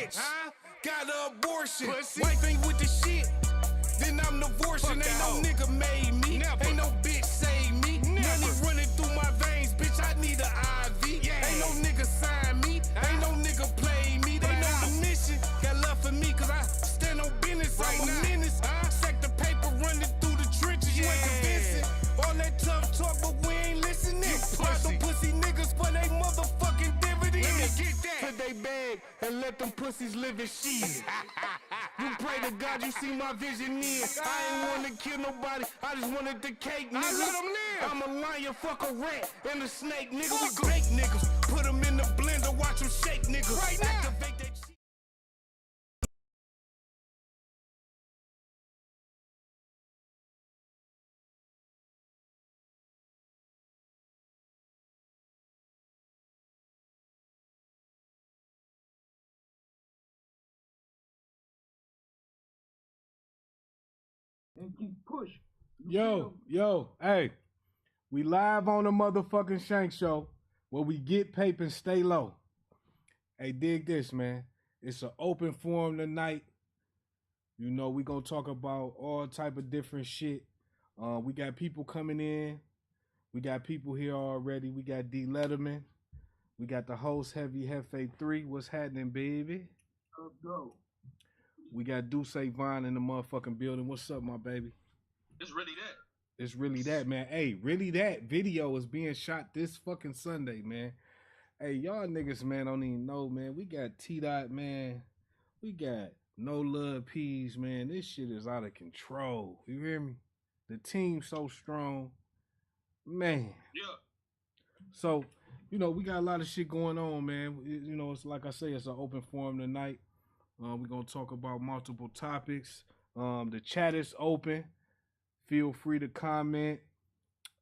bitch. Got an abortion. Wife ain't with the shit. Then I'm divorcing. Ain't no nigga made me. Ain't no bitch save me. Money running through my veins, bitch. I need an IV. Ain't no nigga sign me. Ain't no nigga play me. They know the mission. Got love for me, cause I stand on business. I'm a menace. Sack the paper running through the trenches. You ain't convincing. All that tough talk, but we ain't listening. Slide them pussy niggas for they motherfucking dividends. Put they bag and let them pussies live in shit. You pray to God you see my vision in. I ain't wanna kill nobody, I just wanted the cake, nigga. I let them live. I'm a lion, fuck a rat, and a snake, nigga. We bake niggas, put them in the blender, watch them shake, nigga. Right now. Activate that shit. And keep pushing. Yo, hey, we live on the motherfucking Shank Show where we get paper and stay low. Hey, dig this, man. It's an open forum tonight. You know, we gonna talk about all type of different shit. We got people coming in. We got people here already. We got D Letterman. We got the host Heavy Hefe 3. What's happening, baby? Let's go. We got Duce Vaughn in the motherfucking building. What's up, my baby? It's really that. It's really that, man. Hey, really that video is being shot this fucking Sunday, man. Hey, y'all niggas, man, don't even know, man. We got T-Dot, man. We got No Love Peas, man. This shit is out of control. You hear me? The team's so strong. Man. Yeah. So, you know, we got a lot of shit going on, man. You know, it's like I say, it's an open forum tonight. We're going to talk about multiple topics. The chat is open. Feel free to comment.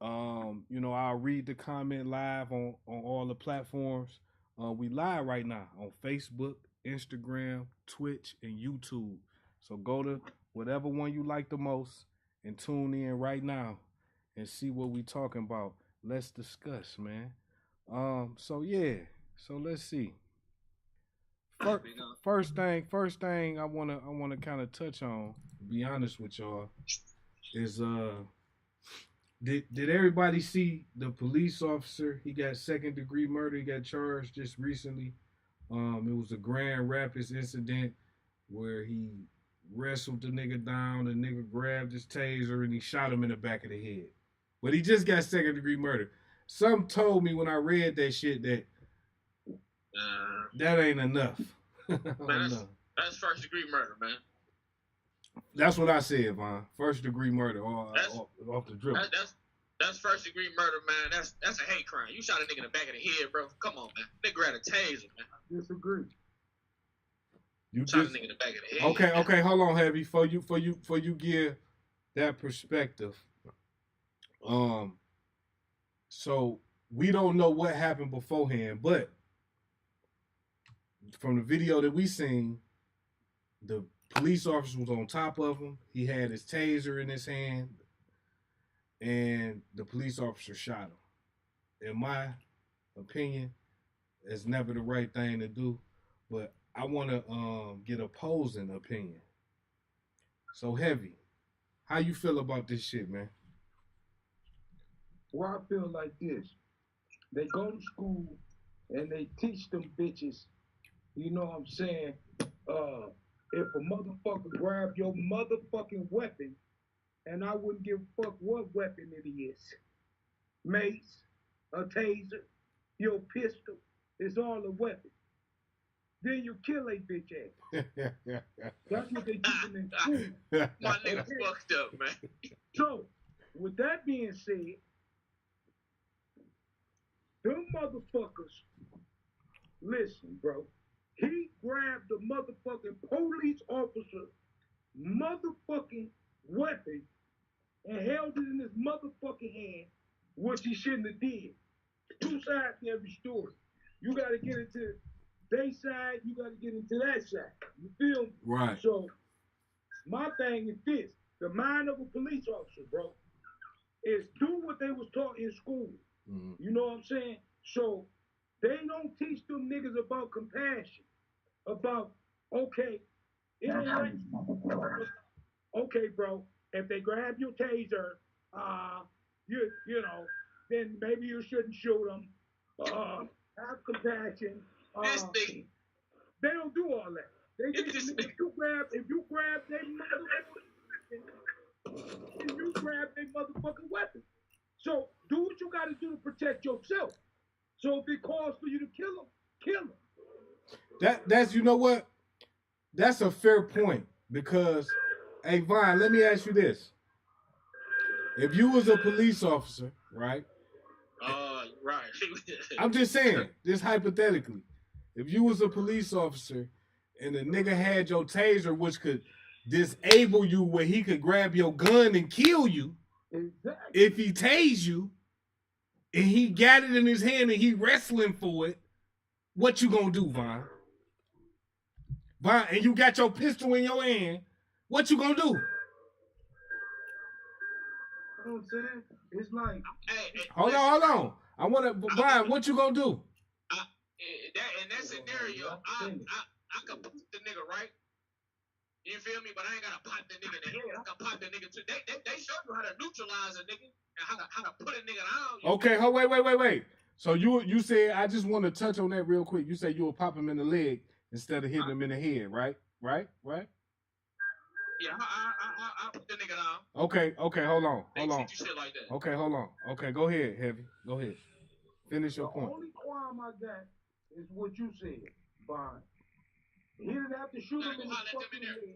You know, I'll read the comment live on all the platforms. We live right now on Facebook, Instagram, Twitch, and YouTube. So go to whatever one you like the most and tune in right now and see what we talking about. Let's discuss, man. So yeah. So let's see. First thing I wanna kind of touch on, to be honest with y'all, is did everybody see the police officer? He got second degree murder. He got charged just recently. It was a Grand Rapids incident where he wrestled the nigga down. The nigga grabbed his taser and he shot him in the back of the head. But he just got second degree murder. Some told me when I read that shit that that ain't enough. Man, that's first degree murder, man. That's what I said, Vaughn. First degree murder off the dribble. That's first degree murder, man. That's a hate crime. You shot a nigga in the back of the head, bro. Come on, man. Nigga had a taser, man. Disagree. You shot a nigga in the back of the head. Okay, hold on, Heavy. For you give that perspective. So we don't know what happened beforehand, but from the video that we seen, the police officer was on top of him. He had his taser in his hand, and the police officer shot him. In my opinion, it's never the right thing to do, but I want to get opposing opinion. So Heavy, how you feel about this shit, man? Well, I feel like this. They go to school and they teach them bitches, you know what I'm saying? If a motherfucker grab your motherfucking weapon, and I wouldn't give a fuck what weapon it is, mace, a taser, your pistol, it's all a weapon. Then you kill a bitch ass. That's what they teach them in school. My nigga fucked up, man. So, with that being said, them motherfuckers, listen, bro. He grabbed the motherfucking police officer motherfucking weapon and held it in his motherfucking hand, which he shouldn't have did. Two sides to every story. You got to get into their side, you got to get into that side. You feel me? Right. So, my thing is this. The mind of a police officer, bro, is do what they was taught in school. Mm-hmm. You know what I'm saying? So, they don't teach them niggas about compassion, about Okay, it ain't like, okay, bro. If they grab your taser, you know, then maybe you shouldn't shoot them. Have compassion. This thing, They don't do all that. They It just just- if you grab their motherfucking weapon. So do what you got to do to protect yourself. So if it calls for you to kill them, kill them. That's you know what? That's a fair point because, hey Vine, let me ask you this: if you was a police officer, right? right. I'm just saying, just hypothetically, if you was a police officer and a nigga had your taser, which could disable you, where he could grab your gun and kill you, Exactly. if he tased you, and he got it in his hand and he wrestling for it, what you gonna do, Vine? Vine, and you got your pistol in your hand, what you gonna do? You know what I'm saying? It's like, Hey, Hold on. I wanna, Vine, what you gonna do? In that scenario, I could pop the nigga, right? You feel me? But I ain't gotta pop the nigga in the head. I can pop the nigga too. They show you how to neutralize a nigga and how to put a nigga down. Okay, wait. So you said, I just want to touch on that real quick. You said you would pop him in the leg instead of hitting him in the head, right? Yeah, I put the nigga down. Okay, hold on. They teach you shit like that. Okay, hold on. Okay, go ahead, Heavy. Go ahead. Finish your the point. only qualm I got is what you said, Bond. He didn't have to shoot him in the fucking head.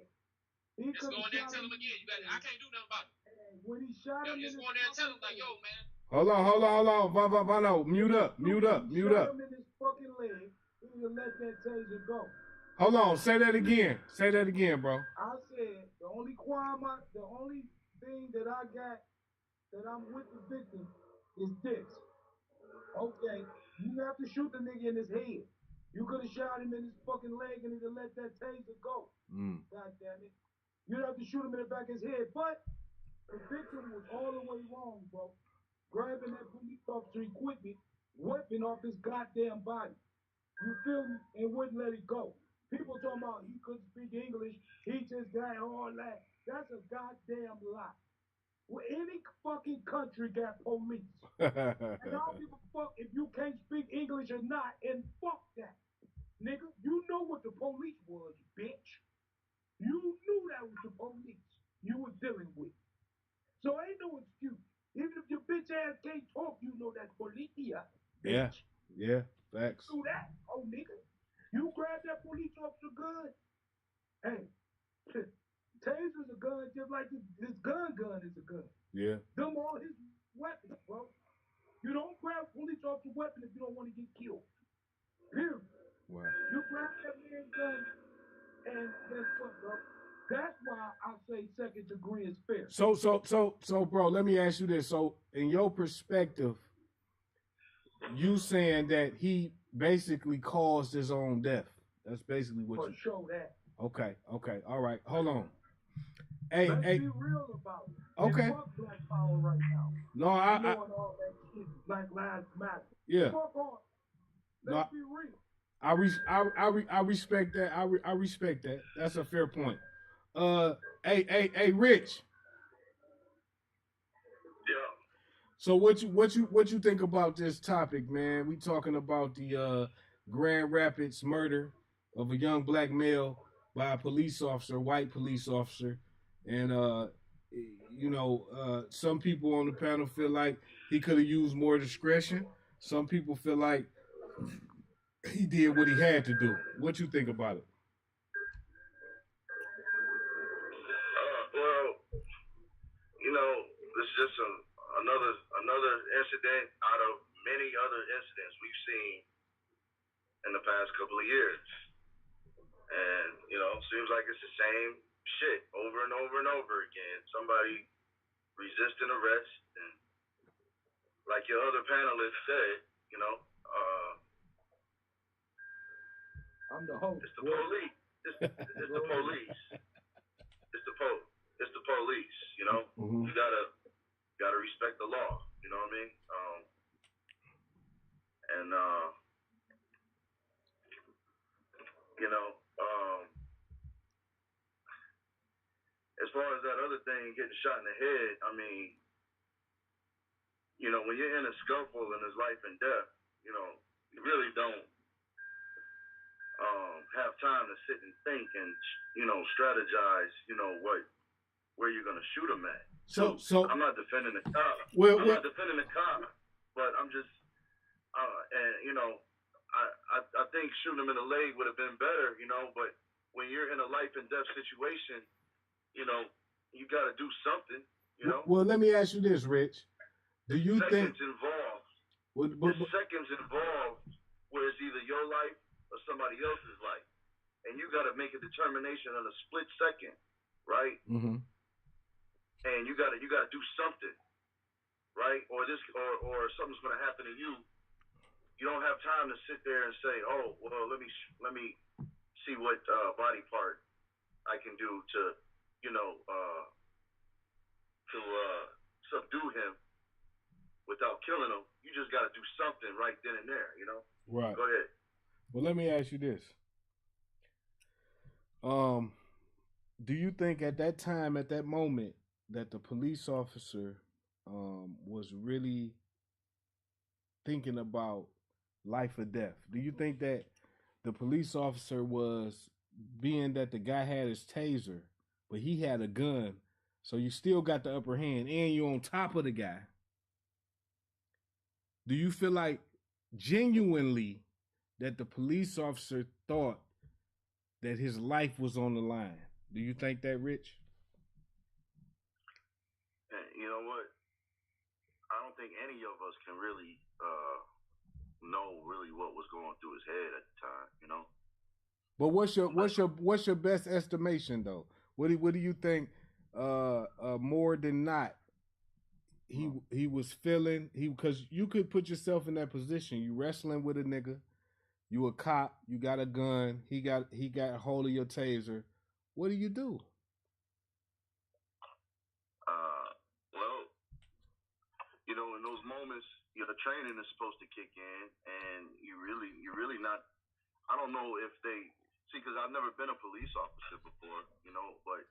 He Just could go in have there and shot tell him him again. I can't do nothing about it. when he shot him. Just go in there and tell him like, yo, man. Hold on. Vano, mute up. Shot him in his fucking leg. He would let that taser go. Hold on, say that again, bro. I said the only thing that I got that I'm with the victim is this. Okay, you have to shoot the nigga in his head. You could have shot him in his fucking leg and he'd have let that taser go. God damn it. You'd have to shoot him in the back of his head. But the victim was all the way wrong, bro. Grabbing that police officer equipment, whipping off his goddamn body. You feel me? And wouldn't let it go. People talking about he couldn't speak English, he just got all that. That's a goddamn lie. Well, any fucking country got police. And I don't give a fuck if you can't speak English or not, and fuck that. Nigga, you know what the police was, bitch. You knew that was the police you was dealing with. So ain't no excuse. Even if your bitch ass can't talk, you know that's policia. Bitch. Yeah, facts. Do that, oh nigga. You grab that police officer gun. Hey, taser's a gun just like this gun is a gun. Yeah. Them all his weapons, bro. You don't grab police officer weapon if you don't want to get killed. Period. Wow. You grab that man's gun, and guess what, bro? That's why I say second degree is fair. So, bro, let me ask you this. So, in your perspective, you saying that he basically caused his own death. That's basically what For you. sure that. Okay. All right. Hold on. Hey. Let's be real about it. Okay. And fuck Black Power right now. No, Doing all that shit, Black Lives Matter. Yeah. Fuck off. Let's be real. I respect that. I respect that. That's a fair point. Hey, Rich. Yeah. So what you think about this topic, man? We talking about the Grand Rapids murder of a young black male by a police officer, white police officer, and some people on the panel feel like he could have used more discretion. Some people feel like he did what he had to do. What you think about it? This is just another incident out of many other incidents we've seen in the past couple of years. And, seems like it's the same shit over and over and over again. Somebody resisting arrest, and like your other panelists said, I'm the host. it's the police. It's the police. It's the police, Mm-hmm. You gotta respect the law, you know what I mean? as far as that other thing, getting shot in the head, I mean, you know, when you're in a scuffle and it's life and death, you know, you really don't have time to sit and think and, you know, strategize, you know, where you're gonna shoot him at. So I'm not defending the cop. I'm not defending the cop, but I'm just, and you know, I think shooting him in the leg would have been better, you know. But when you're in a life and death situation, you know, you got to do something, you know. Well, let me ask you this, Rich. Do you think involved? Seconds involved, where it's either your life or somebody else's life, and you got to make a determination in a split second, right? Mm-hmm. And you got to do something, right? Or something's going to happen to you. You don't have time to sit there and say, "Oh, well, let me see what body part I can do to, you know, subdue him without killing him." You just got to do something right then and there, you know. Right. Go ahead. Well, let me ask you this. Do you think at that time, at that moment, that the police officer was really thinking about life or death? Do you think that the police officer was, being that the guy had his taser, but he had a gun, so you still got the upper hand and you're on top of the guy? Do you feel like genuinely that the police officer thought that his life was on the line? Do you think that, Rich? You know what? I don't think any of us can really know really what was going through his head at the time, you know. But what's your best estimation though? What do you think? More than not, he was feeling, because you could put yourself in that position. You wrestling with a nigga, you a cop, you got a gun, he got a hold of your taser. What do you do? Well, you know, in those moments, the training is supposed to kick in, and you're really not. I don't know if they see, because I've never been a police officer before, you know, but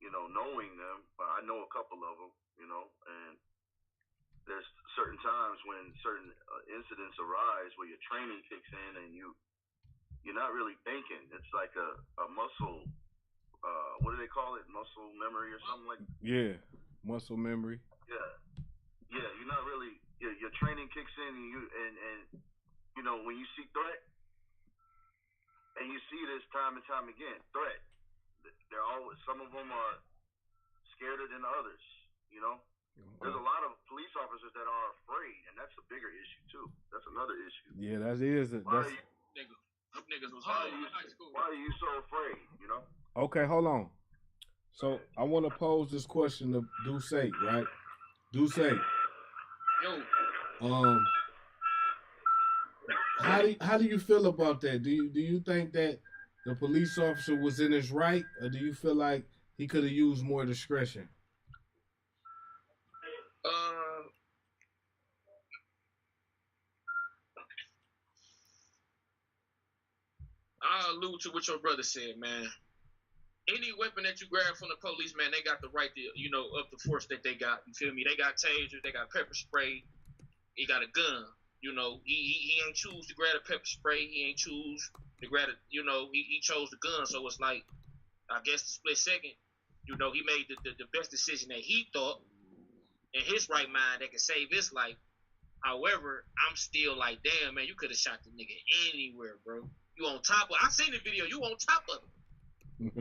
you know, knowing them, I know a couple of them, you know, and there's certain times when certain incidents arise where your training kicks in and you're not really thinking. It's like a muscle, what do they call it? Muscle memory or something like that? Yeah, muscle memory. Yeah, you're not really, your training kicks in and you know, when you see threat, and you see this time and time again, threat, they're always, some of them are scarier than others, you know. There's a lot of police officers that are afraid, and that's a bigger issue too. That's another issue. Yeah, that is. Niggas was hard in high school. Why are you so afraid, you know? Okay, hold on. So I want to pose this question to Duce, right? Duce. Yo. How do you feel about that? Do you think that the police officer was in his right, or do you feel like he could have used more discretion? I'll allude to what your brother said, man. Any weapon that you grab from the police, man, they got the right to, you know, up the force that they got. You feel me? They got tasers, they got pepper spray, he got a gun. You know, he ain't choose to grab a pepper spray. He ain't choose to grab it. You know, he chose the gun. So it's like, I guess the split second, you know, he made the best decision that he thought in his right mind that could save his life. However, I'm still like, damn, man, you could have shot the nigga anywhere, bro. You on top of, I seen the video, you on top of him.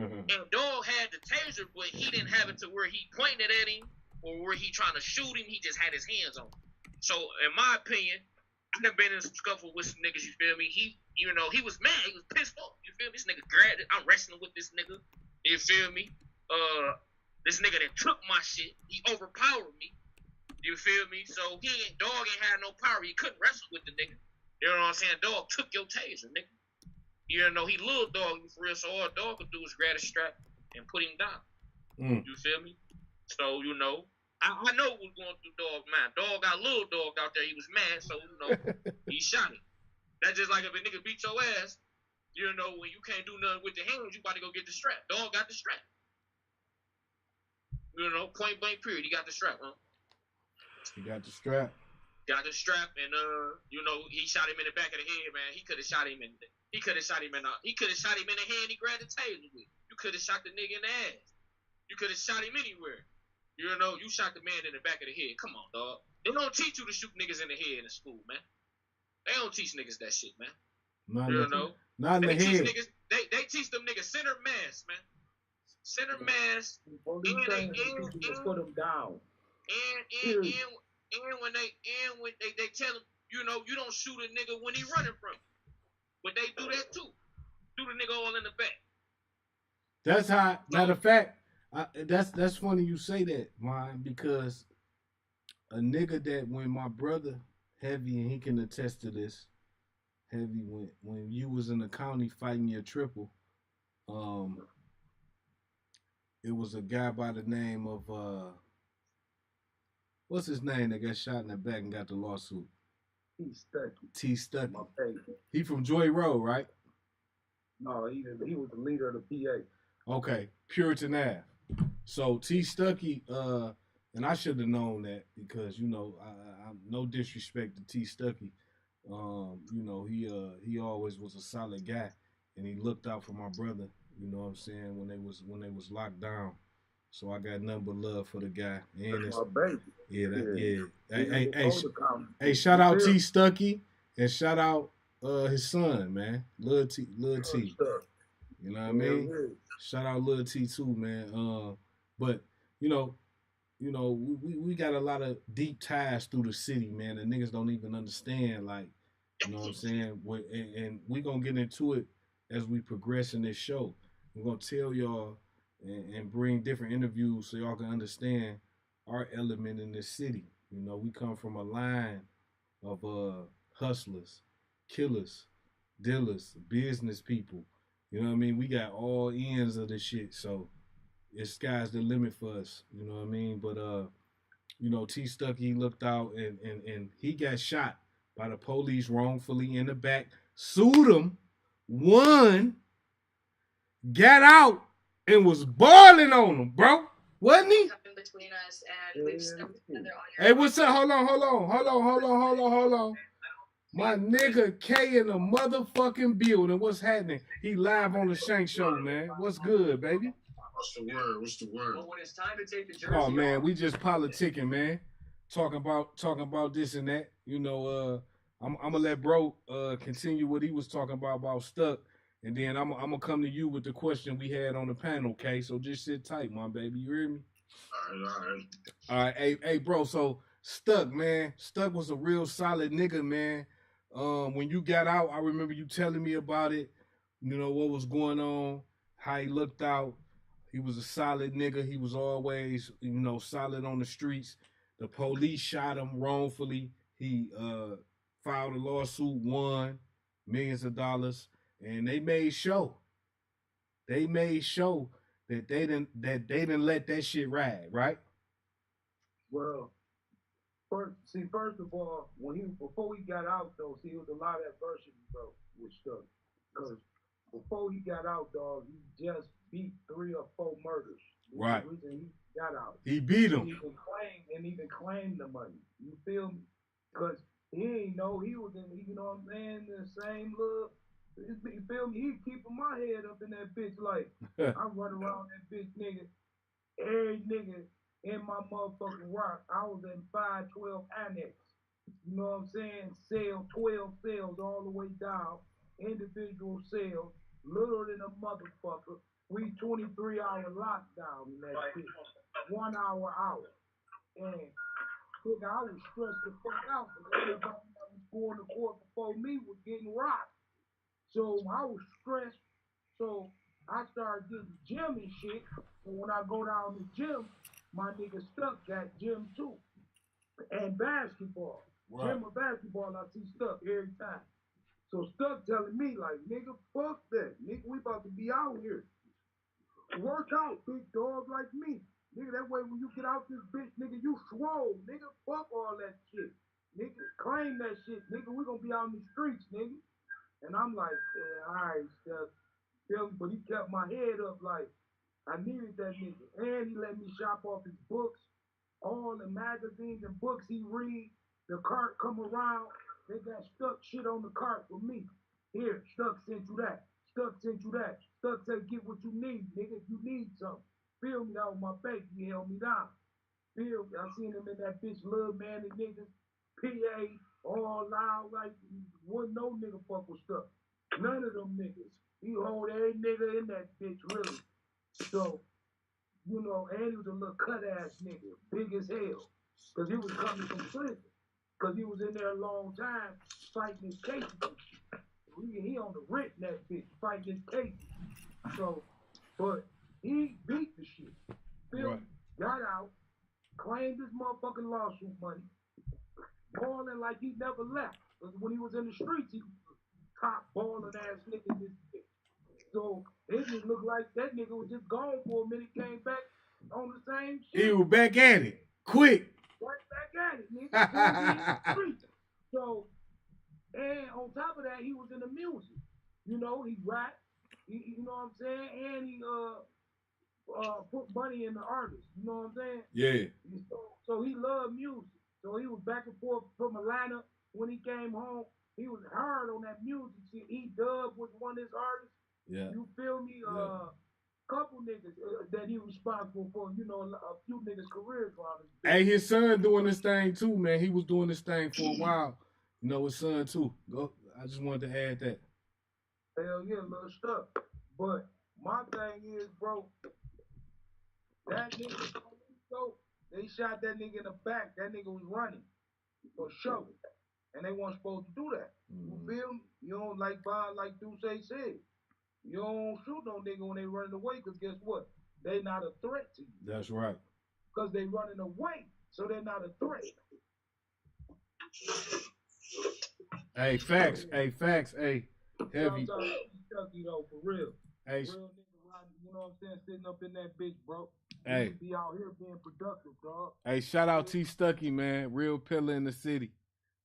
And Dog had the taser, but he didn't have it to where he pointed at him or where he trying to shoot him. He just had his hands on him. So, in my opinion, I done been in some scuffle with some niggas, you feel me? He, you know, he was mad. He was pissed off. You feel me? This nigga grabbed it. I'm wrestling with this nigga. You feel me? This nigga that took my shit. He overpowered me. You feel me? So, Dog ain't had no power. He couldn't wrestle with the nigga. You know what I'm saying? Dog took your taser, nigga. You know, he little Dog you for real. So, all Dog could do is grab a strap and put him down. You feel me? So, you know, I know what was going through Dog's mind. Dog got little Dog out there. He was mad, so, you know, he shot him. That's just like if a nigga beat your ass, you know, when you can't do nothing with the hands, you about to go get the strap. Dog got the strap. You know, point blank period. He got the strap, huh? He got the strap. Got the strap, and you know, he shot him in the back of the head, man. He could have shot him in the hand. He could have shot him in the hand. He grabbed the taser with. You could have shot the nigga in the ass. You could have shot him anywhere. You know, you shot the man in the back of the head. Come on, dog. They don't teach you to shoot niggas in the head in school, man. They don't teach niggas that shit, man. Not you know, not in the head. Niggas, they teach them niggas center mass, man. Center mass. Put them down. And when they tell him, you know, you don't shoot a nigga when he running from you. But they do that too. Do the nigga all in the back. That's how. Matter of fact, that's funny you say that, man, because a nigga that when my brother Heavy, and he can attest to this, Heavy, when you was in the county fighting your triple, it was a guy by the name of what's his name that got shot in the back and got the lawsuit? T. Stuckey. He from Joy Road, right? No, he was the leader of the PA. Okay, Puritan Ave. So T. Stuckey, and I should have known that because, you know, I no disrespect to T. Stuckey. You know, he always was a solid guy, and he looked out for my brother. You know what I'm saying, when they was locked down. So I got nothing but love for the guy. And that's my baby. Yeah. Hey, shout out T. Stuckey and shout out his son, man, Lil T. You know what I mean? Yeah. Shout out Lil T too, man. But you know, we got a lot of deep ties through the city, man. And niggas don't even understand, like, you know what I'm saying? And we gonna get into it as we progress in this show. We're gonna tell y'all and bring different interviews so y'all can understand our element in this city. You know, we come from a line of hustlers, killers, dealers, business people. You know what I mean? We got all ends of the shit, so it's sky's the limit for us. You know what I mean? But you know, T. Stuckey looked out and he got shot by the police wrongfully in the back, sued him, won, got out, and was balling on him, bro. Wasn't he? Between us, and we've stuck together all year. Hey, what's up? Hold on. My nigga K in the motherfucking building. What's happening? He live on the Shank Show, man. What's good, baby? What's the word? Well, when it's time to take the jersey oh man, we just politicking, man. Talking about this and that. You know, I'm gonna let bro continue what he was talking about Stuck. And then I'm gonna come to you with the question we had on the panel, okay? So just sit tight, my baby. You hear me? All right. Hey, bro. So Stuck, man. Stuck was a real solid nigga, man. When you got out, I remember you telling me about it. You know what was going on, how he looked out. He was a solid nigga. He was always, you know, solid on the streets. The police shot him wrongfully. He filed a lawsuit, won millions of dollars. And they made sure that they didn't let that shit ride, right? Well, first of all, before he got out though, it was a lot of adversity, bro, with Stuck. Because before he got out, dog, he just beat 3 or 4 murders. Right. The reason he got out. He beat him. And even claimed the money. You feel me? Because he ain't know he was in, you know what I'm saying, the same little. You feel me? He keeping my head up in that bitch like I run around that bitch, nigga. Every nigga in my motherfucking rock. I was in 512 Annex. You know what I'm saying? 12 cells all the way down. Individual cells. Little than a motherfucker. We 23-hour lockdown in that bitch. 1 hour out. And nigga, I was stressed the fuck out because everybody that was going to court before me was getting rocked. So I was stressed. So I started getting gym and shit. And when I go down to gym, my nigga Stuck got gym too. And basketball. Right. Gym or basketball, I see Stuck every time. So Stuck telling me like, nigga, fuck that. Nigga, we about to be out here. Work out, big dog like me. Nigga, that way when you get out this bitch, nigga, you swole. Nigga, fuck all that shit. Nigga, claim that shit. Nigga, we gonna be out in the streets, nigga. And I'm like, yeah, all right, Stuck. But he kept my head up like, I needed that nigga. And he let me shop off his books, all the magazines and books he read. The cart come around, they got Stuck shit on the cart for me. Here, Stuck sent you that. Stuck sent you that. Stuck said, get what you need, nigga, if you need something. Feel me, that was my baby, he held me down. Feel me, I seen him in that bitch, Lil Manny niggas, PA, all loud, like, wasn't no nigga fuck with Stuck. None of them niggas. He hold every nigga in that bitch, really. So, you know, and he was a little cut-ass nigga, big as hell. Because he was coming from prison. Because he was in there a long time fighting his cases. He on the rent in that bitch, fighting his cases. So, but he beat the shit. Feel me? Got out, claimed his motherfucking lawsuit money, balling like he never left. Because when he was in the streets, he was a top balling ass nigga in this bitch. So it just looked like that nigga was just gone for a minute, came back on the same shit. He was back at it, quick. Right back at it, nigga. So, and on top of that, he was in the music. You know, he rap. You know what I'm saying? And he put money in the artist. You know what I'm saying? Yeah. So he loved music. So he was back and forth from Atlanta. When he came home, he was hard on that music shit. E-Dub was one of his artists. Yeah. You feel me? Couple niggas that he responsible for, you know, a few niggas' careers around his Hey, his son doing this thing too, man. He was doing this thing for a while. You know, his son too. I just wanted to add that. Hell yeah, little stuff. But my thing is, bro, that nigga, so they shot that nigga in the back. That nigga was running for sure. And they weren't supposed to do that. You feel me? You don't like Bob, like Duce said. You don't shoot no nigga when they running away, because guess what? They not a threat to you. That's right. Because they running away, so they're not a threat. Hey, facts. Hey, facts. Hey, heavy. Stucky though, for real. Hey, real nigga riding, you know what I'm saying, sitting up in that bitch, bro. Hey. Be out here being productive, dog. Hey, shout out T Stucky, man. Real pillar in the city.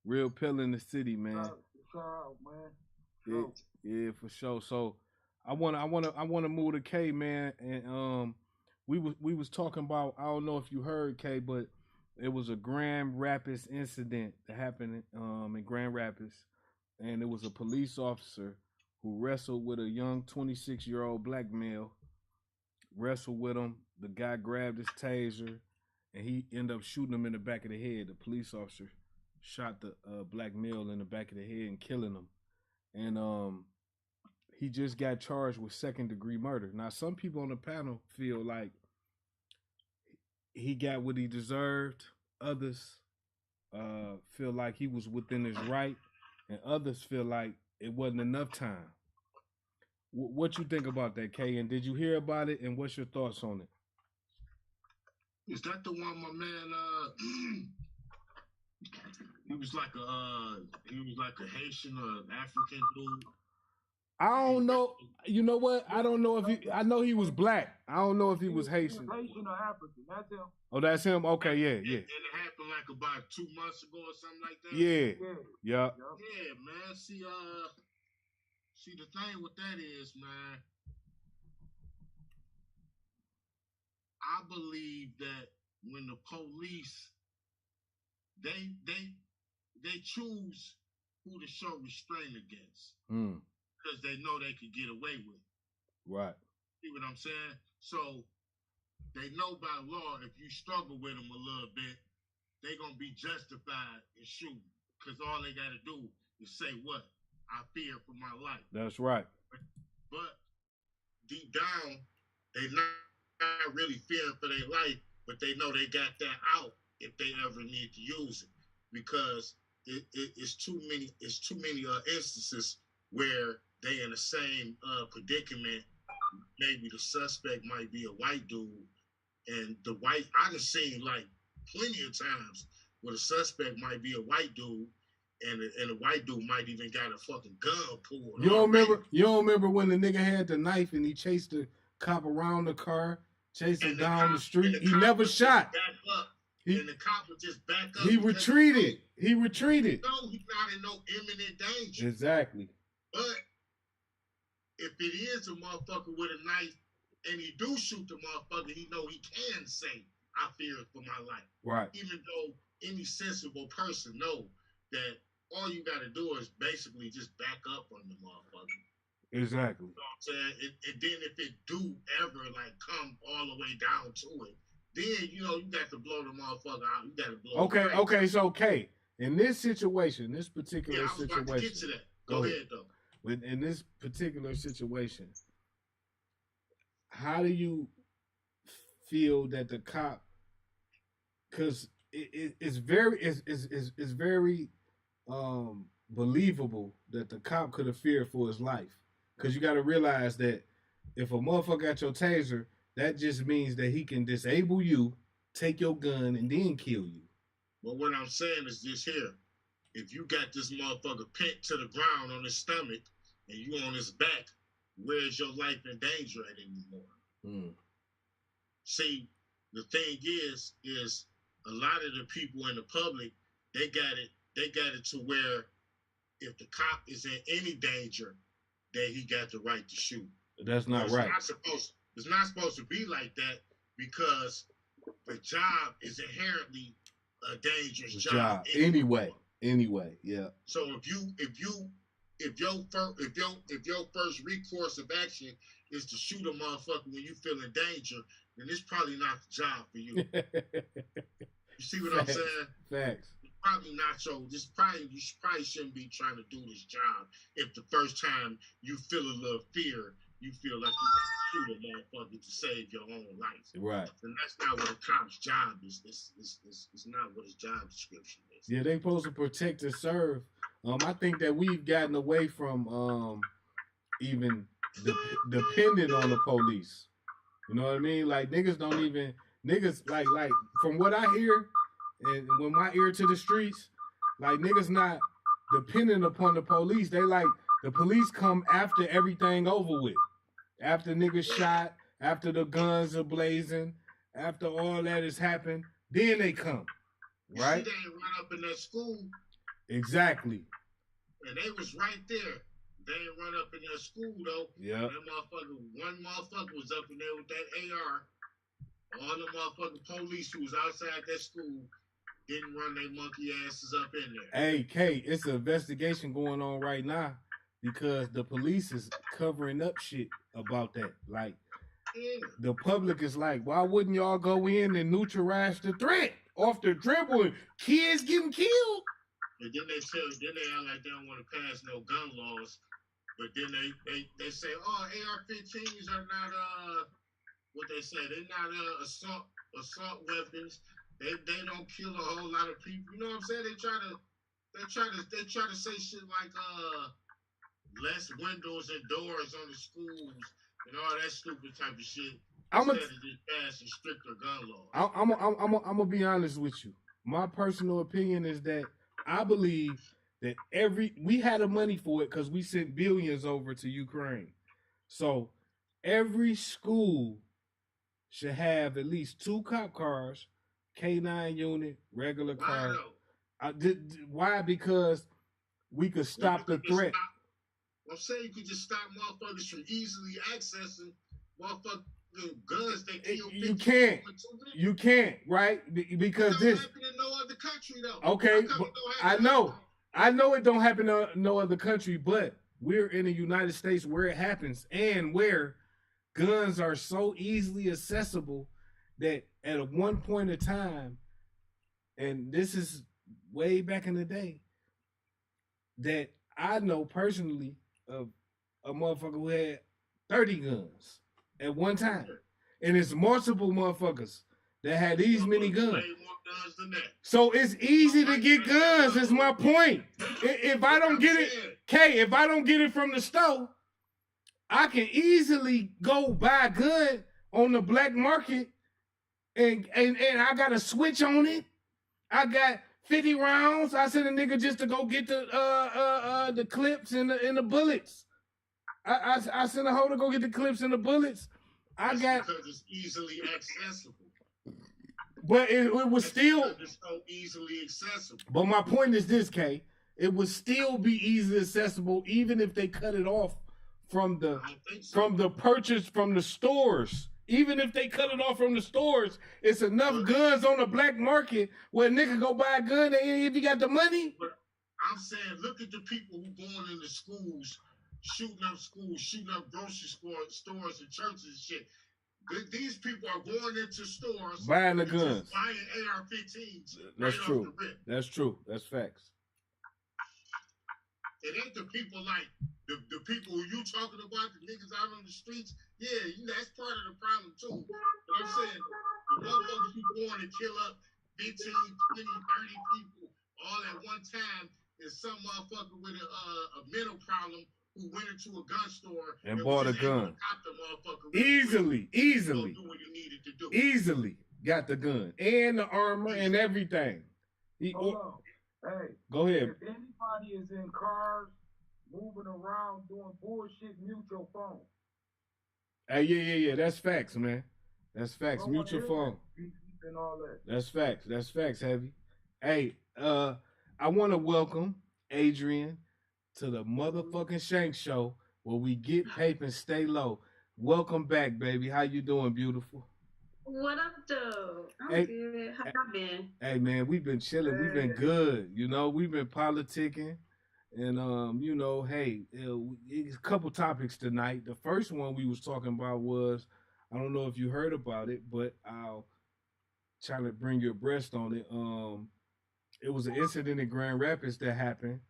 Real pillar in the city, man. Shout out, man. Yeah, for sure. So I wanna move to K, man, and we was talking about, I don't know if you heard, K, but it was a Grand Rapids incident that happened in Grand Rapids, and it was a police officer who wrestled with a young 26-year-old black male. Wrestled with him. The guy grabbed his taser, and he ended up shooting him in the back of the head. The police officer shot the black male in the back of the head and killing him. And he just got charged with second-degree murder. Now, some people on the panel feel like he got what he deserved. Others feel like he was within his right, and others feel like it wasn't enough time. What you think about that, Kay? And did you hear about it? And what's your thoughts on it? Is that the one, my man? He was like a Haitian or African dude. I don't know. You know what? I don't know if he. I know he was black. I don't know if he was Haitian. Haitian or African? That's him. Oh, that's him. Okay, yeah. And it happened like about 2 months ago or something like that. Yeah. Yeah, man. See, the thing with that is, man, I believe that when the police they choose who to show restraint against because they know they could get away with it. Right. See what I'm saying? So they know by law if you struggle with them a little bit, they're gonna be justified in shooting because all they gotta do is say what? I fear for my life. That's right. But deep down, they're not really fearing for their life, but they know they got that out if they ever need to use it, because it's too many instances where they in the same predicament. Maybe the suspect might be a white dude, and I done seen like plenty of times where the suspect might be a white dude, and the white dude might even got a fucking gun pulled. You don't remember when the nigga had the knife and he chased the cop around the car, chased him down the street. He never shot. Back up, and the cop would just back up. He retreated. He retreated. No, he's not in no imminent danger. Exactly. But if it is a motherfucker with a knife and he do shoot the motherfucker, he know he can say, I fear for my life. Right. Even though any sensible person know that all you got to do is basically just back up on the motherfucker. Exactly. You know what I'm saying? And then if it do ever like come all the way down to it, then you know you got to blow the motherfucker out. You got to blow. Okay. So K, in this situation, this particular I was situation, about to get to that. Go ahead though. In this particular situation, how do you feel that the cop? Because it's very believable that the cop could have feared for his life. Because you got to realize that if a motherfucker got your taser, that just means that he can disable you, take your gun, and then kill you. But what I'm saying is this here. If you got this motherfucker pinned to the ground on his stomach and you on his back, where's your life in danger at anymore? See, the thing is a lot of the people in the public, they got it to where if the cop is in any danger, that he got the right to shoot. That's not right. It's not supposed to be like that because the job is inherently a dangerous job. Anyway, yeah. So if your first recourse of action is to shoot a motherfucker when you feel in danger, then it's probably not the job for you. You see what I'm saying? Facts. It's probably not your. You probably shouldn't be trying to do this job if the first time you feel a little fear, you feel like you can shoot a motherfucker to save your own life. Right. And that's not what a cop's job is. It's not what his job description is. Yeah, they supposed to protect and serve. I think that we've gotten away from even depending on the police. You know what I mean? Like niggas like from what I hear and when my ear to the streets, like niggas not dependent upon the police. They like the police come after everything over with. After niggas shot, after the guns are blazing, after all that has happened, then they come. Right? They ain't run up in that school. Exactly. And they was right there. They ain't run up in that school though. Yeah. One motherfucker was up in there with that AR. All the motherfucking police who was outside that school didn't run their monkey asses up in there. Hey, K, it's an investigation going on right now because the police is covering up shit about that. Like, the public is like, why wouldn't y'all go in and neutralize the threat off the dribble and kids getting killed? And then they act like they don't want to pass no gun laws. But then they say, oh, AR-15s are not what they say, they're not assault weapons. They don't kill a whole lot of people. You know what I'm saying? They try to say shit like less windows and doors on the schools and all that stupid type of shit. Instead of just passing stricter gun laws. I'm gonna be honest with you. My personal opinion is that I believe that we had the money for it because we sent billions over to Ukraine. So every school should have at least 2 cop cars, K9 unit, regular car. Why? Because we could stop the threat. I'm saying you could just stop motherfuckers from easily accessing motherfucking guns that kill people. You can't, right? Because this. It don't happen in no other country though. Okay, but I know it don't happen in no other country, but we're in the United States where it happens and where guns are so easily accessible that at one point in time, and this is way back in the day, that I know personally of a motherfucker who had 30 guns at one time. And it's multiple motherfuckers that had these many guns. So it's easy to get guns, is my point. If I don't get it, if I don't get it from the store, I can easily go buy a gun on the black market and I got a switch on it. I got 50 rounds. I sent a nigga just to go get the clips and the bullets. I sent a hoe to go get the clips and the bullets. Because it's easily accessible. But it was still. It's so easily accessible. But my point is this, K. It would still be easily accessible even if they cut it off from the I think so. from the purchase from the stores. Even if they cut it off from the stores, it's enough guns on the black market where a nigga go buy a gun if you got the money. But I'm saying, look at the people who going into schools, shooting up grocery stores and churches and shit. These people are going into stores, Buying the and just guns. buying AR-15s. That's right true. Off the rip. That's true. That's facts. It ain't the people like the people who you talking about, the niggas out on the streets. Yeah, that's part of the problem too. But I'm saying, the motherfuckers who going to kill up 15, 20, 30 people all at one time is some motherfucker with a mental problem who went into a gun store And bought a was able to gun. cop the motherfucker real quick. Easily. Go do what you needed to do. Easily got the gun and the armor and everything. Hold on. Hey, Go ahead. if anybody is in cars, moving around, doing bullshit, mute your phone. Hey, yeah. That's facts, man. That's facts. Don't Mute your wanna phone. hear that beep and all that. That's facts. That's facts, Heavy. Hey, I want to welcome Adrian to the motherfucking Shank Show where we get paper and stay low. Welcome back, baby. How you doing, beautiful? What up, though? I'm Hey. good. How y'all been? Hey, man, we've been chilling. We've been good. You know, we've been politicking. And, you know, hey, it's a couple topics tonight. The first one we was talking about was, I don't know if you heard about it, but I'll try to bring you abreast on it. It was an incident in Grand Rapids that happened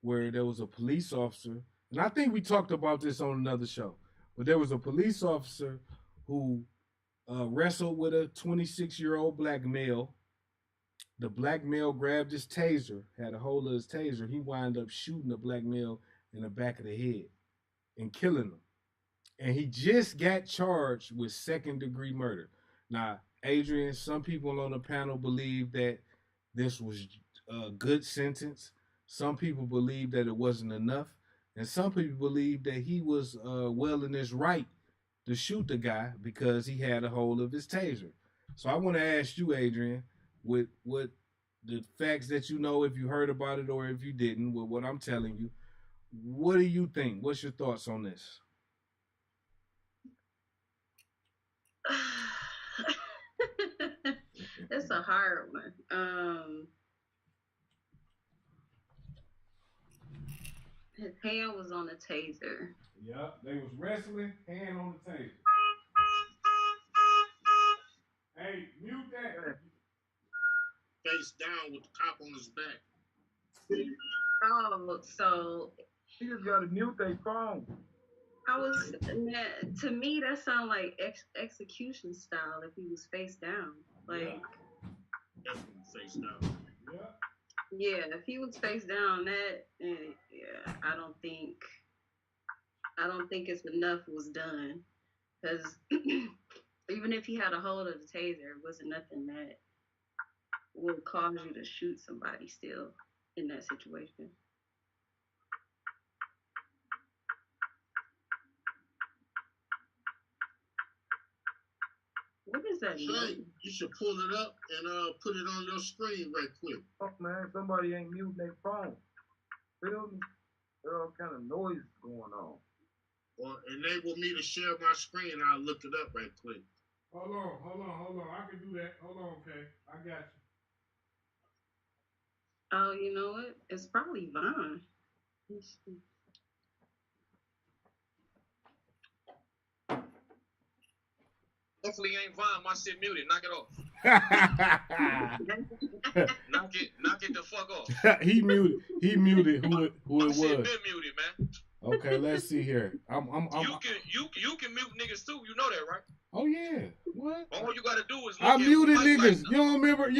where there was a police officer, and I think we talked about this on another show, but there was a police officer who wrestled with a 26-year-old black male. The black male grabbed his taser, had a hold of his taser. He wound up shooting the black male in the back of the head and killing him. And he just got charged with second-degree murder. Now, Adrian, some people on the panel believe that this was a good sentence. Some people believe that it wasn't enough. And some people believe that he was well in his right to shoot the guy because he had a hold of his taser. So I want to ask you, Adrian, with what the facts that you know, if you heard about it or if you didn't, with what I'm telling you, what do you think? What's your thoughts on this? It's a hard one. His hand was on the taser. Yeah, they was wrestling, hand on the taser. Hey, mute that. Face down with the cop on his back. Oh, so She just gotta mute their phone. to me, that sounded like execution style if he was face down. Like, Definitely face down. yeah, if he was face down, I don't think it's enough was done. Because even if he had a hold of the taser, it wasn't nothing that would cause you to shoot somebody still in that situation. What is that? Shay, you should pull it up and put it on your screen right quick. Fuck, man, somebody ain't muting their phone. Feel me? There all kind of noise going on. Or enable me to share my screen, I'll look it up right quick. Hold on. I can do that. Hold on, okay. I got you. Oh, you know what? It's probably Vaughn. Let's see. Hopefully it ain't Vaughn. My shit muted. Knock it off. Knock it the fuck off. He muted who it My was. shit been muted, man. Okay, let's see here. I'm You can mute niggas too. You know that, right? Oh yeah. What? All you gotta do is look I at muted Mike niggas. Like, You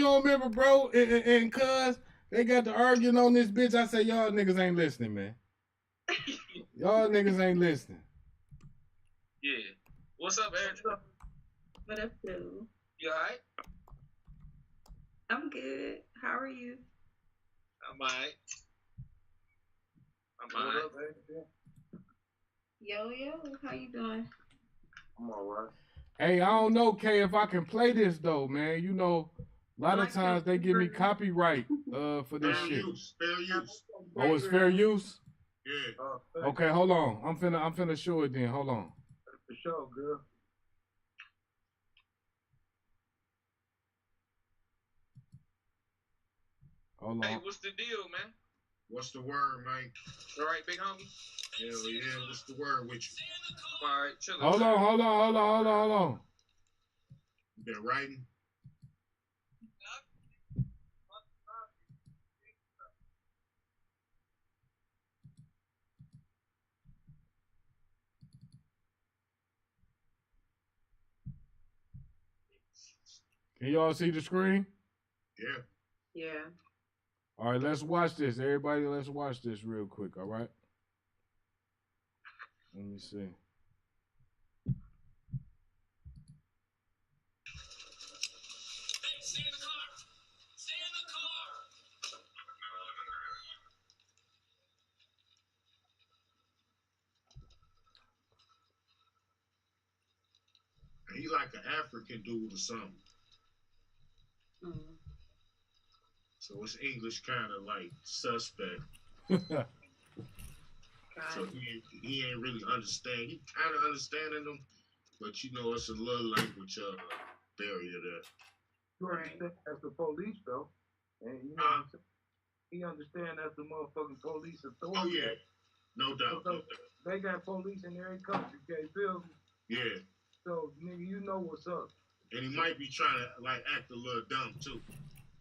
don't remember, bro? And cuz they got to arguing on this bitch. I say y'all niggas ain't listening, man. Y'all niggas ain't listening. yeah. What's up, Andrew? What up, dude? You alright? I'm good. How are you? I'm alright. What up, Adrian? Yo, how you doing? I'm alright. Hey, I don't know, Kay, if I can play this though, man. You know, a lot of times they give me copyright for this Fair shit. use, fair use. Oh, it's fair use? Yeah. Okay, hold on. I'm finna show it then. Hold on. For sure, girl. Hold Hey, on. what's the deal, man? What's the word, man? All right, big homie. Hell yeah, what's the word with you? All right, chill. Hold on. You been writing? Can y'all see the screen? Yeah. Yeah. All right, let's watch this. Everybody, let's watch this real quick, all right? Let me see. Stay in the car. Stay in the car. He like an African dude or something. Mm. So it's English kind of like suspect. So he ain't really understand. He kind of understanding them, but you know it's a little language barrier there. You understand that's the police though, and you know what I'm saying? He understand that's the motherfucking police authority. Oh yeah, no doubt. No doubt. They got police in every country. Okay, feel me? Yeah. So nigga, you know what's up. And he might be trying to like act a little dumb too.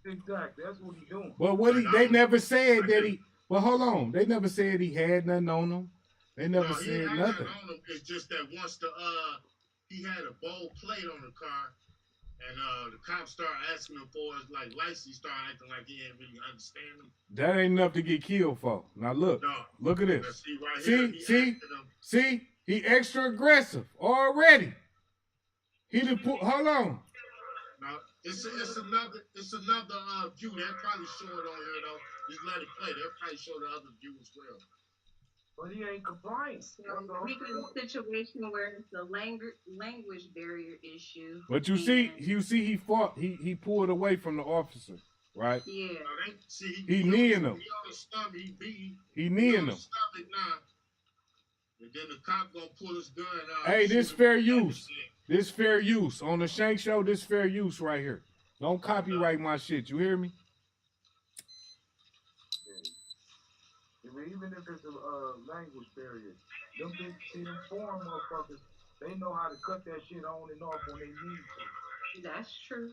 Exactly, that's what he doing. Well, they never said that he. Well, hold on. They never said he had nothing on him. They never said nothing. On him. It's just that once he had a bold plate on the car, and the cops started asking him for his like license, he started acting like he didn't really understand him. That ain't enough to get killed for. Now look, look at this. See, he extra aggressive already. He done put. Hold on. Now it's another view. They'll probably show it on here though. Just let it play. They'll probably show the other view as well. But he ain't compliant. So we got a situation where it's a language barrier issue. But you see, he fought. He pulled away from the officer, right? Yeah. He kneeing him. He on the stomach. He kneeing him. Stomach now. And then the cop gonna pull his gun out. Hey, this fair use. This fair use on the Shank Show. This fair use right here. Don't copyright my shit. You hear me? Even if it's a language barrier, them big see them foreign motherfuckers, they know how to cut that shit on and off when they need to. That's true.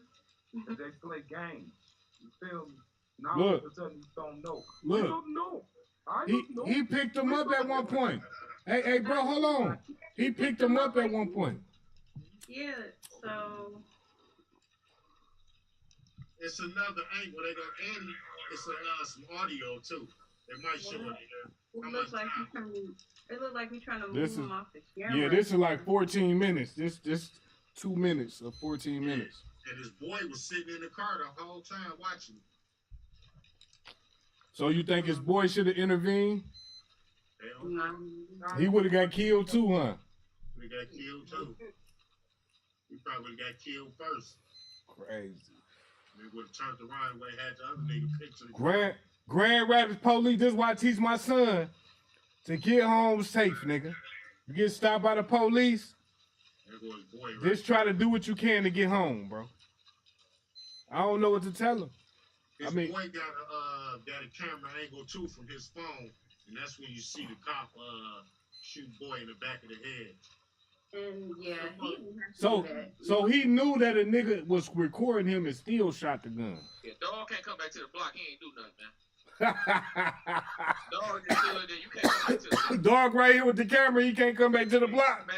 They play games. You feel me? Now Look. all of a sudden you don't know. Look. I don't know. He picked him up at one point. Hey, bro, hold on. He picked him up at one point. Yeah, so it's another angle. They gonna end it's some audio too. They might show it here. it looks like he's trying to move him off the camera. Yeah, this is like 14 minutes. This 2 minutes or 14 minutes. And his boy was sitting in the car the whole time watching. So you think his boy should have intervened? No. He would have got killed too, huh? He got killed too. He probably got killed first. Crazy. They would have turned around and had the other nigga picture. Grand Rapids police, this is why I teach my son to get home safe, nigga. You get stopped by the police, just try to do what you can to get home, bro. I don't know what to tell him. His boy got a camera angle too from his phone, and that's when you see the cop shoot boy in the back of the head. And yeah, so he knew that a nigga was recording him and still shot the gun. Yeah, dog can't come back to the block. He ain't do nothing, man. Dog is still there. You can't come back to the block. Dog right here with the camera. He can't come back to the block. Man,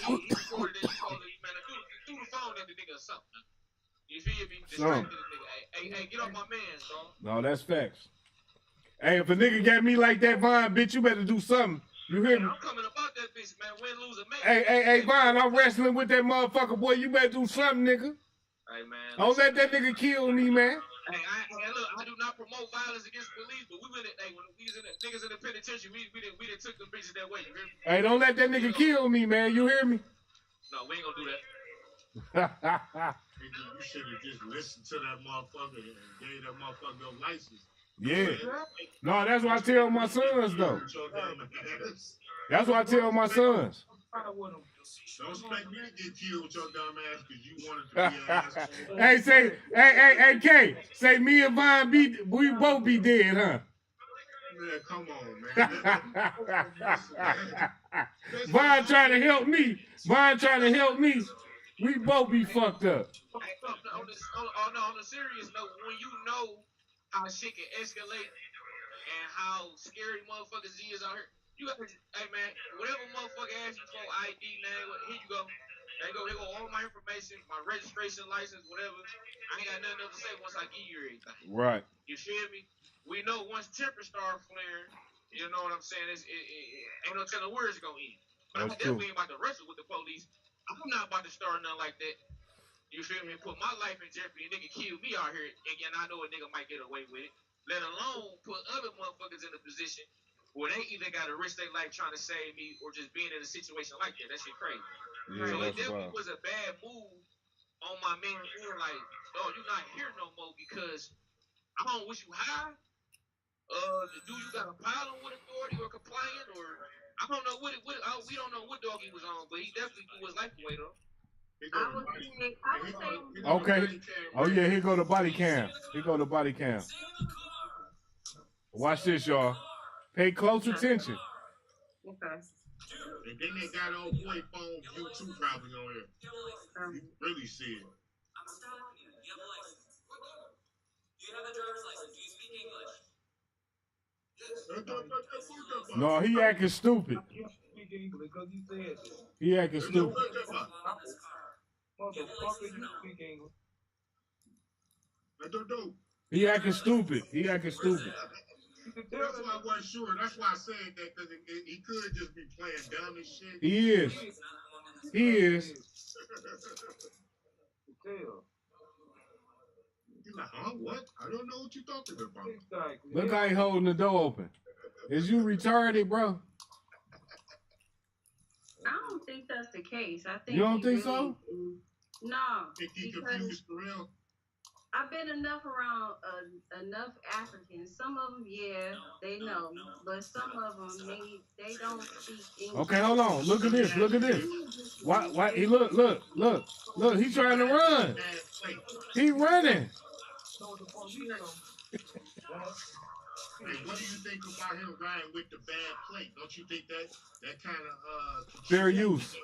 he recorded it. You called it, man. Do the phone at the nigga or something, man. You feel me? Distracted the nigga. Hey, get off my man, dog. No, that's facts. Hey, if a nigga got me like that, Vine, bitch, you better do something. You hear me? I'm coming about that bitch, man. Win, lose, or make. Hey, Vine, I'm wrestling with that motherfucker, boy. You better do something, nigga. Hey, man. Don't let that nigga kill me, man. Hey, look, I do not promote violence against police, but we went, when we was in the niggas in the penitentiary, we didn't took them bitches that way. You hear me? Hey, don't let that nigga kill me, man. You hear me? No, we ain't gonna do that. You should have just listened to that motherfucker and gave that motherfucker your license. Yeah. No, that's what I tell my sons though. That's what I tell my sons. Don't expect me to get killed with your dumb ass because you wanted to be an asshole. Hey, say, hey, K, say me and Vine we both be dead, huh? Man, come on, man. Vine trying to help me. Vine trying to help me. We both be fucked up. On a serious note, when you know how shit can escalate and how scary motherfuckers is out here, you got to, hey man, whatever motherfucker asks you for ID name, here you go. They go all my information, my registration license, whatever. I ain't got nothing else to say once I give you everything. Right. You feel me? We know once tempers start flaring, you know what I'm saying? It ain't no telling where it's gonna end. But I'm definitely about to wrestle with the police. I'm not about to start nothing like that. You feel me? Put my life in jeopardy. A nigga kill me out here, and I know a nigga might get away with it. Let alone put other motherfuckers in a position where they either got to risk their life trying to save me or just being in a situation like that. That shit crazy. Yeah, So it that's definitely wild. was a bad move on my man here. Like, oh, you're not here no more because I don't wish you high. Do you got a problem with authority or compliant or I don't know we don't know what dog he was on, but he definitely threw his life away though. I would say. Okay. Oh yeah, here go the body cam. Here go the body cam. Watch this, y'all. Pay close attention. Okay. And then they got old boy phone view too probably on here. You really see it. I'm stopping you. You have a license. Do you have a driver's license? Do you speak English? No, he acting stupid. He acting stupid. Motherfucker, you speak English. He acting stupid. He acting stupid. That's why I wasn't sure. That's why I said that because he could just be playing dumb as shit. He is. He is. He's like, huh? What? I don't know what you're talking about. Look how he holding the door open. Is you retarded, bro? I don't think that's the case. I think You don't think so? No. Think he because confused for real? I've been enough around enough Africans. Some of them, yeah, they know, but some of them, they don't speak English. Okay, hold on. Look at this. Look at this. Why? He look. He's trying to run. He running. Hey, what do you think about him riding with the bad plate? Don't you think that kind of Fair use.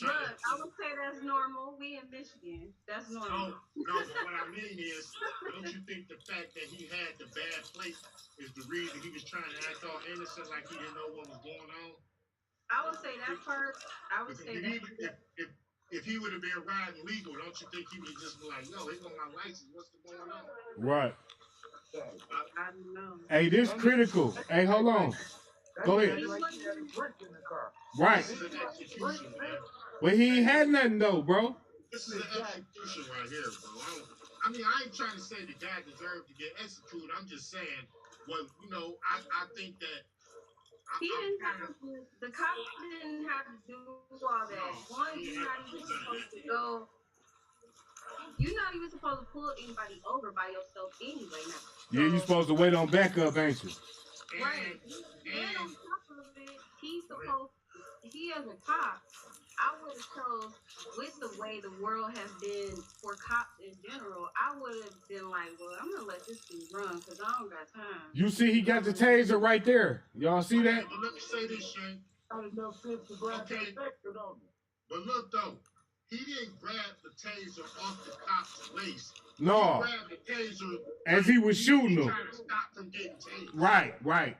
Look, I would say that's normal. We in Michigan. That's normal. No, but what I mean is, don't you think the fact that he had the bad plate is the reason he was trying to act all innocent, like he didn't know what was going on? I would say that part. I would say that. If he would have been riding legal, don't you think he would have just been like, no, it's on my license. What's going on? Right. I don't know. Hey, this critical. Hey, hold on. Go ahead. Right. This is an execution, man. Well, he ain't had nothing though, bro. This is an execution right here, bro. I mean, I ain't trying to say the guy deserved to get executed. I'm just saying, well, you know, I think that he didn't have to. The cops didn't have to do all that. One, you're not even supposed to go. You're not even supposed to pull anybody over by yourself anyway now. Yeah, you supposed to wait on backup, ain't you? Right. And on top of it, he as a cop, I would have chose, with the way the world has been for cops in general, I would have been like, well, I'm going to let this dude run because I don't got time. You see he got the taser right there. Y'all see that? But let me say this, Shane. Okay. But look, though. He didn't grab the taser off the cop's waist. No. He grabbed the taser as he was shooting him. Trying to stop from getting tased. Right.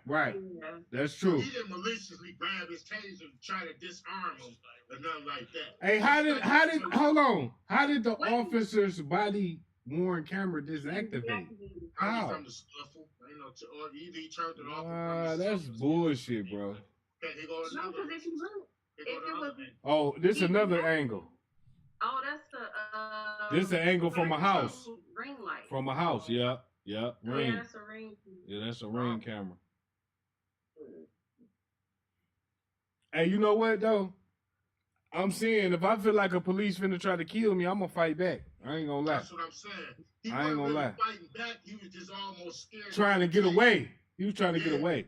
Yeah. That's true. He didn't maliciously grab his taser to try to disarm him or nothing like that. Hey, hold on. How did the officer's body worn camera disactivate? How? From the scuffle, you know, or either he turned it off. That's bullshit, bro. Okay, here goes No, because if you look, if it was, oh, this is another angle. oh, that's the This is an angle from a house. Ring light. From a house, yeah, ring. Yeah, that's a ring. Yeah, that's a ring camera. Hey, you know what though? I'm saying if I feel like a police finna try to kill me, I'm gonna fight back. I ain't gonna lie. That's what I'm saying. He I ain't wasn't gonna really lie. fighting back. He was just almost scared. Trying to get away. He was trying to get Yeah. away.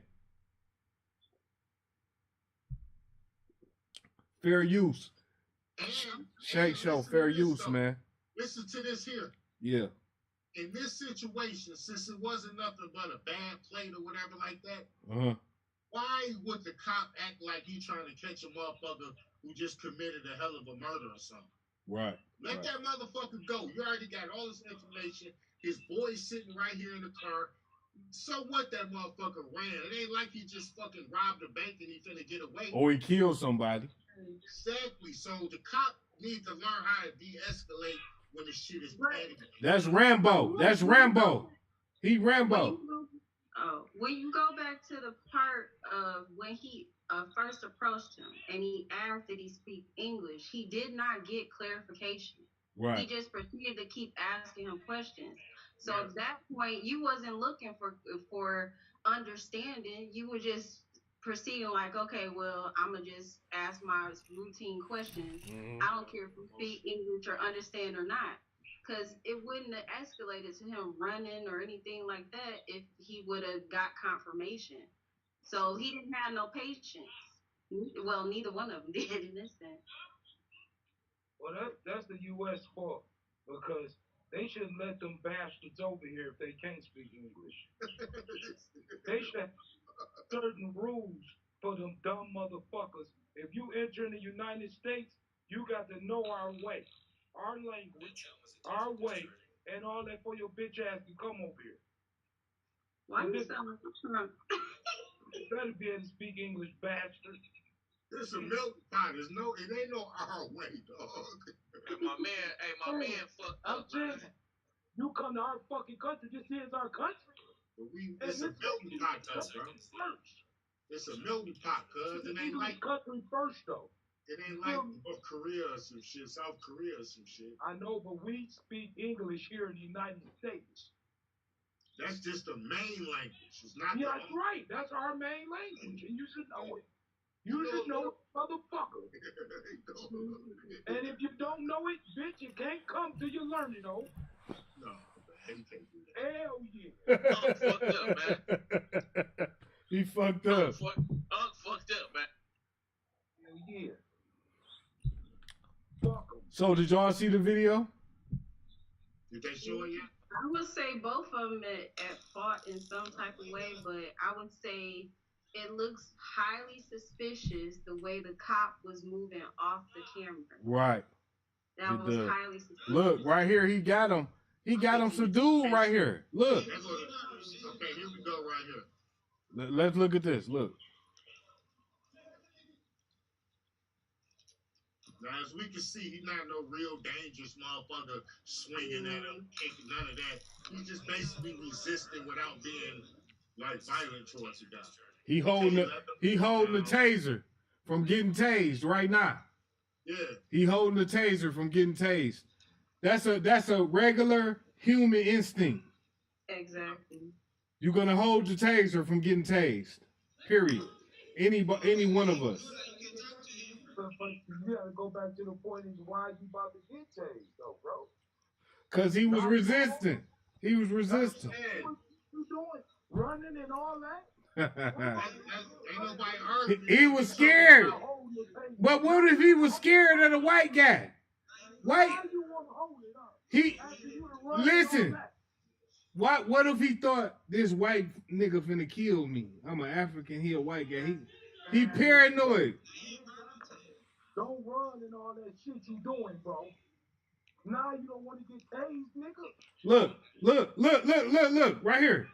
Fair use. Shank Show, listen fair to this, use, though. man. Listen to this here. Yeah. In this situation, since it wasn't nothing but a bad plate or whatever like that, Uh-huh. why would the cop act like he trying to catch a motherfucker who just committed a hell of a murder or something? Right. Let that motherfucker go. You already got all this information. His boy's sitting right here in the car. So what, that motherfucker ran? It ain't like he just fucking robbed a bank and he finna get away. Or he killed somebody. Exactly. So the cop needs to learn how to de-escalate when the shit is petty. That's Rambo. That's Rambo. He Rambo. When you go back to the part of when he first approached him and he asked did he speak English, he did not get clarification. He Right. just proceeded to keep asking him questions. So at that point, you wasn't looking for understanding. You were just proceeding like, okay, well, I'm gonna just ask my routine questions. I don't care if you speak English or understand or not, because it wouldn't have escalated to him running or anything like that if he would have got confirmation. So he didn't have no patience. Well, neither one of them did in this sense. Well, that's the U.S. fault, because they should let them bastards over here if they can't speak English. They should have certain rules for them dumb motherfuckers. If you enter in the United States, you got to know our way, our language, our way, and all that for your bitch ass to come over here. Why you sound like Trump? You better be able to speak English, bastard. It's a milk pot. It ain't no our way, dog. My man fucked I'm up. saying, you come to our fucking country, this is our country. But it's a melting pot, though, bro. It's a melting pot, cuz. It ain't like country first, though. It ain't like North Korea or some shit, South Korea or some shit. I know, but we speak English here in the United States. That's just the main language. It's not. Yeah, that's right. That's our main language, and you should know it. You should know it, motherfucker. And if you don't know it, bitch, you can't come till you learn it, though. No, man, you can't do that. Hell yeah. Unc fucked up, man. He fucked up. Unc fucked up, man. Hell yeah. Fuck 'em. So did y'all see the video? Did they show it yet? I would say both of them at fault in some type of way, but I would say it looks highly suspicious the way the cop was moving off the camera. Right. That It was does. highly suspicious. Look, right here, he got him. He got him subdued right here. Look. Okay, here we go right here. Let's look at this. Look. Now, as we can see, he's not no real dangerous motherfucker swinging at him, kicking, none of that. He's just basically resisting without being, like, violent towards the guy. He holding the taser from getting tased right now. Yeah. He holding the taser from getting tased. That's a regular human instinct. Exactly. You're gonna hold the taser from getting tased. Period. Any one of us. But you gotta go back to the point is why you about to get tased, though, bro. Cause he was resistant. He was resistant. What you doing? Running and all that? Ain't nobody arguing. He was scared. But what if he was scared of the white guy? White. Why you want to hold it up? He After you done run listen. all that? What if he thought this white nigga finna kill me? I'm an African, he a white guy. He paranoid. Don't run and all that shit you doing, bro. Now you don't want to get tased, nigga. Look, right here.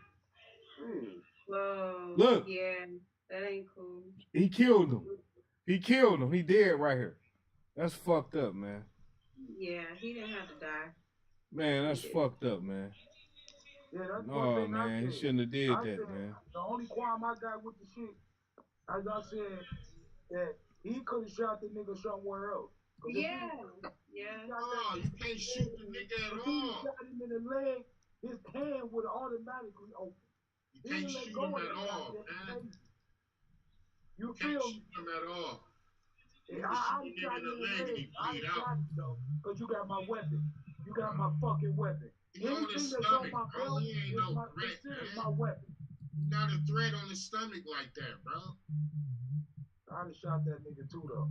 Whoa. Look. Yeah, that ain't cool. He killed him. He dead right here. That's fucked up, man. Yeah, he didn't have to die. Man, that's fucked up, man. Yeah, that's No, one thing I man, he said. shouldn't have did I that, said, man. The only qualm I got with the shit, as I said, that he could have shot the nigga somewhere else. 'Cause if he- Yeah. Oh, you can't shoot the nigga at If he all. shot him in the leg, his hand would automatically open. You can't He let shoot go him of at that all, goddamn man. thing. You You can't feel shoot me? him at all. You I shoot a shot nigga in the you leg and he I bleed shot out. you though, cause you got my weapon. You got my fucking weapon. He on Anything his that's on stomach, my bro. belt He ain't is no my threat, considered man. my weapon. He not a threat on his stomach like that, bro. I done shot that nigga too though.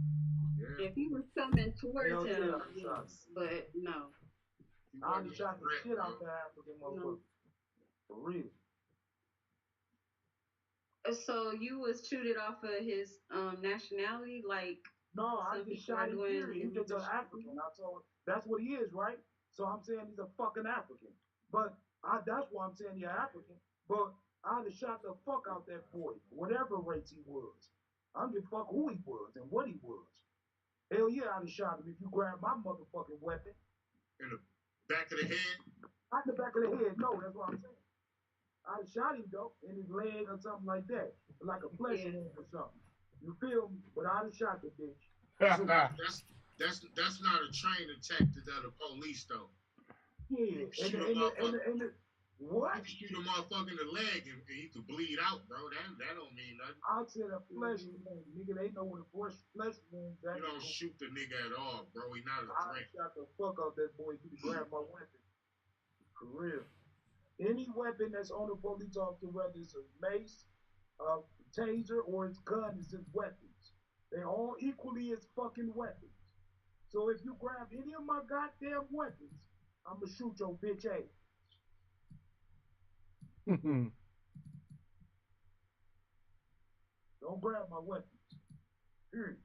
Yeah. If he was coming towards Hell yeah, him, I done shot yes, but no. He I done wasn't a shot the threat, shit bro. out that African No. motherfucker. For real. So you was shooted off of his nationality, like No, I some just people shot are him doing period. in He's just an tradition. African. I told that's what he is, right? So I'm saying he's a fucking African. But that's why I'm saying you're African. But I'd have shot the fuck out that boy, whatever race he was. I don't give a fuck who he was and what he was. Hell yeah, I'd have shot him if you grab my motherfucking weapon. In the back of the head. Not in the back of the head, no, that's what I'm saying. I'd have shot him though, in his leg or something like that. Like a flesh wound or something. You feel me? But I'd have shot the bitch. That's not a training tactic of the police though. Yeah, what? You can shoot a motherfucker in the leg and he could bleed out, bro. That don't mean nothing. I'll say the flesh wound, nigga. They know what a flesh wound is. You don't shoot the nigga at all, bro. He not a I threat. shot the fuck out that boy if he grabbed my weapon. For real. Any weapon that's on a police officer, whether it's a mace, a taser, or his gun, is his weapons. They all equally as fucking weapons. So if you grab any of my goddamn weapons, I'ma shoot your bitch ass. Don't grab my weapons. Period.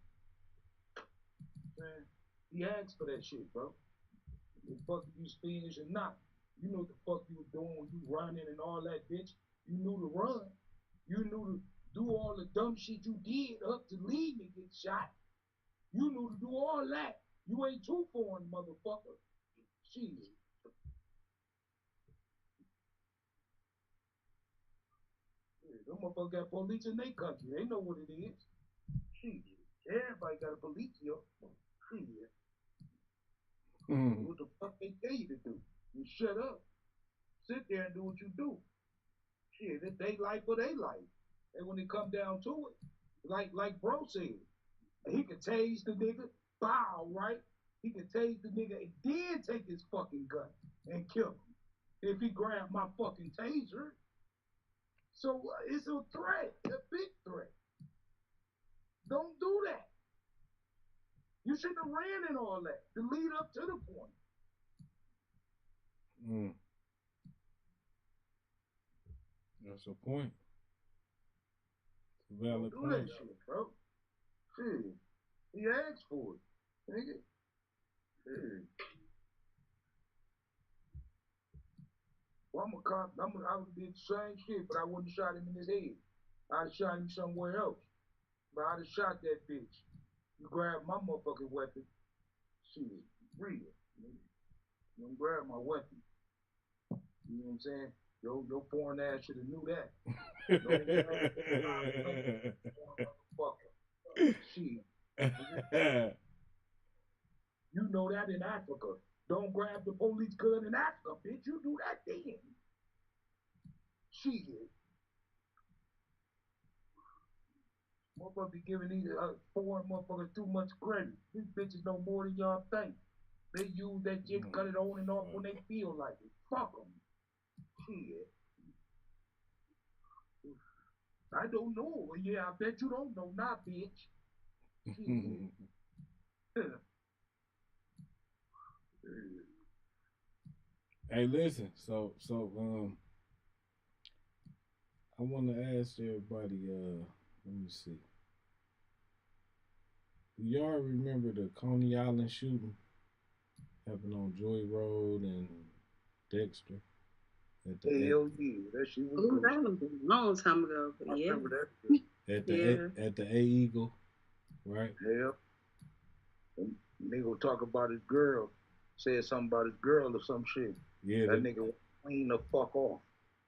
Man, he asked for that shit, bro. The fuck you Spanish or not. You know what the fuck you was doing when you running and all that, bitch. You knew to run. You knew to do all the dumb shit you did up to leave and get shot. You knew to do all that. You ain't too foreign, motherfucker. Shit. Them motherfuckers got police in their country. They know what it is. Shit. Everybody got a police here. Shit. What the fuck they tell you to do? You shut up. Sit there and do what you do. Shit, it's they life or they life. And when it come down to it, like bro said, he can tase the nigga, bow, right? He can tase the nigga and then take his fucking gun and kill him. If he grab my fucking taser. So it's a threat, a big threat. Don't do that. You shouldn't have ran in all that to lead up to the point. That's a point. It's a valid Don't do point. that shit, bro. Shit. He asked for it. Nigga. Shit. Well, I'm a cop. I would have did the same shit, but I wouldn't have shot him in his head. I'd have shot him somewhere else. But I'd have shot that bitch. You grab my motherfucking weapon. Shit. Real. You don't grab my weapon. You know what I'm saying? Your foreign ass should have knew that. Shit. You know that in Africa. Don't grab the police gun in Africa, bitch. You do that then. Shit. Motherfuckers be giving these foreign motherfuckers too much credit. These bitches know more than y'all think. They use that shit, cut it on and off when they feel like it. Fuck them. Shit. I don't know. Yeah, I bet you don't know now, bitch. Hey, listen. So, I want to ask everybody. Let me see. Do y'all remember the Coney Island shooting? Happened on Joy Road and Dexter. Hell yeah, that shit was good. That was a long time ago, but yeah. Remember that? At the A Eagle, right? Yeah. And nigga talk about his girl, said something about his girl or some shit. Yeah. That nigga clean the fuck off.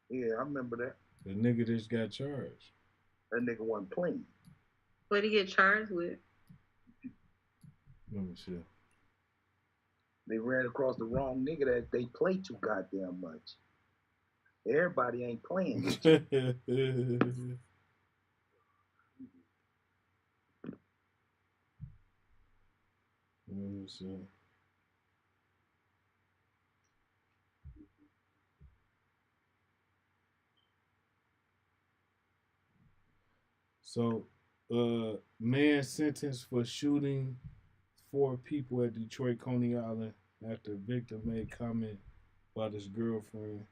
Yeah, I remember that. The nigga just got charged. That nigga wasn't playing. What did he get charged with? Let me see. They ran across the wrong nigga that they play too goddamn much. Everybody ain't playing. Let me see. So, man sentenced for shooting 4 people at Detroit Coney Island after victim made comment about his girlfriend.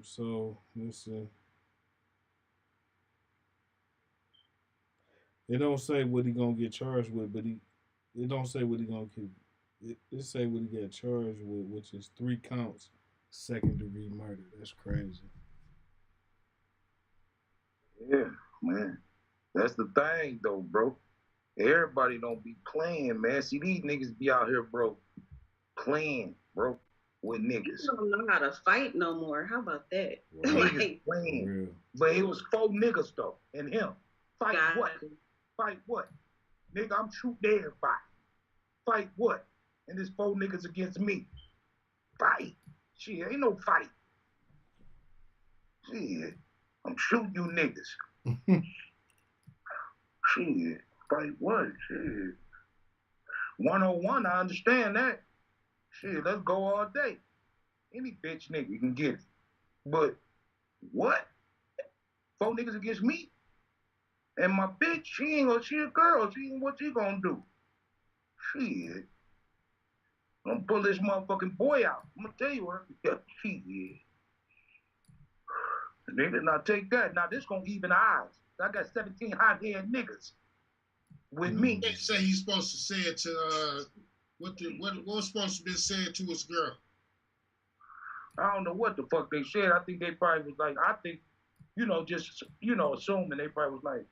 So let's see. It don't say what he gonna get charged with, but it don't say what he gonna get. It say what he got charged with, which is 3 counts, second-degree murder. That's crazy. Yeah, man. That's the thing, though, bro. Everybody don't be playing, man. See, these niggas be out here, bro, playing, bro, with niggas. You don't know how to fight no more. How about that? Niggas playing. But it was 4 niggas, though, and him. Fight what? Fight what? Nigga, I'm shooting everybody. Fight what? And there's 4 niggas against me. Fight. Shit, ain't no fight. Shit. I'm shooting you niggas. Shit. Fight what? Shit. 101, I understand that. Shit, let's go all day. Any bitch nigga can get it. But what? 4 niggas against me? And my bitch, she a girl. What she gonna do? Shit. I'm gonna pull this motherfucking boy out. I'm gonna tell you what. Shit. They did not take that. Now this gonna even the odds. I got 17 hot-headed niggas with me. They say he's supposed to say it to what was supposed to be said to his girl. I don't know what the fuck they said. I think they probably was like, just assuming they probably was like,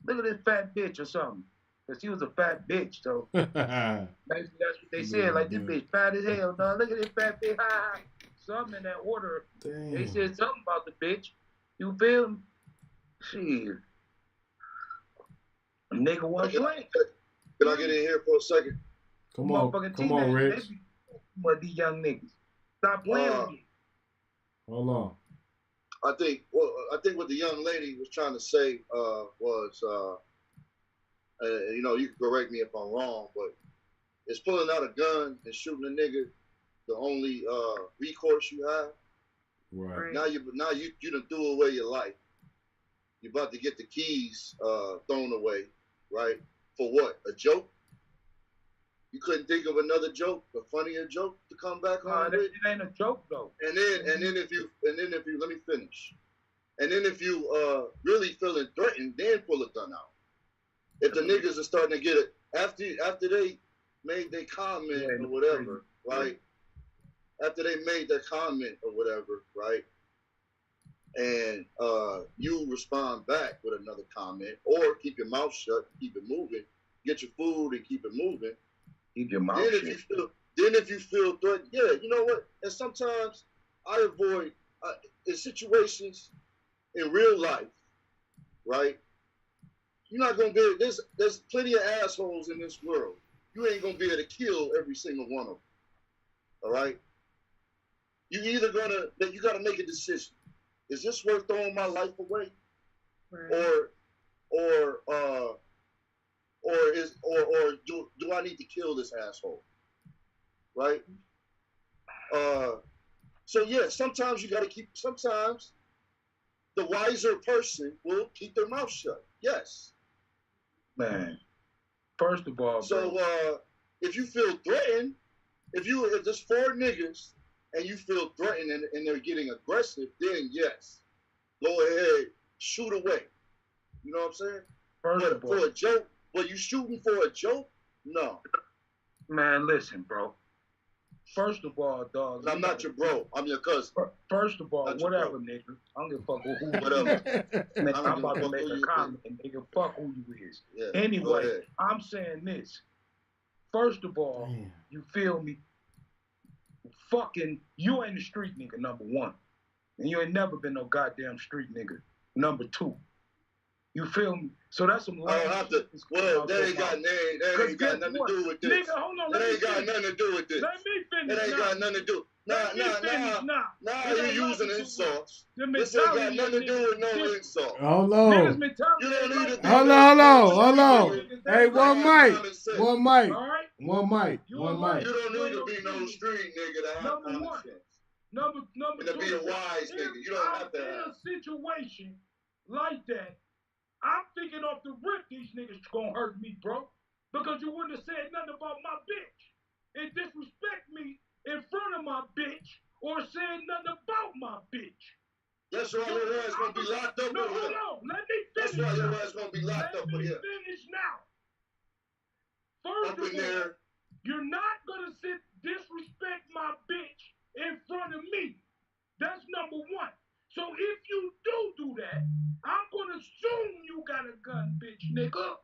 look at this fat bitch or something. Because she was a fat bitch, so maybe that's what they said. Like, this bitch fat as hell, dog. Look at this fat bitch. Something in that order. Damn. They said something about the bitch. You feel me? Shit. A nigga was playing. Can I get in here for a second? Come on, Rich. But these young niggas. Stop playing with you. Hold on. I think what the young lady was trying to say was, you can correct me if I'm wrong, but is pulling out a gun and shooting a nigga the only recourse you have? Right. Now you done threw away your life. You're about to get the keys thrown away, right? For what? A joke? You couldn't think of another joke, a funnier joke to come back on with? It ain't a joke though. And then if you let me finish. And then if you really feeling threatened, then pull a gun out. If the niggas are starting to get it after they made their comment or whatever, right? After they made their comment or whatever, right? And you respond back with another comment, or keep your mouth shut, keep it moving, get your food and keep it moving. Keep your mouth shut. Then if you feel threatened, yeah, you know what? And sometimes I avoid in situations in real life, right? You're not gonna be there's plenty of assholes in this world. You ain't gonna be able to kill every single one of them. All right? You gotta make a decision. Is this worth throwing my life away? Right. Or do I need to kill this asshole? Right? So yeah, sometimes sometimes the wiser person will keep their mouth shut. Yes. Man. First of all, so if you feel threatened, if there's 4 niggas and you feel threatened and they're getting aggressive, then yes, go ahead, shoot away. You know what I'm saying? But for a joke, you shooting for a joke? No. Man, listen, bro. First of all, dog. I'm not your bro. I'm your cousin. First of all, whatever, nigga. I don't give a fuck who. Whatever. I'm about to make a comment, nigga. Fuck who you is. Yeah, anyway, I'm saying this. First of all, you feel me? Fucking, you ain't a street nigga, number 1. And you ain't never been no goddamn street nigga, number 2. You feel me? So that's some I don't have to. Well, that ain't got nothing to do with this. Nigga, hold on. That ain't got nothing to do with this. Let me finish. That ain't got nothing to do. Let me finish now. Nah, It you're ain't using nothing to it. insults. The This ain't got mentality nothing to of do with no niggas insult. Hold Niggas on. mentality You don't ain't need like to be that. Hold no on. street Hey, nigga. one Have mic. common sense. One mic. All right? One mic. You One all right? mic. You don't You need ain't to no be no street street nigga to have Number common one. sense. Number And to be two. a wise nigga. You If don't I'm have to in have. a situation like that, I'm thinking off the rip these niggas gonna hurt me, bro. Because you wouldn't have said nothing about my bitch and disrespect me in front of my bitch or said nothing about my bitch. That's why your ass gonna be locked up No, in hold here. on. Let me finish. That's why your now. ass gonna be locked Let up in me here. finish now. First Up of in all, there. you're not gonna disrespect my bitch in front of me. That's number one. So if you do that, I'm gonna assume you got a gun, bitch, nigga.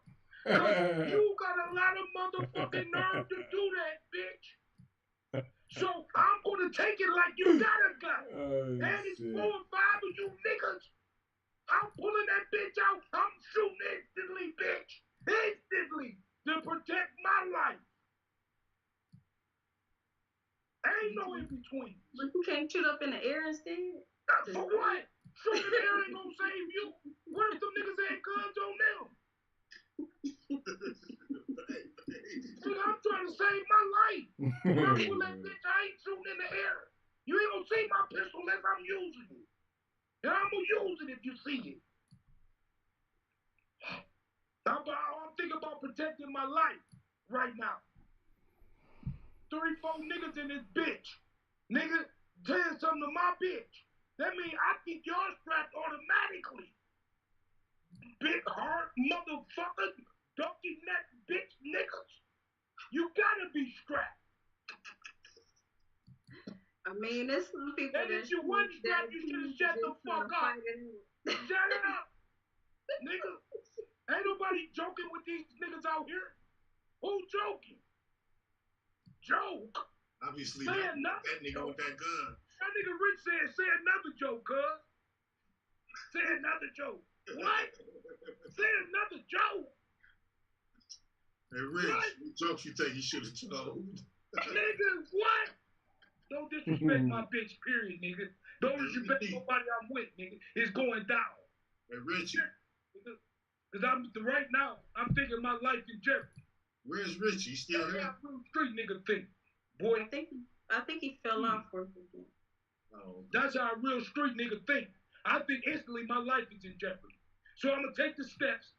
Cause you got a lot of motherfucking nerve to do that, bitch. So I'm gonna take it like you got a gun. And it's 4 or 5 of you niggas. I'm pulling that bitch out. I'm shooting instantly, bitch. Instantly. To protect my life. Ain't no in between. But you can't shoot up in the air instead? For what? Shooting in the air ain't gonna save you. What if them niggas had guns on them? Nigga, I'm trying to save my life. When I pull that bitch, I ain't shooting in the air. You ain't gonna see my pistol unless I'm using it. And I'm gonna use it if you see it. I'm thinking about protecting my life right now. 3, 4 niggas in this bitch. Nigga, saying something to my bitch. That means I keep y'all strapped automatically. Big heart motherfucker, donkey neck bitch niggas. You gotta be strapped. I mean, there's some people And if you wasn't strapped, you should have shut the fuck up. Shut up, nigga. Ain't nobody joking with these niggas out here. Who joking? Joke? Obviously, Say that another nigga joke. with that gun. That nigga Rich said, say another joke, cuz. Say another joke. What? Say another joke. Hey, Rich, what jokes you think you should have told? Nigga, what? Don't disrespect my bitch, period, nigga. Don't disrespect nobody I'm with, nigga. It's going down. Hey, Richie. Because right now, I'm thinking my life in jeopardy. Where's Richie? Still That's here? how real street nigga think, boy. I think he fell off for a second. Oh. That's how a real street nigga think. I think instantly my life is in jeopardy. So I'm going to take the steps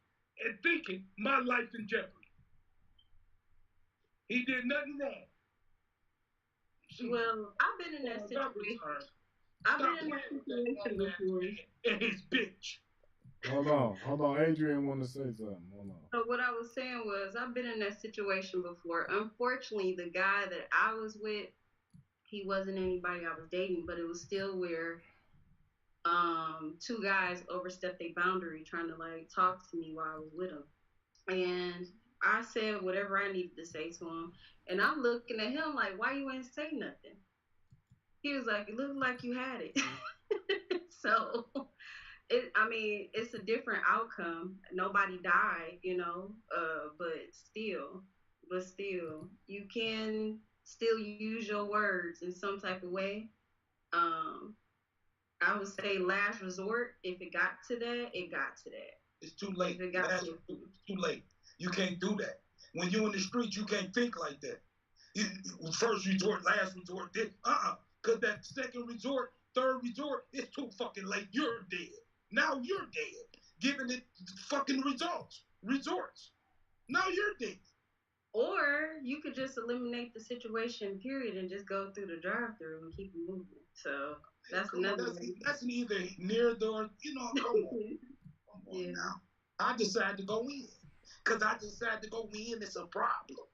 and thinking my life's in jeopardy. He did nothing wrong. Well, I've been in that situation. I've been in that situation before. And his bitch. Hold on. Adrian want to say something. Hold on. So what I was saying was, I've been in that situation before. Unfortunately, the guy that I was with, he wasn't anybody I was dating, but it was still where 2 guys overstepped their boundary trying to like talk to me while I was with him. And I said whatever I needed to say to him. And I'm looking at him like, why you ain't say nothing? He was like, it looked like you had it. So, it's a different outcome. Nobody died, but still, you can still use your words in some type of way. I would say last resort, if it got to that, it got to that. It's too late. It's too late. You can't do that. When you're in the street, you can't think like that. First resort, last resort, this. Because that second resort, third resort, it's too fucking late. You're dead. Now you're dead. Giving it fucking resorts. Now you're dead. Or you could just eliminate the situation, period, and just go through the drive-through and keep it moving. So that's another way. That's either near door, come on. Come on now. I decided to go in. Because I decided to go in, it's a problem.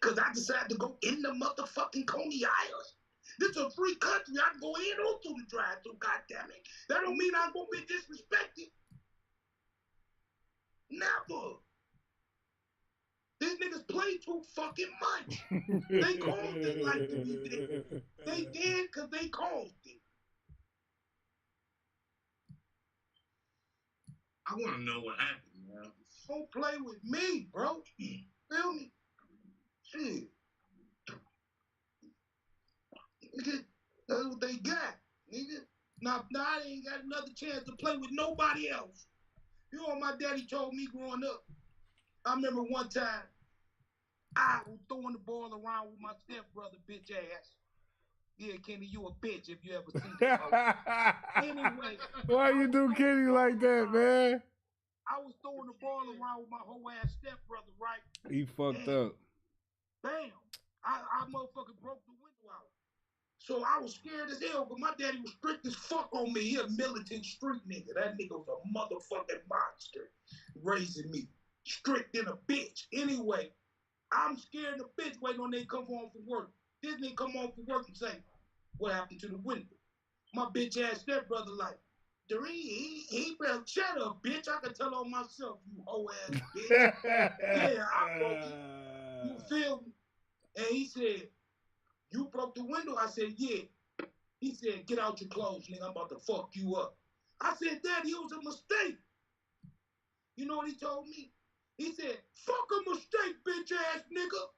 Because I decided to go in the motherfucking Coney Island. This is a free country. I can go in or through the drive-through, goddammit. That don't mean I'm going to be disrespected. Never. These niggas play too fucking much. They caused it like to be dead. They did because they caused it. I want to know what happened, man. Don't play with me, bro. Feel me? Shit. Now I ain't got another chance to play with nobody else. You know what my daddy told me growing up? I remember one time, I was throwing the ball around with my stepbrother, bitch ass. Yeah, Kenny, you a bitch if you ever see this. Anyway. Why you do Kenny like that, man? I was throwing the ball around with my whole ass stepbrother, right? He fucked up. Bam! I motherfucking broke the window out. So I was scared as hell, but my daddy was strict as fuck on me. He a militant street nigga. That nigga was a motherfucking monster raising me. Strict in a bitch. Anyway, I'm scared of the bitch waiting on they come home from work. This nigga come home from work and say, what happened to the window? My bitch ass stepbrother like, he better shut up, bitch. I can tell on myself, you hoe ass bitch. Yeah, I broke it. You feel me? And he said, you broke the window? I said, yeah. He said, get out your clothes, nigga. I'm about to fuck you up. I said, Daddy, it was a mistake. You know what he told me? He said, fuck a mistake, bitch ass nigga.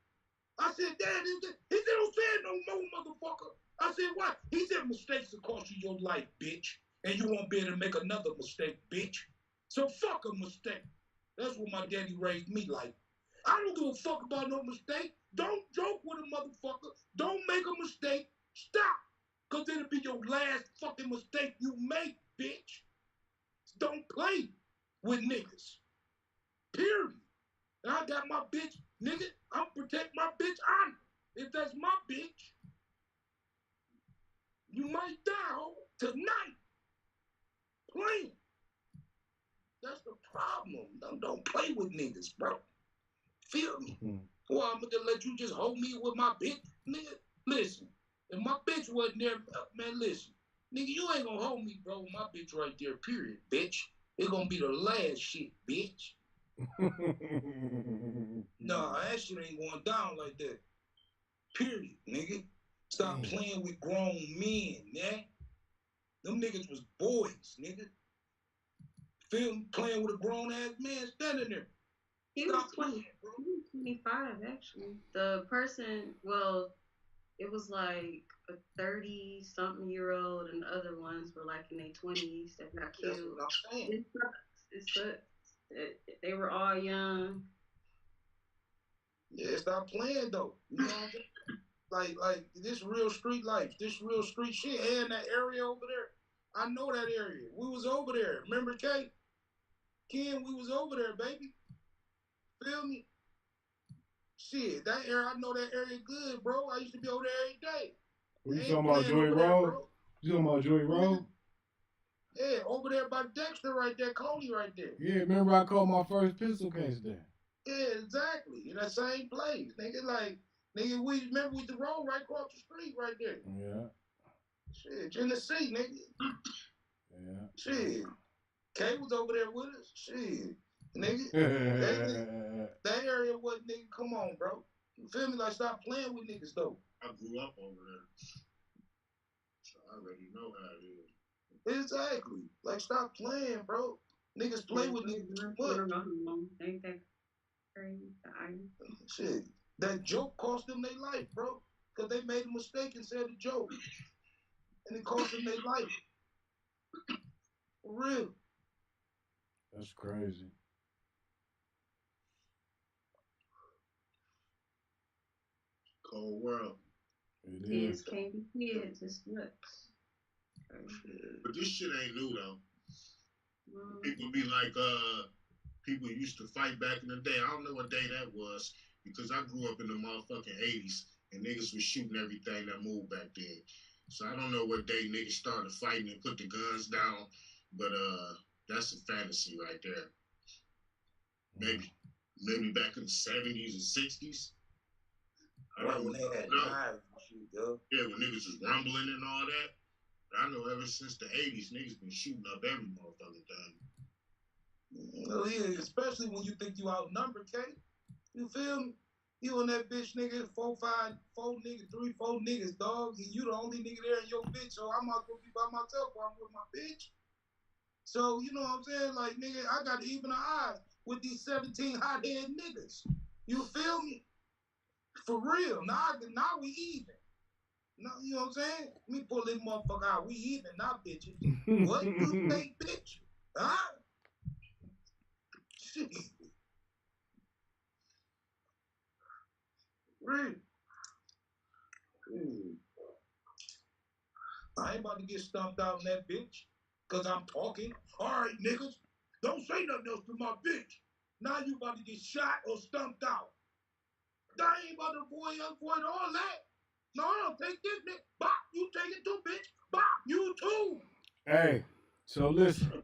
I said, Daddy, he said, don't say it no more, motherfucker. I said, what? He said, mistakes will cost you your life, bitch. And you won't be able to make another mistake, bitch. So fuck a mistake. That's what my daddy raised me like. I don't give a fuck about no mistake. Don't joke with a motherfucker. Don't make a mistake. Stop. Because it'll be your last fucking mistake you make, bitch. Don't play with niggas. Period. And I got my bitch, nigga. I'm protect my bitch honor. If that's my bitch, you might die, ho, tonight. Playing. That's the problem. Don't play with niggas, bro. Feel me? Or I'm gonna let you just hold me with my bitch, nigga. Listen, if my bitch wasn't there, man, listen. Nigga, you ain't gonna hold me, bro, with my bitch right there, period, bitch. It's gonna be the last shit, bitch. Nah, that shit ain't going down like that. Period, nigga. Stop playing with grown men, man. Them niggas was boys, nigga. Feel me? Playing with a grown ass man standing there. He was 20, he was 25 actually. The person, well, it was like a 30-something-year-old, and the other ones were like in their 20s that got killed. That's what I'm saying. It sucks. It sucks. They were all young. Yeah, stop playing though. You know what I'm saying? Like this real street life, this real street shit, and that area over there. I know that area. We was over there. Remember, Kate? Ken, we was over there, baby. Feel me? Shit, that area, I know that area good, bro. I used to be over there every day. What you talking about, Joy Road? You talking about Joy Road? Yeah, over there by Dexter right there, Coney right there. Yeah, remember I called my first pistol case there. Yeah, exactly. In that same place. Nigga, we remember with the road right across the street right there. Yeah. Shit, Tennessee, nigga. Yeah. Shit. Kay was over there with us. Shit. Nigga. that area was, nigga, come on, bro. You feel me? Like, stop playing with niggas, though. I grew up over there. So I already know how it is. Exactly. Like, stop playing, bro. Niggas play with niggas too much. Ain't that crazy? Shit. That joke cost them their life, bro. Because they made a mistake and said a joke. And it cost them their life. For real. That's crazy. Cold world. It Kids is. can't be kids. It sucks. But this shit ain't new though. Mm. People be like, people used to fight back in the day. I don't know what day that was because I grew up in the motherfucking 80s and niggas was shooting everything that moved back then. So I don't know what day niggas started fighting and put the guns down, but that's a fantasy right there. Maybe back in the 70s and 60s. Right when they had knives and shit, yo. Yeah, when niggas was rumbling and all that. I know ever since the 80s, niggas been shooting up every motherfucking thing. Oh, yeah, especially when you think you outnumbered, K. You feel me? You and that bitch nigga, 4 niggas, dog. And you the only nigga there in your bitch, so I might as well be by myself while I'm with my bitch. So, you know what I'm saying? Like, nigga, I got even an eye with these 17 hot-head niggas. You feel me? For real. Now we even. No, you know what I'm saying? Let me pull this motherfucker out. We even, not bitches. What you think, bitch? Huh? Shit. Right. I ain't about to get stumped out in that bitch. Cause I'm talking. All right, niggas. Don't say nothing else to my bitch. Now you about to get shot or stumped out. I ain't about to avoid all that. No, take this, bitch. Bop, you take it too, bitch. Bop, you too. Hey, so listen.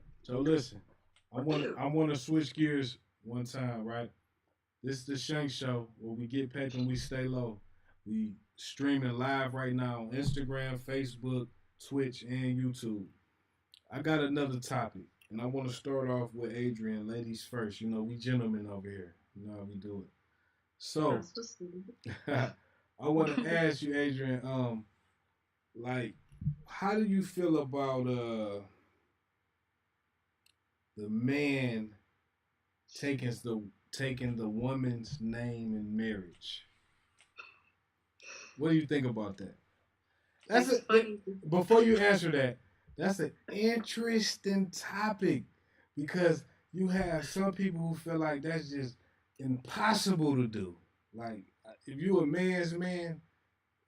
I want to switch gears one time, right? This is the Shank Show where we get paid and we stay low. We streaming live right now on Instagram, Facebook, Twitch, and YouTube. I got another topic, and I want to start off with Adrian, ladies first. You know, we gentlemen over here. You know how we do it. So, I want to ask you, Adrian, like, how do you feel about the man taking the woman's name in marriage? What do you think about that? Before you answer that, that's an interesting topic because you have some people who feel like that's just impossible to do. Like, if you a man's man,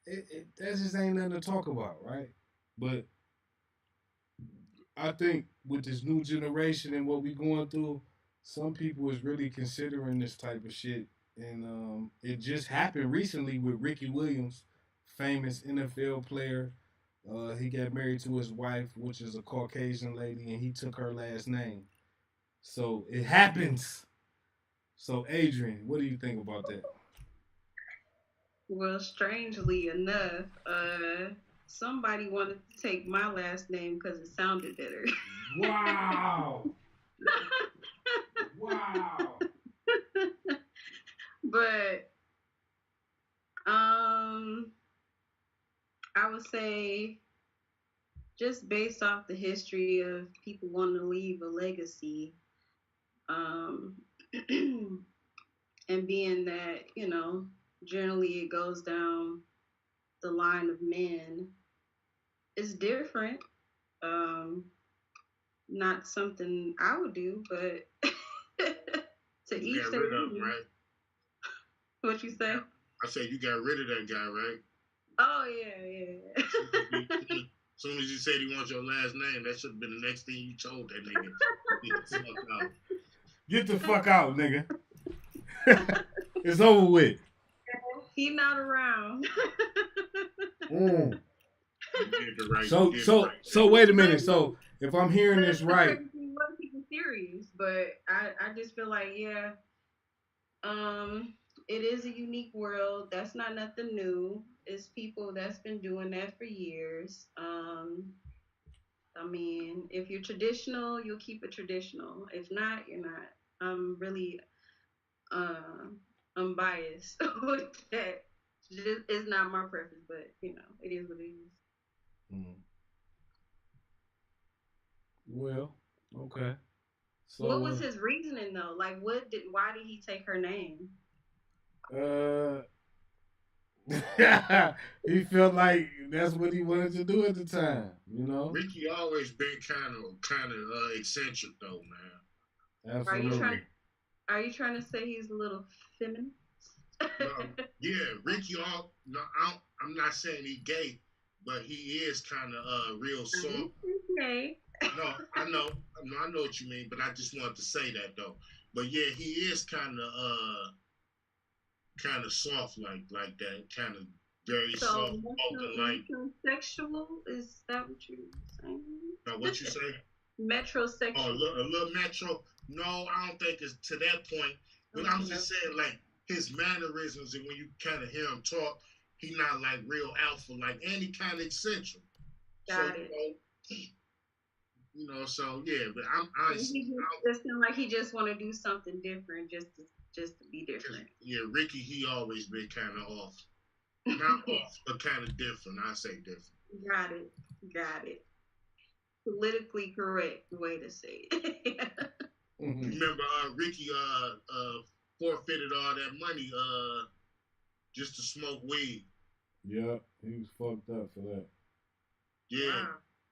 that just ain't nothing to talk about, right? But I think with this new generation and what we going through, some people is really considering this type of shit. And it just happened recently with Ricky Williams, famous NFL player. He got married to his wife, which is a Caucasian lady, and he took her last name. So it happens. So Adrian, what do you think about that? Well, strangely enough, somebody wanted to take my last name because it sounded better. Wow. Wow. But I would say just based off the history of people wanting to leave a legacy, and being that, you know, generally it goes down the line of men, it's different. Not something I would do, but to each got their rid of own. him, right? What you say? I said you got rid of that guy, right? Oh yeah. As soon as you said he wants your last name, that should have been the next thing you told that nigga. Get the fuck out, nigga. It's over with. He not around. So wait a minute. So if I'm hearing this right, He wasn't even serious, but I just feel like it is a unique world. That's not nothing new. It's people that's been doing that for years. I mean, if you're traditional, you'll keep it traditional. If not, you're not. I'm really unbiased with that. It's not my preference, but you know, it is what it is. Well, okay. So what was his reasoning though? Like, why did he take her name? He felt like that's what he wanted to do at the time, you know. Ricky always been kind of eccentric though, man. Absolutely. Are you trying to say he's a little feminine? Yeah, Ricky. I'm not saying he gay, but he is kind of real soft. Okay. No, I know what you mean, but I just wanted to say that though. But yeah, he is kind of soft like that, kind of very soft, open like. Metrosexual? Is that what you're saying? No, what you say? Metrosexual. Oh, a little metro. No, I don't think it's to that point. But I'm just saying, like his mannerisms, and when you kind of hear him talk, he not like real alpha, like, and he kind of eccentric. Got it. You know, so yeah, but it seems like he just want to do something different, just to be different. Yeah, Ricky, he always been kind of off, not off, but kind of different. I say different. Got it. Politically correct way to say it. Remember, Ricky forfeited all that money just to smoke weed. Yep, he was fucked up for that. Yeah,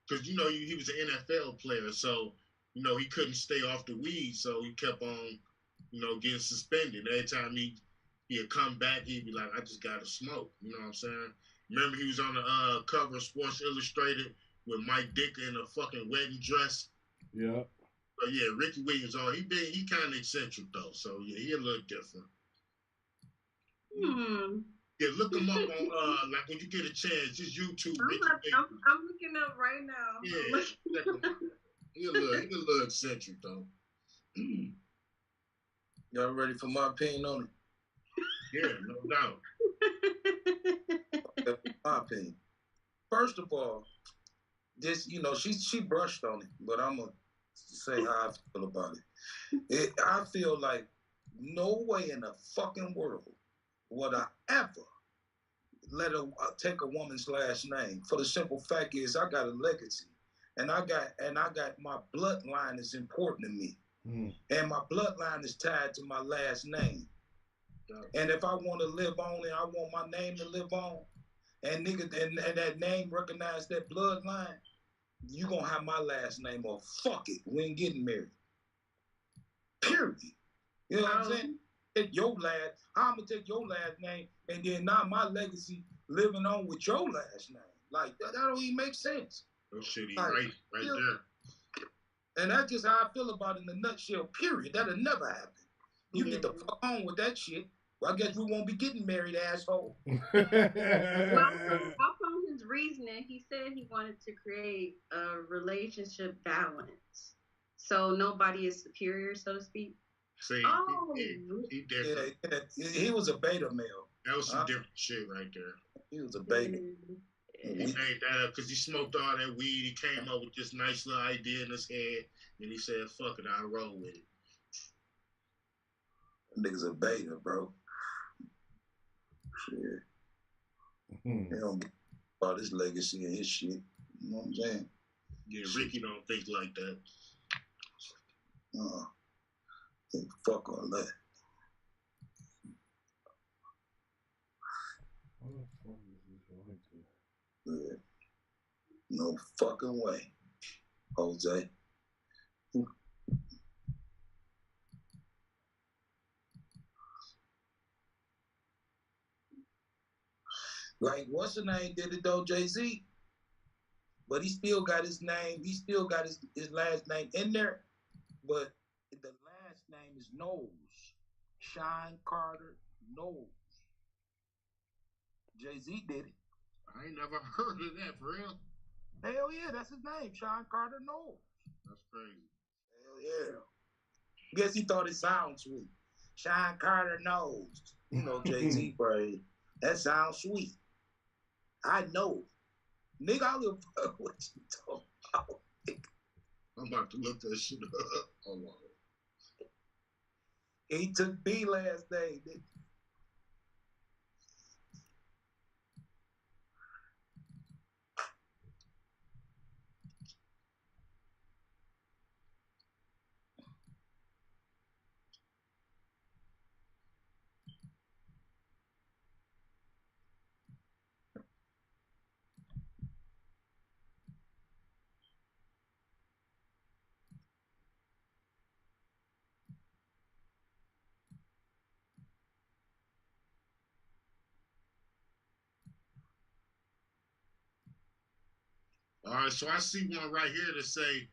because he was an NFL player, so he couldn't stay off the weed, so he kept on, getting suspended. Every time he'd come back, he'd be like, "I just gotta smoke." You know what I'm saying? Remember, he was on the cover of Sports Illustrated with Mike Dick in a fucking wedding dress. Yeah. But yeah, Ricky Williams, he kind of eccentric though, so yeah, he a little different. Yeah, look him up on like when you get a chance, just YouTube. I'm looking up right now. Yeah, check him out. He a little eccentric though. Y'all ready for my opinion on it? Yeah, no doubt. My opinion. First of all, this, she brushed on it, but I'm gonna say how I feel about it. I feel like no way in the fucking world would I ever let her take a woman's last name. For the simple fact is, I got a legacy, and I got my bloodline is important to me, and my bloodline is tied to my last name. And if I want to live on, and I want my name to live on, and nigga, and that name recognize that bloodline, you gonna have my last name, or fuck it, we ain't getting married. Period. You know what I'm saying? Take your last, I'm gonna take your last name, and then now my legacy living on with your last name. Like that don't even make sense. No shit, right there. And that's just how I feel about it in a nutshell. Period. That'll never happen. You get the fuck on with that shit. Well, I guess we won't be getting married, asshole. Well, I found his reasoning. He said he wanted to create a relationship balance, so nobody is superior, so to speak. See, he different. Yeah, he was a beta male. That was some different shit right there. He was a beta. He made that up because he smoked all that weed. He came up with this nice little idea in his head, and he said, "Fuck it, I'll roll with it." Niggas a beta, bro. Shit. They don't get about his legacy and his shit. You know what I'm saying? Yeah, Ricky don't think like that. Fuck all that. Yeah. No fucking way, Jose. Like, what's the name did it though, Jay-Z? But he still got his name, he still got his last name in there, but the last name is Knowles. Sean Carter Knowles. Jay-Z did it. I ain't never heard of that, for real. Hell yeah, that's his name, Sean Carter Knowles. That's crazy. Hell yeah. Guess he thought it sounded sweet. Sean Carter Knowles. You know, Jay-Z phrase. That sounds sweet. I know. Nigga, I live what you talking about. I'm about to look that shit up. Hold on. He took B last day. All right, so I see one right here that say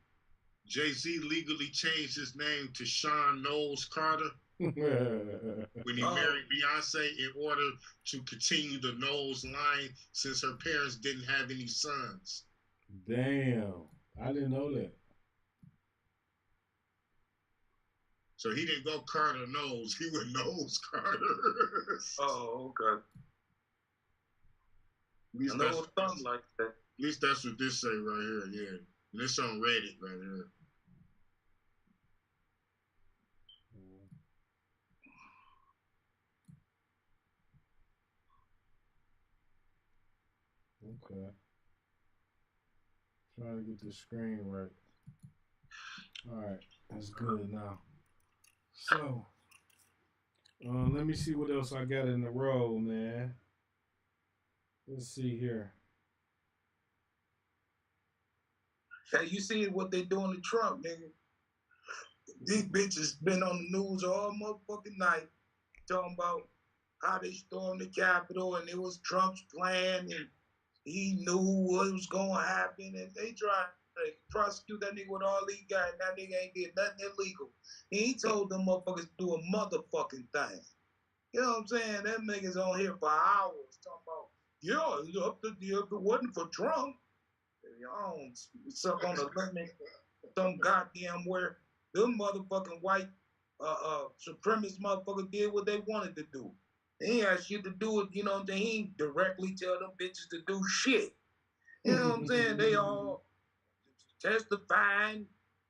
Jay-Z legally changed his name to Sean Knowles Carter when he married Beyonce in order to continue the Knowles line since her parents didn't have any sons. Damn, I didn't know that. So he didn't go Carter Knowles, he went Knowles Carter. Oh, okay. I know something like that. At least that's what this say right here, yeah. And it's on Reddit right here. Okay. Trying to get the screen right. All right, that's good now. So, let me see what else I got in the row, man. Let's see here. Hey, you see what they doing to Trump, nigga? These bitches been on the news all motherfucking night talking about how they stormed the Capitol and it was Trump's plan and he knew what was going to happen and they tried to prosecute that nigga with all he got and that nigga ain't did nothing illegal. He told them motherfuckers to do a motherfucking thing. You know what I'm saying? Them niggas on here for hours talking about, yeah, it's up to if it wasn't for Trump, y'all don't suck on the lemon some goddamn where them motherfucking white supremacist motherfuckers did what they wanted to do. They ain't had shit to do with, you know, they ain't directly tell them bitches to do shit. You know what I'm saying? They all testifying,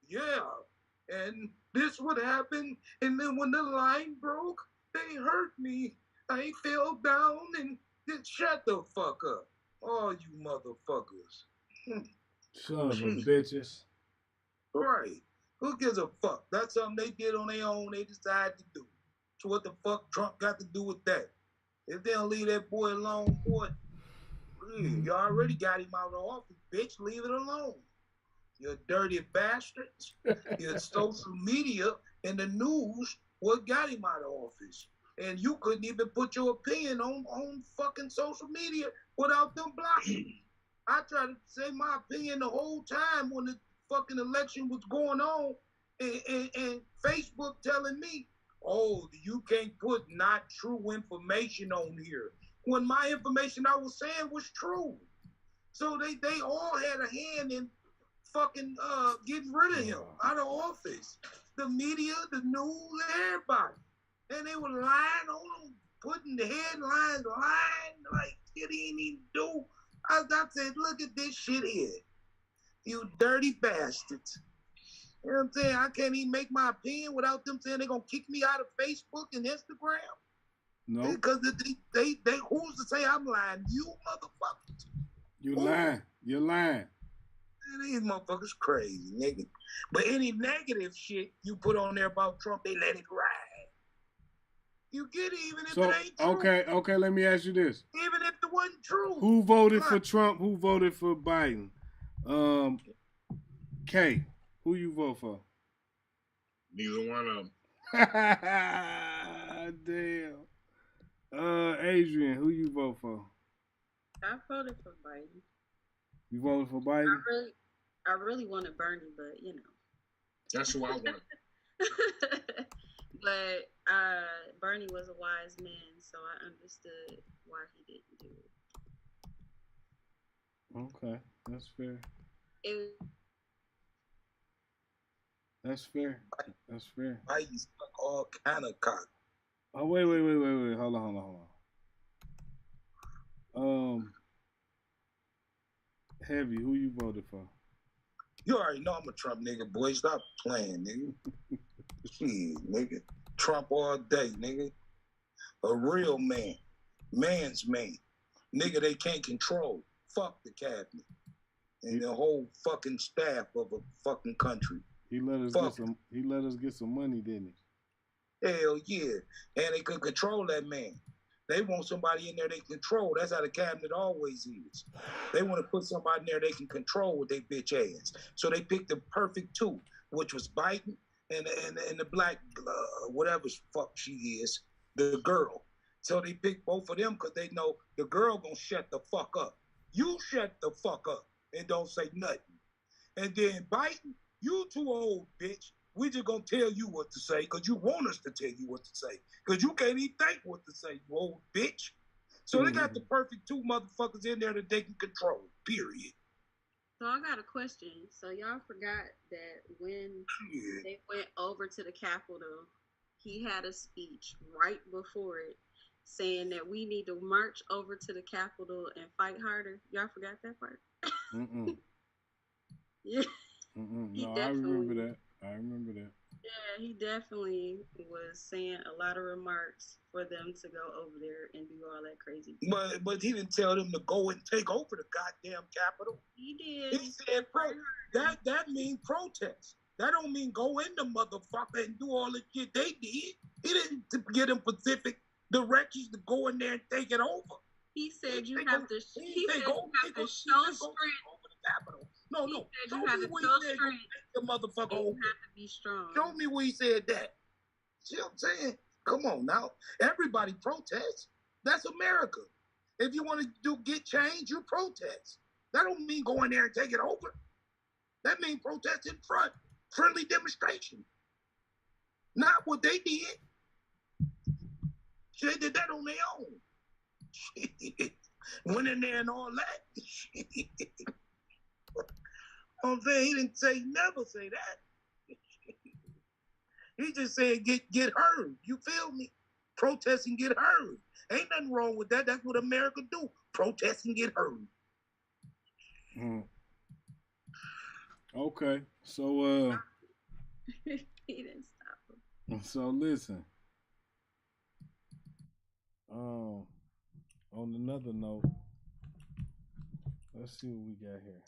yeah. And this would happen, and then when the line broke, they hurt me. I fell down and just shut the fuck up. All you motherfuckers. Son of a bitches. Right. Who gives a fuck? That's something they did on their own. They decided to do. So what the fuck Trump got to do with that? If they don't leave that boy alone, boy, you already got him out of the office, bitch. Leave it alone. You dirty bastards. Your social media and the news what got him out of office. And you couldn't even put your opinion on fucking social media without them blocking. I tried to say my opinion the whole time when the fucking election was going on, and Facebook telling me, oh, you can't put not true information on here. When my information I was saying was true. So they all had a hand in fucking getting rid of him out of office. The media, the news, everybody. And they were lying on him, putting the headlines, lying like shit he didn't even do. I said, look at this shit here. You dirty bastards. You know what I'm saying? I can't even make my opinion without them saying they're going to kick me out of Facebook and Instagram. No. Because they who's to say I'm lying? You motherfuckers. You lying. You're lying. Man, these motherfuckers crazy, nigga. But any negative shit you put on there about Trump, they let it ride. You get it, even if it ain't true. Okay, let me ask you this. Even if it wasn't true. Who voted for Trump? Who voted for Biden? K, who you vote for? Neither one of them. Damn. Adrian, who you vote for? I voted for Biden. You voted for Biden? I really wanted Bernie, but you know. That's who I want. But Bernie was a wise man, so I understood why he didn't do it. Okay, that's fair. That's fair. I used to suck all kind of cock. Oh, wait. Hold on. Heavy, who you voted for? You already know I'm a Trump nigga, boy. Stop playing, nigga. Shit, nigga. Trump all day, nigga. A real man. Man's man. Nigga they can't control. Fuck the cabinet. And the whole fucking staff of a fucking country. He let us get some money, didn't he? Hell yeah. And they could control that man. They want somebody in there they control. That's how the cabinet always is. They want to put somebody in there they can control with their bitch ass. So they picked the perfect two, which was Biden and the black, whatever fuck she is, the girl. So they picked both of them because they know the girl gonna shut the fuck up. You shut the fuck up and don't say nothing. And then Biden, you too old, bitch. We just gonna tell you what to say because you want us to tell you what to say. Because you can't even think what to say, you old bitch. So they got the perfect two motherfuckers in there that they can control, period. So I got a question. So y'all forgot that when they went over to the Capitol, he had a speech right before it saying that we need to march over to the Capitol and fight harder. Y'all forgot that part? Yeah. No, I remember that. Yeah, he definitely was saying a lot of remarks for them to go over there and do all that crazy stuff. But he didn't tell them to go and take over the goddamn Capitol. He did. He said that means protest. That don't mean go in the motherfucker and do all the shit they did. He didn't give them specific directions to go in there and take it over. He said you They have go- to. he He said said go- you have they go- to show he said go strength. over the Capitol. No, He no. said Show you have me to where show he said strength. the motherfucker You over. have to be strong. Show me where he said that. See what I'm saying? Come on now. Everybody protests. That's America. If you want to get change, you protest. That don't mean go in there and take it over. That means protest in front. Friendly demonstration. Not what they did. They did that on their own. Went in there and all that. I'm saying he didn't say never say that. He just said get heard. You feel me? Protest and get heard. Ain't nothing wrong with that. That's what America do. Protest and get heard. Okay, so He didn't stop him. so listen. On another note, let's see what we got here.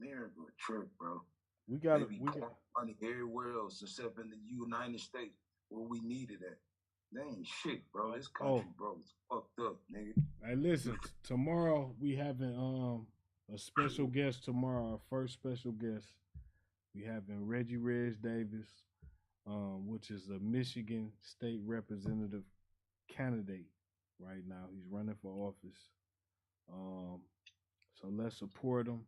America a trip, bro. We got They it. be We pouring got. money everywhere else except in the United States where we needed it. They ain't shit, bro. This country, bro, is fucked up, nigga. Hey, listen. Tomorrow we having a special guest. Tomorrow, our first special guest. We having Reggie Reg Davis, which is a Michigan State Representative candidate right now. He's running for office. So let's support him.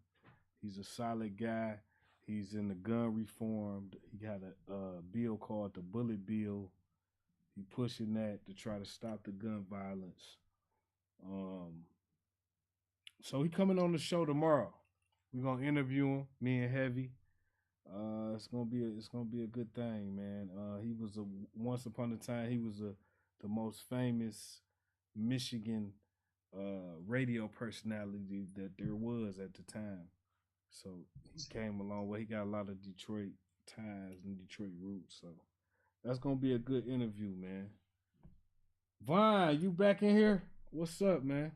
He's a solid guy. He's in the gun reform. He got a bill called the Bullet Bill. He pushing that to try to stop the gun violence. So he coming on the show tomorrow. We're gonna interview him, me and Heavy. It's gonna be a good thing, man. He was once upon a time he was the most famous Michigan radio personality that there was at the time. So he came a long way. He got a lot of Detroit ties and Detroit roots. So that's gonna be a good interview, man. Vine, you back in here? What's up, man?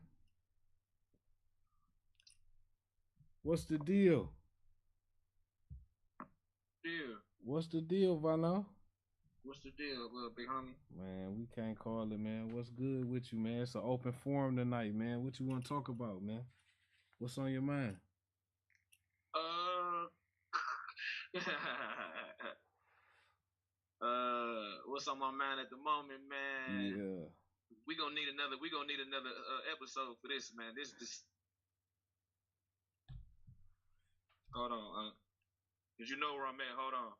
What's the deal? Yeah. What's the deal, Vino? What's the deal, little big homie? Man, we can't call it, man. What's good with you, man? It's an open forum tonight, man. What you want to talk about, man? What's on your mind? What's on my mind at the moment, man? Yeah. We gonna need another episode for this, man. This hold on, cause you know where I'm at. Hold on.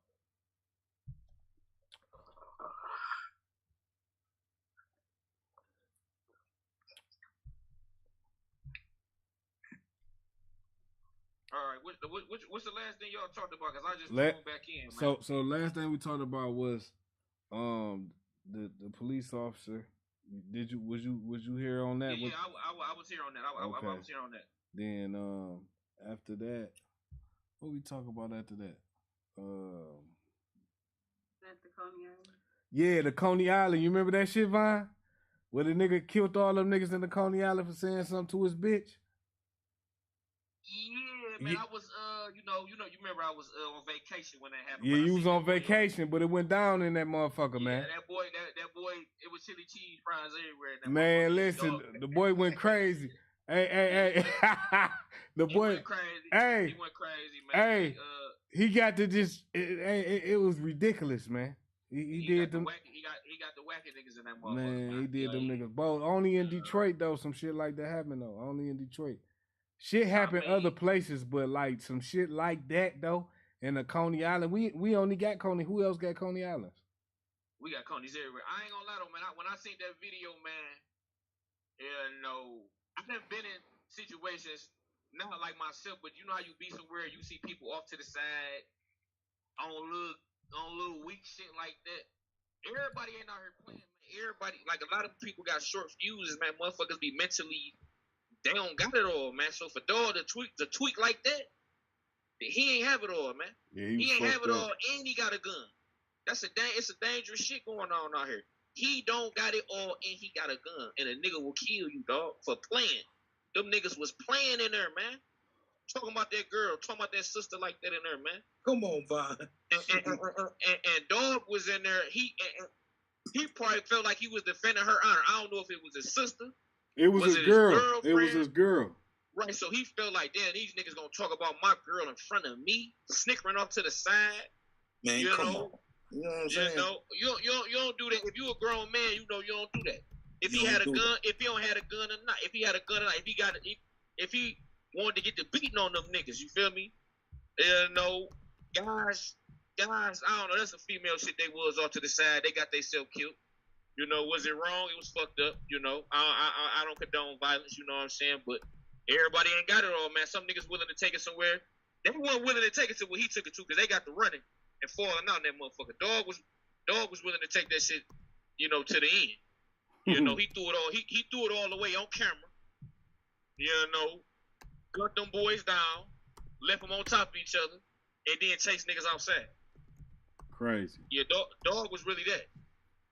All right, what's the last thing y'all talked about? Cause I just tuned back in, man. So last thing we talked about was the police officer. Was you here on that? Yeah, I was here on that. I was here on that. Then after that, what we talk about after that? At the Coney Island. Yeah, the Coney Island. You remember that shit, Vine? Where the nigga killed all them niggas in the Coney Island for saying something to his bitch? Yeah, man. I was you remember I was on vacation when that happened. Yeah, you was on vacation, but it went down in that motherfucker, man. That boy, it was chili cheese fries everywhere. In that Man, listen, the boy went crazy. Hey. The boy went crazy. Hey. He went crazy, man. Hey. He got to just it was ridiculous, man. He did them. He got the wacky niggas in that motherfucker. Man, he did them niggas both. Only in Detroit though, some shit like that happened though. Only in Detroit. Shit happened other places, but like some shit like that though, in the Coney Island, we only got Coney. Who else got Coney Islands? We got Coneys everywhere. I ain't gonna lie though, man. When I seen that video, man, I've been in situations, not like myself, but you know how you be somewhere, you see people off to the side on little weak shit like that. Everybody ain't out here playing, man. Everybody, like a lot of people got short fuses, man. Motherfuckers be mentally, they don't got it all, man. So for Dog to tweak like that, he ain't have it all, man. Yeah, he ain't have it all, and he got a gun. It's a dangerous shit going on out here. He don't got it all, and he got a gun, and a nigga will kill you, dog, for playing. Them niggas was playing in there, man. Talking about that girl, talking about that sister like that in there, man. Come on, Vine. And Dog was in there. he probably felt like he was defending her honor. I don't know if it was his sister. It was his it girl. It was his girl. Right, so he felt like, damn, these niggas gonna talk about my girl in front of me, snickering off to the side. Man, you come know? on. You know what I'm saying? You don't do that. If you a grown man, you know you don't do that. If he had a gun, if he don't had a gun or not, if he had a gun or not, if he wanted to get the beating on them niggas, you feel me? You know, guys, I don't know. That's some female shit. They was off to the side. They got themselves killed. You know, was it wrong? It was fucked up. You know, I don't condone violence. You know what I'm saying? But everybody ain't got it all, man. Some niggas willing to take it somewhere. They weren't willing to take it to where he took it to because they got the running and falling out in that motherfucker. Dog was willing to take that shit, you know, to the end. You know, he threw it all. He threw it all the way on camera. You know, cut them boys down, left them on top of each other, and then chase niggas outside. Crazy. Yeah, dog was really that.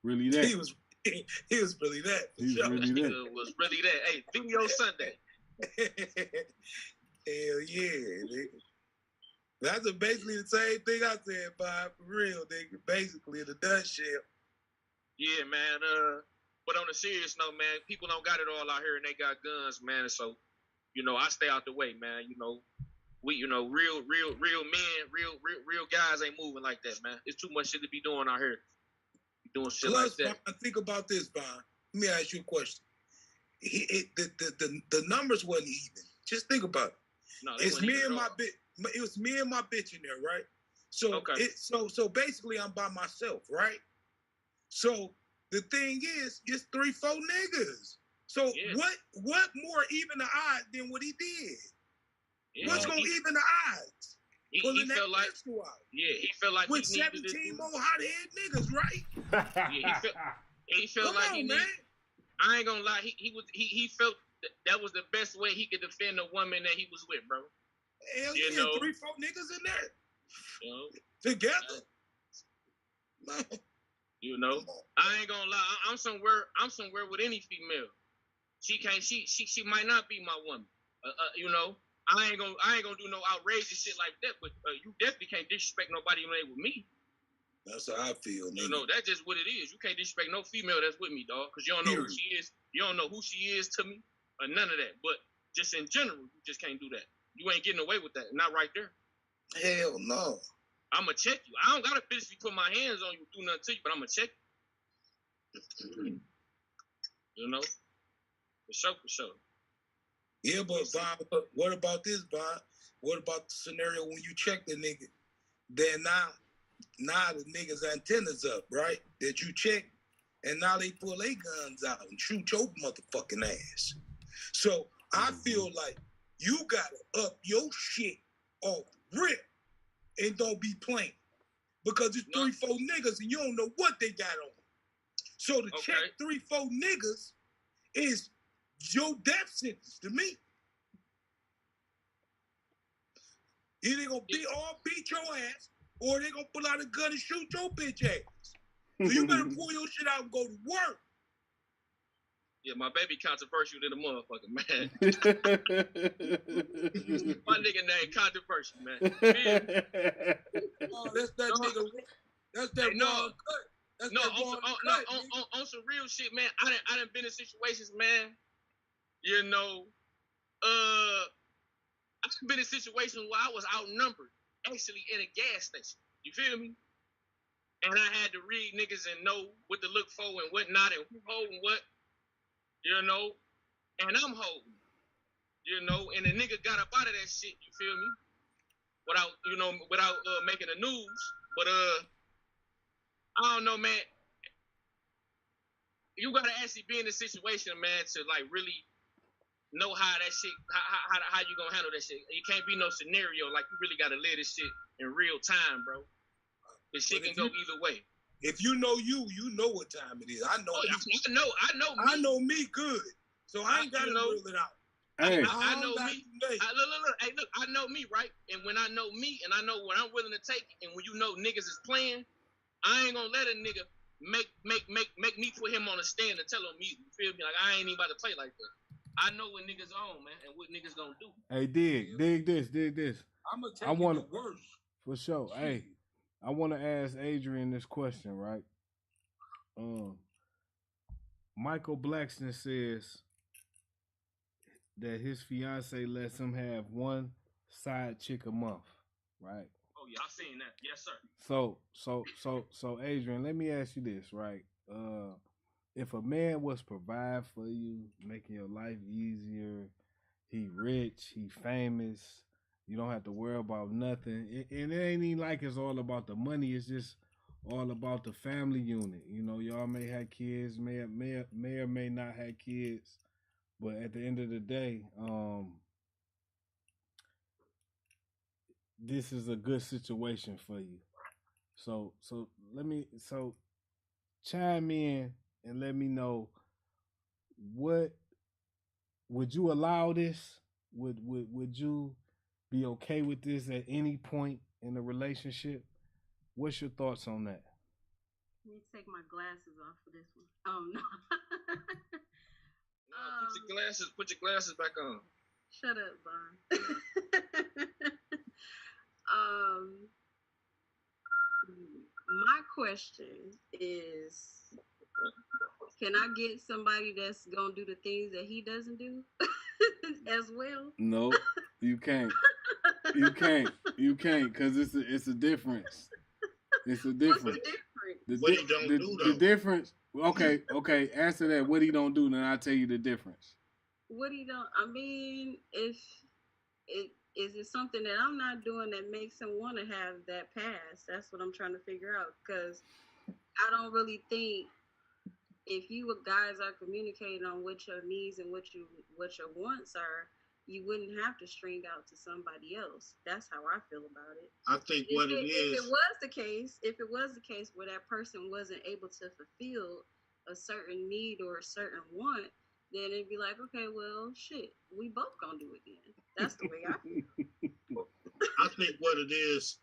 Really that. He was really that. He was really that. Nigga was really that. Hey, Video Sunday. Hell yeah, nigga. That's basically the same thing I said, Bob. For real, nigga. Basically, the dust shell. Yeah, man. But on a serious note, man, people don't got it all out here, and they got guns, man. So, you know, I stay out the way, man. You know, real men, real guys ain't moving like that, man. It's too much shit to be doing out here. Doing shit like that. Bob, think about this, Bob. Let me ask you a question. The numbers wasn't even. Just think about it. No, it's me and my bitch. It was me and my bitch in there, right? So okay. So basically, I'm by myself, right? So the thing is, it's 3-4 niggas. So yeah. what more even the odds than what he did? Yeah, What's gonna even the odds? He felt like, yeah, he felt like with he 17 more hothead niggas, right? Yeah, he felt like he needed. I ain't gonna lie, he felt that was the best way he could defend the woman that he was with, bro. Hell you yeah, know? 3-4 niggas in there. You know? Together. You know? I ain't gonna lie, I'm somewhere with any female. She might not be my woman. You know, I ain't gonna do no outrageous shit like that, but you definitely can't disrespect nobody who ain't with me. That's how I feel, nigga. You know, that's just what it is. You can't disrespect no female that's with me, dog, because you don't know who she is. You don't know who she is to me, or none of that. But just in general, you just can't do that. You ain't getting away with that. Not right there. Hell no. I'ma check you. I don't gotta physically put my hands on you, do nothing to you, but I'ma check you. You know? For sure. Yeah, but Bob, what about this, Bob? What about the scenario when you check the nigga? Then now the nigga's antennas up, right? That you check, and now they pull their guns out and shoot your motherfucking ass. So I feel like you gotta up your shit off rip and don't be playing. Because it's 3-4 niggas and you don't know what they got on. So to check 3-4 niggas is your death sentence to me. Either they gonna beat your ass, or they gonna pull out a gun and shoot your bitch ass. So you better pull your shit out and go to work. Yeah, my baby controversial than a motherfucker, man. My nigga name controversial, man. Oh, that's that nigga. That's that wrong cut. That's no, that wrong cut. On some real shit, man. I done been in situations, man. You know, I've been in situations where I was outnumbered, actually in a gas station. You feel me? And I had to read niggas and know what to look for and what not and who holding what. You know, and I'm holding. You know, and the nigga got up out of that shit. You feel me? Without making the news. But I don't know, man. You gotta actually be in a situation, man, to like really know how that shit, how you gonna handle that shit. You can't be no scenario. Like, you really gotta live this shit in real time, bro. This shit can go either way. If you know you know what time it is. I know. I know me good, so I ain't gotta rule it out. Hey. I know me. Look, I know me, right? And when I know me, and I know what I'm willing to take, and when you know niggas is playing, I ain't gonna let a nigga make me put him on a stand and tell him me. You feel me? Like, I ain't even about to play like that. I know what niggas on, man, and what niggas gonna do. Hey, dig this. I'm gonna tell you the worst. For sure. Hey, I want to ask Adrian this question, right? Michael Blackston says that his fiance lets him have one side chick a month, right? Oh yeah, I seen that. Yes, sir. So Adrian, let me ask you this, right? If a man was provide for you, making your life easier, he rich, he famous, you don't have to worry about nothing. And it ain't even like it's all about the money. It's just all about the family unit. You know, y'all may have kids, may or may not have kids, but at the end of the day, this is a good situation for you. So chime in and let me know, what would you allow this? Would you be okay with this at any point in the relationship? What's your thoughts on that? Let me take my glasses off for this one. Oh no. No, put your glasses back on. Shut up, Bon. My question is, can I get somebody that's gonna do the things that he doesn't do as well? No, you can't. You can't, because it's a difference. It's a difference. What's the difference? What he don't do, though? The difference. Okay. Answer that. What he don't do, then I'll tell you the difference. What he don't? I mean, is it something that I'm not doing that makes him want to have that pass? That's what I'm trying to figure out. Because I don't really think, if you guys are communicating on what your needs and what your wants are, you wouldn't have to string out to somebody else. That's how I feel about it. I think If it was the case where that person wasn't able to fulfill a certain need or a certain want, then it'd be like, okay, well, shit, we both gonna do it then. That's the way I feel. I think what it is,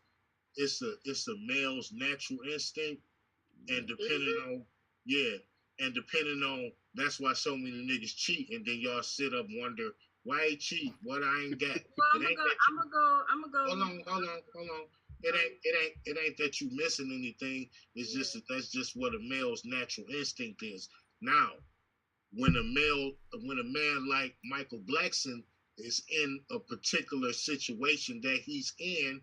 it's a male's natural instinct, and depending on that's why so many niggas cheat, and then y'all sit up and wonder why he cheat, what I ain't got. Well, I'm gonna go. Hold on. It ain't that you missing anything. It's just that's just what a male's natural instinct is. Now, when a man like Michael Blackson is in a particular situation that he's in,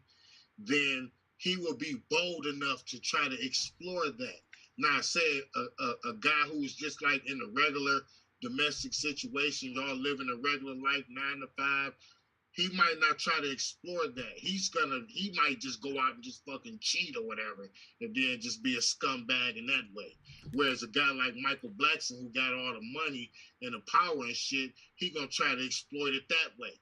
then he will be bold enough to try to explore that. Now, say a guy who's just like in a regular domestic situation, y'all living a regular life, 9 to 5, he might not try to explore that. He might just go out and just fucking cheat or whatever, and then just be a scumbag in that way. Whereas a guy like Michael Blackson, who got all the money and the power and shit, he gonna try to exploit it that way.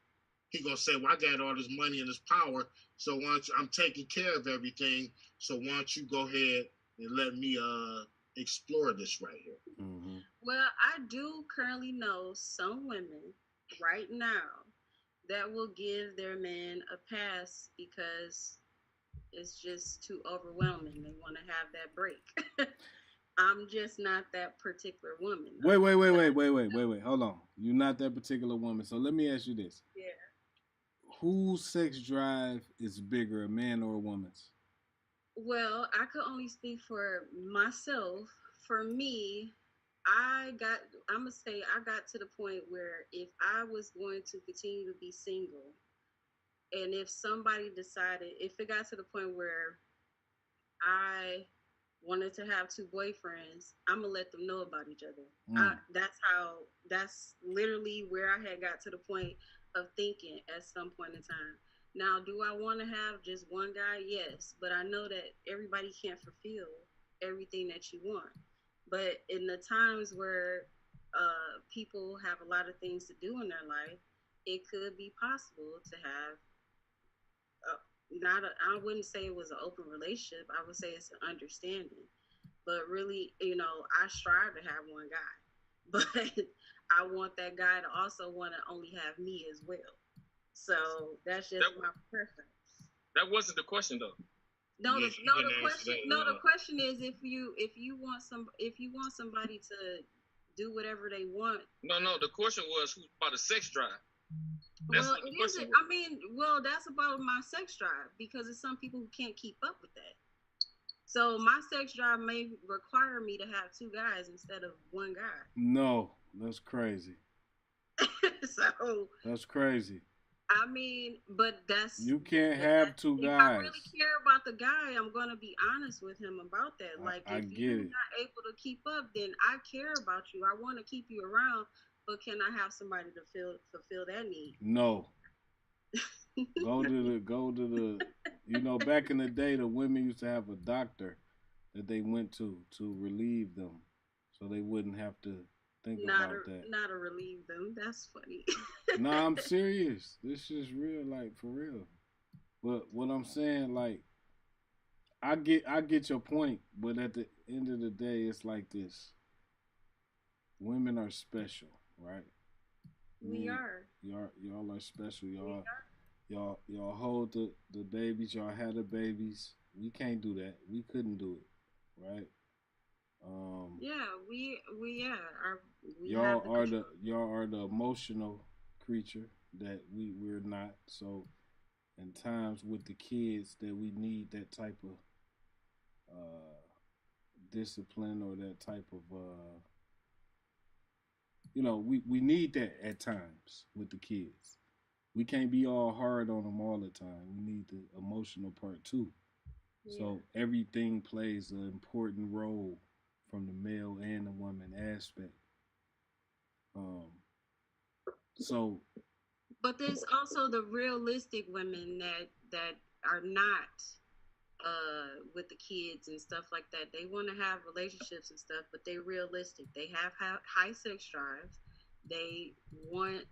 He gonna say, well, I got all this money and this power, so why don't you, I'm taking care of everything, so why don't you go ahead and let me explore this right here. Mm-hmm. Well, I do currently know some women right now that will give their man a pass because it's just too overwhelming. They want to have that break. I'm just not that particular woman. Wait. Hold on. You're not that particular woman. So let me ask you this. Yeah. Whose sex drive is bigger, a man or a woman's? Well, I could only speak for myself. For me, I got to the point where if I was going to continue to be single, and if somebody decided, if it got to the point where I wanted to have 2 boyfriends, I'm gonna let them know about each other. That's literally where I had got to the point of thinking at some point in time. Now, do I want to have just one guy? Yes, but I know that everybody can't fulfill everything that you want. But in the times where people have a lot of things to do in their life, it could be possible to have I wouldn't say it was an open relationship. I would say it's an understanding. But really, I strive to have one guy. But I want that guy to also want to only have me as well. So that's just my preference. That wasn't the question, though. The question is if you want somebody to do whatever they want. No, the question was who's about a sex drive. That's about my sex drive, because it's some people who can't keep up with that. So my sex drive may require me to have two guys instead of one guy. No, that's crazy. So that's crazy. I mean, but you can't have two guys. If I really care about the guy, I'm gonna be honest with him about that. Like, if you're not able to keep up, then I care about you. I want to keep you around, but can I have somebody to fulfill that need? No. go to the. You know, back in the day, the women used to have a doctor that they went to relieve them, so they wouldn't have to think about that. Not to relieve them. That's funny. No, I'm serious. This is real, like, for real. But what I'm saying, like, I get your point, but at the end of the day, it's like this. Women are special, right? We are. Y'all are special. Y'all hold the babies. Y'all had the babies. We can't do that. We couldn't do it, right? Y'all are the emotional creature that we're not. So, in times with the kids, that we need that type of discipline or that type of we need that at times with the kids. We can't be all hard on them all the time. We need the emotional part too. Yeah. So everything plays an important role from the male and the woman aspect. But there's also the realistic women that are not with the kids and stuff like that. They want to have relationships and stuff, but they're realistic. They have high sex drives. They want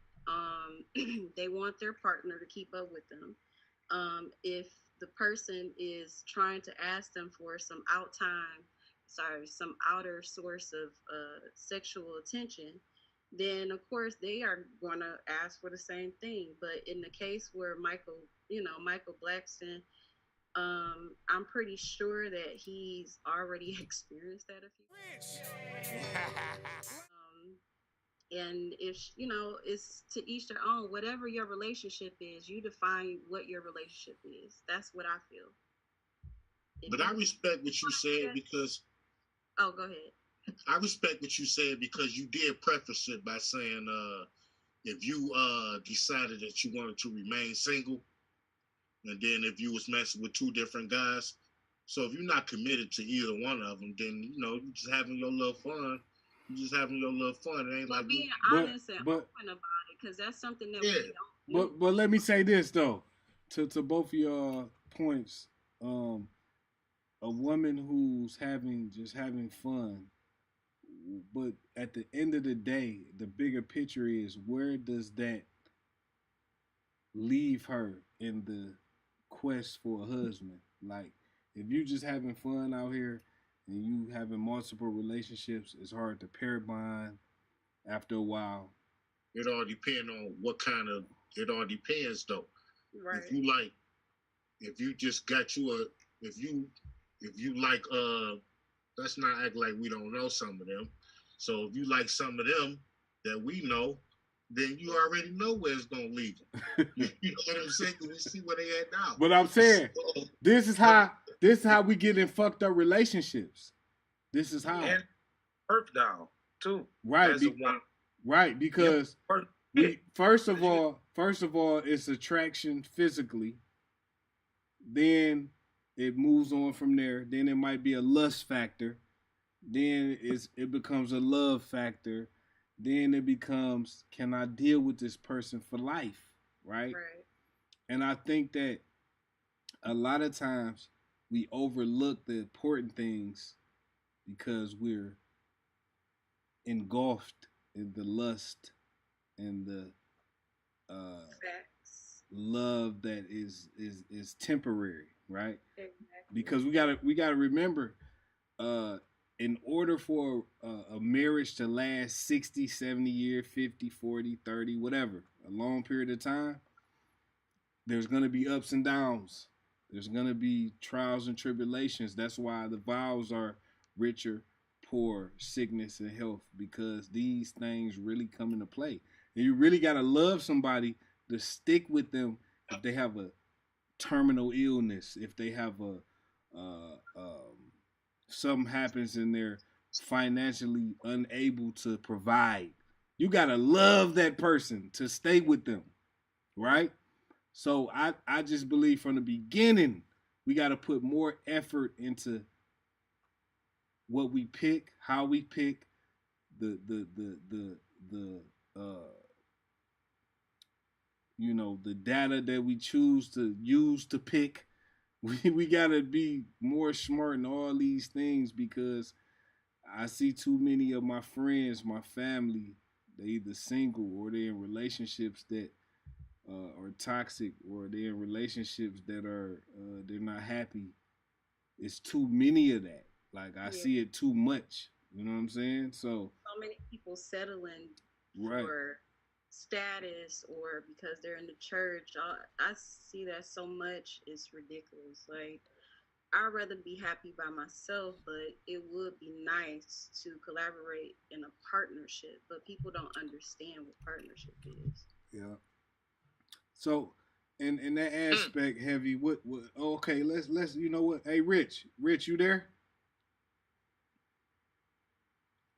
they want their partner to keep up with them. If the person is trying to ask them for some outer source of sexual attention, then of course they are going to ask for the same thing. But in the case where Michael Blackson, I'm pretty sure that he's already experienced that a few times. And if, it's to each their own. Whatever your relationship is, you define what your relationship is. That's what I feel. But I respect what you said because... Oh, go ahead. I respect what you said because you did preface it by saying if you decided that you wanted to remain single, and then if you was messing with two different guys, so if you're not committed to either one of them, then, you're just having your little fun. You're just having your little fun. It ain't like being honest and open about it, because that's something that we don't do. But let me say this, though, to both of your points. A woman who's just having fun, but at the end of the day, the bigger picture is, where does that leave her in the quest for a husband? Like, if you just having fun out here and you having multiple relationships, it's hard to pair bond after a while. It all depends on it all depends though. Right. If you just got you if you like, let's not act like we don't know some of them. So if you like some of them that we know, then you already know where it's going to lead them. You know what I'm saying? We see where they at now. But I'm saying, this is how we get in fucked up relationships. This is how. And earth down, too. Right. Right, because first of all, it's attraction physically. Then it moves on from there. Then it might be a lust factor. Then it becomes a love factor. Then it becomes, can I deal with this person for life? Right? And I think that a lot of times we overlook the important things because we're engulfed in the lust and the love that is temporary, right? Exactly. Because we gotta remember, in order for a marriage to last 60, 70 years, 50, 40, 30, whatever, a long period of time, there's going to be ups and downs. There's going to be trials and tribulations. That's why the vows are richer, poor, sickness, and health, because these things really come into play. And you really got to love somebody to stick with them if they have a terminal illness, if they have a something happens and they're financially unable to provide. You gotta love that person to stay with them, right? So I just believe from the beginning we gotta put more effort into what we pick, how we pick, the you know, the data that we choose to use to pick. We gotta be more smart in all these things because I see too many of my friends, my family, they either single or they're in relationships that are toxic, or they're in relationships that are they're not happy. It's too many of that. Like I see it too much. You know what I'm saying? So many people settling right. for status or because they're in the church. I see that so much. It's ridiculous. Like, I'd rather be happy by myself, but it would be nice to collaborate in a partnership. But people don't understand what partnership is. Yeah. So, in that aspect, Heavy, what okay, let's you know what? Hey, Rich, you there?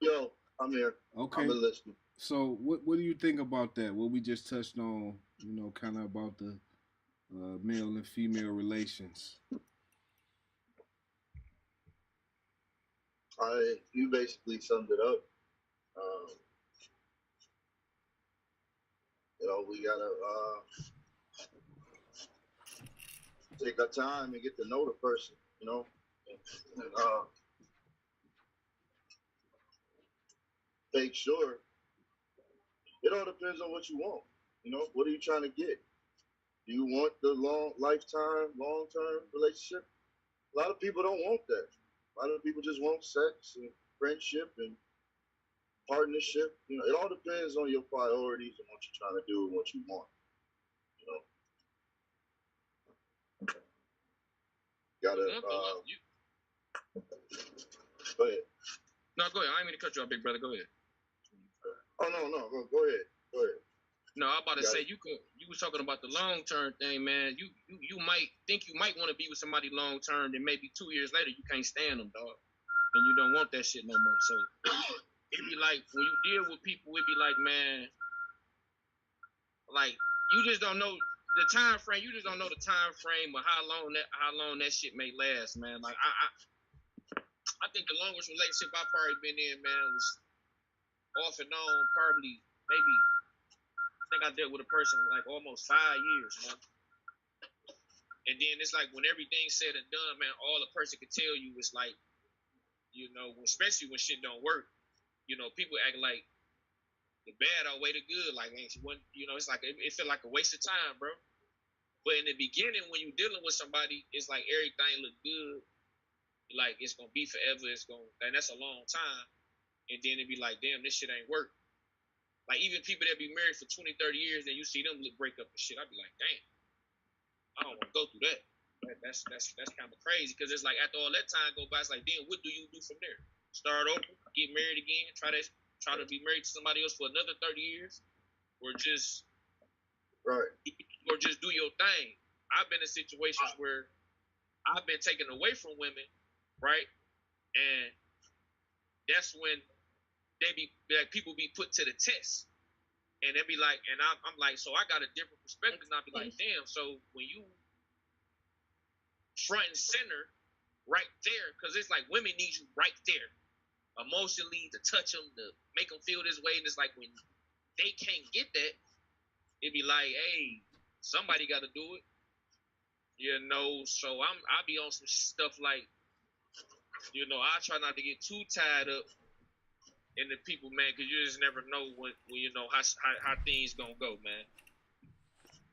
Yo, I'm here. Okay. I'm listening. So, what do you think about that? What we just touched on, you know, kind of about the male and female relations. You basically summed it up. You know, we gotta take our time and get to know the person. You know, and make sure. It all depends on what you want. You know, what are you trying to get? Do you want the long-term relationship? A lot of people don't want that. A lot of people just want sex and friendship and partnership. You know, it all depends on your priorities and what you're trying to do and what you want. You know, go ahead. No, go ahead. I didn't mean to cut you off, big brother. Go ahead. Oh no, go ahead. No, I'm about to say you was talking about the long term thing, man. You might think you might want to be with somebody long term, then maybe 2 years later you can't stand them, dog, and you don't want that shit no more. So it be like when you deal with people, it be like, man, like you just don't know the time frame. You just don't know the time frame of how long that shit may last, man. Like I think the longest relationship I've probably been in, man, was off and on, probably maybe. I think I dealt with a person like almost 5 years, man. And then it's like when everything's said and done, man, all a person could tell you is like, you know, especially when shit don't work, you know, people act like the bad outweigh the good. Like, man, you know, it's like it feel like a waste of time, bro. But in the beginning, when you're dealing with somebody, it's like everything look good, like it's gonna be forever. And that's a long time. And then it be like, damn, this shit ain't work. Like, even people that be married for 20, 30 years, and you see them break up and shit, I'd be like, damn, I don't want to go through that. That's kind of crazy, because it's like after all that time go by, it's like, then what do you do from there? Start over, get married again, try to be married to somebody else for another 30 years, or just do your thing. I've been in situations where I've been taken away from women, right? And that's when they be like, people be put to the test, and they be like, and I'm like, so I got a different perspective, and I'll be like, damn. So when you front and center right there, because it's like women need you right there, emotionally, to touch them, to make them feel this way, and it's like when they can't get that, it be like, hey, somebody got to do it, you know. So I be on some stuff like, you know, I try not to get too tied up in the people, man, because you just never know when you know how things gonna go, man.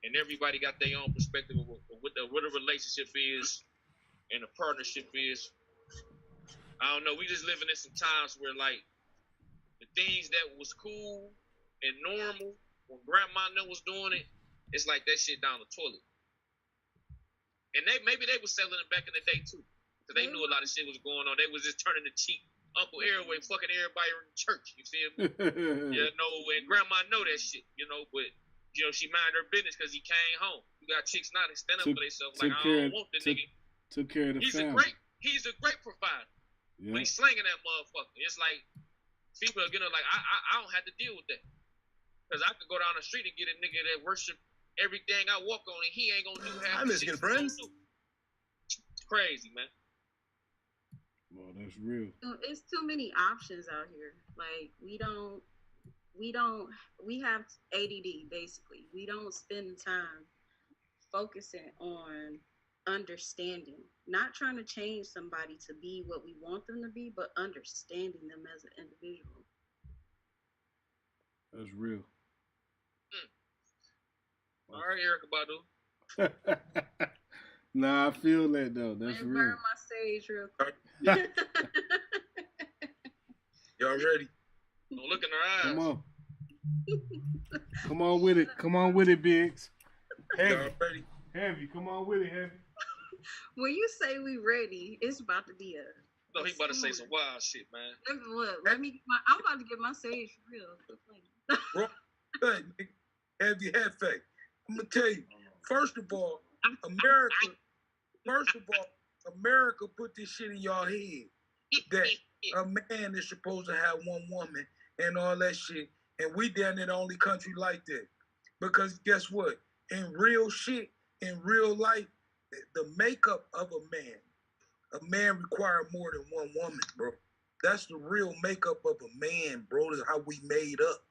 And everybody got their own perspective of what a relationship is and a partnership is. I don't know. We just living in some times where, like, the things that was cool and normal when grandma was doing it, it's like that shit down the toilet. And maybe they was selling it back in the day too, because they knew a lot of shit was going on. They was just turning the cheek. Uncle Airway fucking everybody in church, you feel me? You know, and grandma know that shit, you know, but, you know, she mind her business because he came home. You got chicks now that stand up for themselves, like, I don't want the nigga. Took care of the family. He's a great provider. Yeah. But he's slinging that motherfucker. It's like people are gonna like I don't have to deal with that. Cause I could go down the street and get a nigga that worship everything I walk on and he ain't gonna do half the shit. Friends. It's crazy, man. Well, that's real. It's too many options out here. Like we have ADD basically. We don't spend the time focusing on understanding, not trying to change somebody to be what we want them to be, but understanding them as an individual. That's real. All right, Erykah Badu. Nah, I feel that though. That's real. Burn my sage real quick. Y'all ready? Don't look in her eyes. Come on. Come on with it. Come on with it, Biggs. Heavy. Y'all ready? Heavy. Come on with it, Heavy. When you say we ready, it's about to be a. No, he about to say some wild shit, man. Look, I'm about to get my sage for real. Bro, hey, nigga, Heavy Hefe. I'm gonna tell you. First of all, America put this shit in y'all head that a man is supposed to have one woman and all that shit, and we down there the only country like that. Because guess what? In real shit, in real life, the makeup of a man requires more than one woman, bro. That's the real makeup of a man, bro. That's how we made up.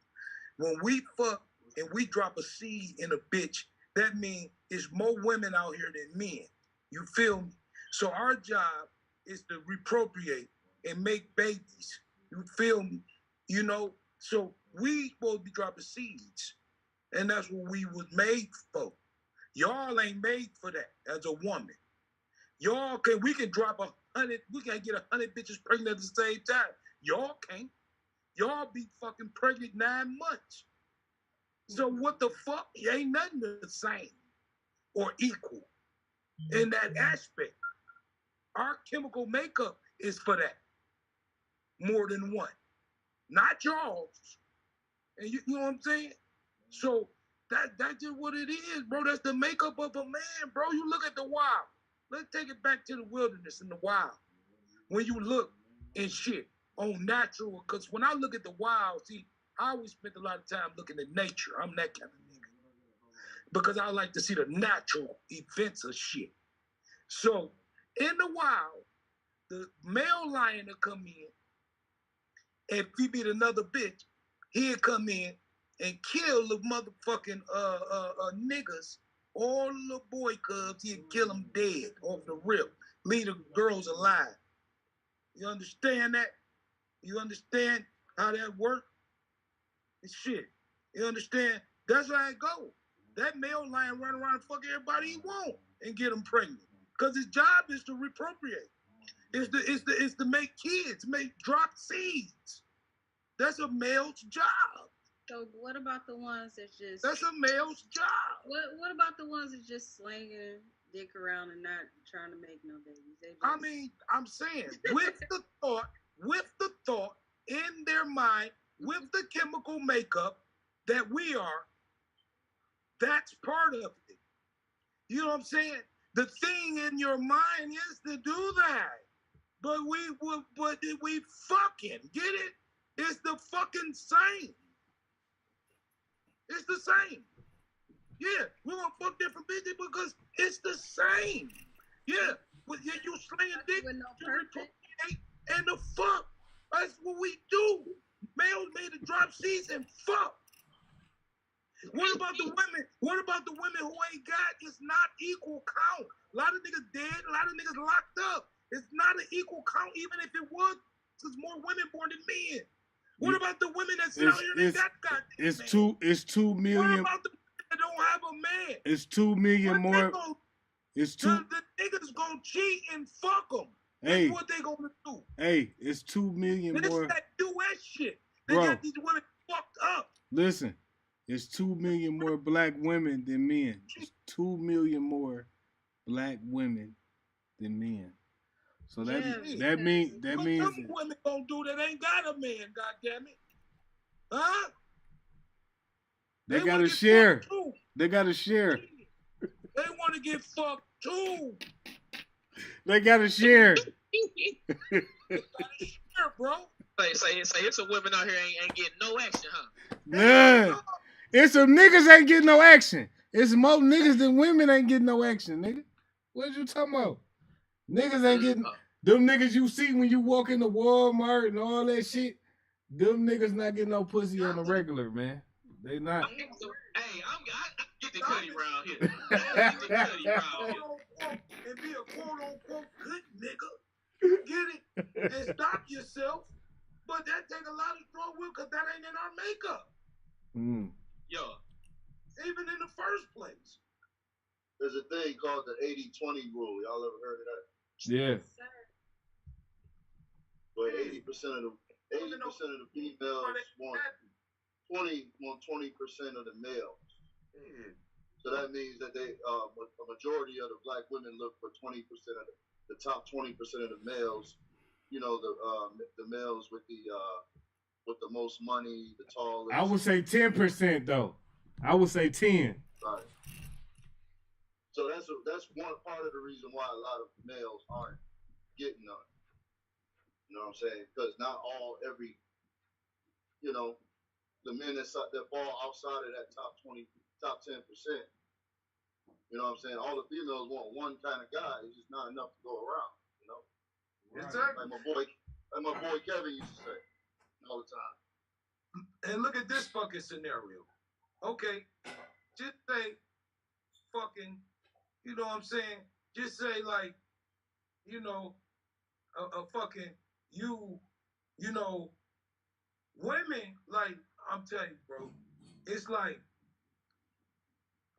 When we fuck and we drop a seed in a bitch, that means it's more women out here than men. You feel me? So our job is to reappropriate and make babies. You feel me? You know? So we supposed to be dropping seeds. And that's what we was made for. Y'all ain't made for that as a woman. We can drop 100, we can get 100 bitches pregnant at the same time. Y'all can't. Y'all be fucking pregnant 9 months. So what the fuck? Ain't nothing the same or equal in that aspect. Our chemical makeup is for that. More than one. Not y'all's. And you know what I'm saying? So that's just what it is, bro. That's the makeup of a man, bro. You look at the wild. Let's take it back to the wilderness and the wild. When you look and shit on natural, because when I look at the wild, see, I always spend a lot of time looking at nature. I'm that kind of nigga. Because I like to see the natural events of shit. So, in the wild, the male lion will come in, and if he beat another bitch, he'll come in and kill the motherfucking niggas, all the little boy cubs, he'll kill them dead off the rip, leave the girls alive. You understand that? You understand how that works? It's shit. You understand? That's how it go. That male lion run around and fuck everybody he want and get them pregnant. Because his job is to reappropriate. It's to make kids, drop seeds. That's a male's job. So what about the ones that just... That's a male's job. What about the ones that just slanging dick around and not trying to make no babies? I mean, I'm saying, with the thought in their mind, with the chemical makeup that we are, that's part of it. You know what I'm saying? The thing in your mind is to do that. But we fucking, get it? It's the fucking same. It's the same. Yeah, we want to fuck different bitches because it's the same. Yeah, but yeah, you slaying dick, and the fuck. That's what we do. Males made to drop seeds and fuck. What about the women? What about the women who ain't got? It's not equal count. A lot of niggas dead. A lot of niggas locked up. It's not an equal count, even if it was. There's more women born than men. What about the women that sit out here and got goddamn? It's 2 million. What about the women that don't have a man? It's 2 million more. It's two. The niggas gonna cheat and fuck them. Hey, that's what they gonna do. Hey, it's 2 million more. It's that US shit. They Bro, got these women fucked up. Listen, it's 2 million more black women than men. It's 2 million more black women than men. So that means some women gonna do that ain't got a man. God damn it, huh? They gotta share. They gotta share. They want to get fucked too. They gotta share. Sure, bro. Say it's some women out here ain't getting no action, huh? Nah. It's some niggas ain't getting no action. It's more niggas than women ain't getting no action, nigga. What you talking about? Niggas ain't getting them niggas you see when you walk into Walmart and all that shit. Them niggas not getting no pussy on the regular, man. They not. Hey, I get the cutty round here. I get the cutty round here. And be a quote unquote good nigga. You get it? And stop yourself. But that take a lot of strong will because that ain't in our makeup. Yo. Even in the first place. There's a thing called the 80-20 rule. Y'all ever heard of that? Yeah. Where 80% of the females want 20% of the males. So that means that they a majority of the black women look for 20% of the top 20% of the males. You know, the males with the most money, the tallest. I would say 10% though. I would say 10. Right. So that's one part of the reason why a lot of males aren't getting none. You know what I'm saying? Because not every the men that fall outside of that top 10%. You know what I'm saying? All the females want one kind of guy. It's just not enough to go around. You know? Exactly. Like my boy Kevin used to say all the time. And look at this fucking scenario. Okay, just say fucking, you know what I'm saying? Just say like, you know, a fucking you know, women, like, I'm telling you, bro, it's like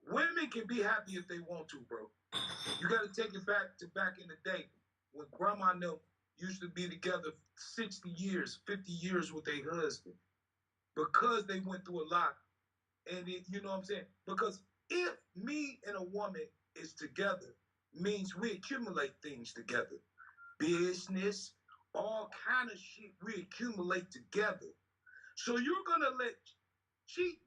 women can be happy if they want to, bro. You got to take it back in the day when grandma and them used to be together 60 years, 50 years with their husband because they went through a lot. And you know what I'm saying? Because if me and a woman is together, means we accumulate things together. Business, all kind of shit we accumulate together. So you're gonna let cheating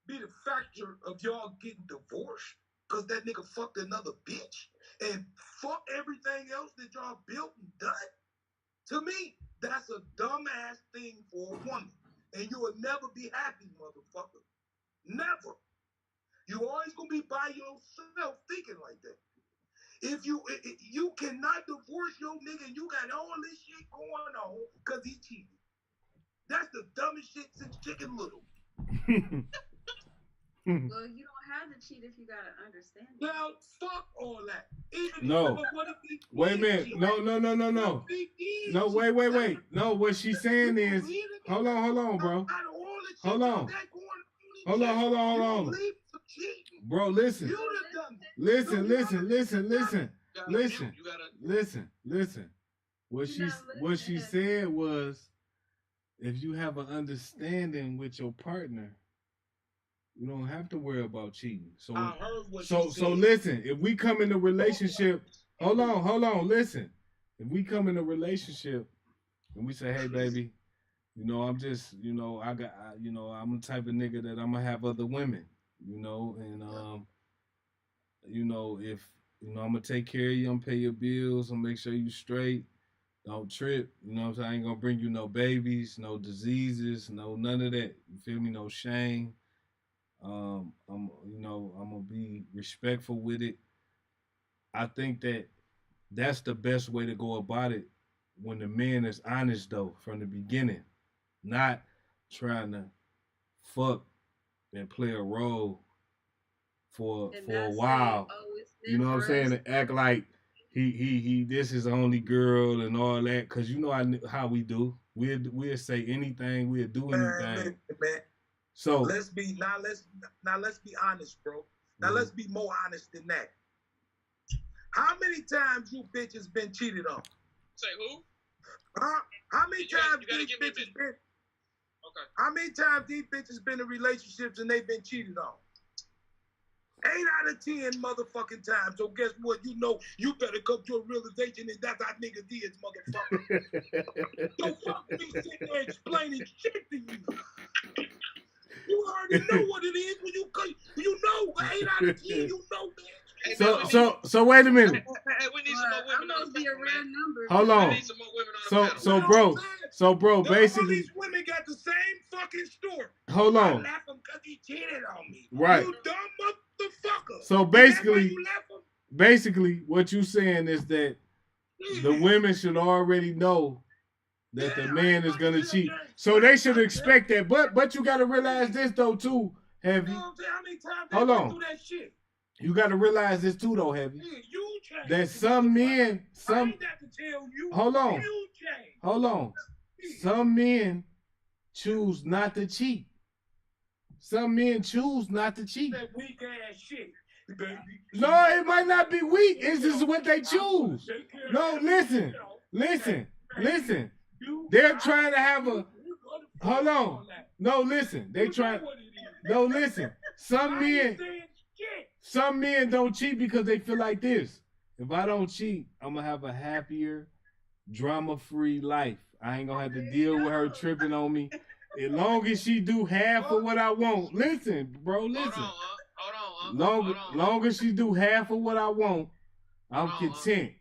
be the factor of y'all getting divorced because that nigga fucked another bitch and fuck everything else that y'all built and done? To me, that's a dumbass thing for a woman. And you will never be happy, motherfucker. Never. You always gonna be by yourself thinking like that. If you cannot divorce your nigga and you got all this shit going on because he cheated. That's the dumbest shit since Chicken Little. Well, you don't have to cheat if you gotta understand. Now, fuck all that. Even No. what if he Wait a minute. No. No, wait. No, what she's saying is, hold on, bro. Hold on. Bro, listen. Listen. What she said was, if you have an understanding with your partner, you don't have to worry about cheating. So listen, if we come in a relationship, hold on, listen. If we come in a relationship and we say, hey baby, you know, I'm just, you know, I'm the type of nigga that I'm gonna have other women, you know, and you know, if you know I'm gonna take care of you, I'm gonna pay your bills, I'm gonna make sure you straight, don't trip, you know what I'm saying? I ain't gonna bring you no babies, no diseases, no none of that. You feel me? No shame. I'm gonna be respectful with it. I think that's the best way to go about it when the man is honest though from the beginning, not trying to fuck and play a role for a while. You know what I'm saying? To act like he this is the only girl and all that, cause you know how we do. We'll say anything, we'll do anything. Man. So let's be honest, bro. Now let's be more honest than that. How many times you bitches been cheated on? Say who? How many times these bitches been? Okay. How many times these bitches been in relationships and they've been cheated on? 8 out of 10 motherfucking times. So guess what? You know you better come to a realization that that's how niggas is, motherfucker. Don't fuck me sitting there explaining shit to you. You already know what it is when you know 8 out of 10, you know that. So wait a minute. Hey, we need some more women on the be a rare number. Hold on. need some more women on the So panel. bro, All basically, these women got the same fucking story. hold I on. left him because he cheated on me. Right. You dumb motherfucker. So Is that why basically, you left him? basically, what you saying is that the women should already know that the man is gonna cheat, so they should expect that. But you gotta realize this though too, Heavy. You know what I'm saying? How many times Hold they on. went through that shit? You gotta realize this too though, Heavy. Yeah, you changed. That some men, I ain't some got to tell you. hold on, You changed. hold on. Some men choose not to cheat. Some men choose not to cheat. That weak ass shit. Baby. No, it might not be weak. It's just what they choose. No, listen. They're trying to have a. Hold on. No, listen. They try. No, listen. Some men don't cheat because they feel like this. If I don't cheat, I'm gonna have a happier, drama-free life. I ain't gonna have to deal with her tripping on me. As long as she do half of what I want. Listen, bro. Listen. Long as she do half of what I want, I'm content.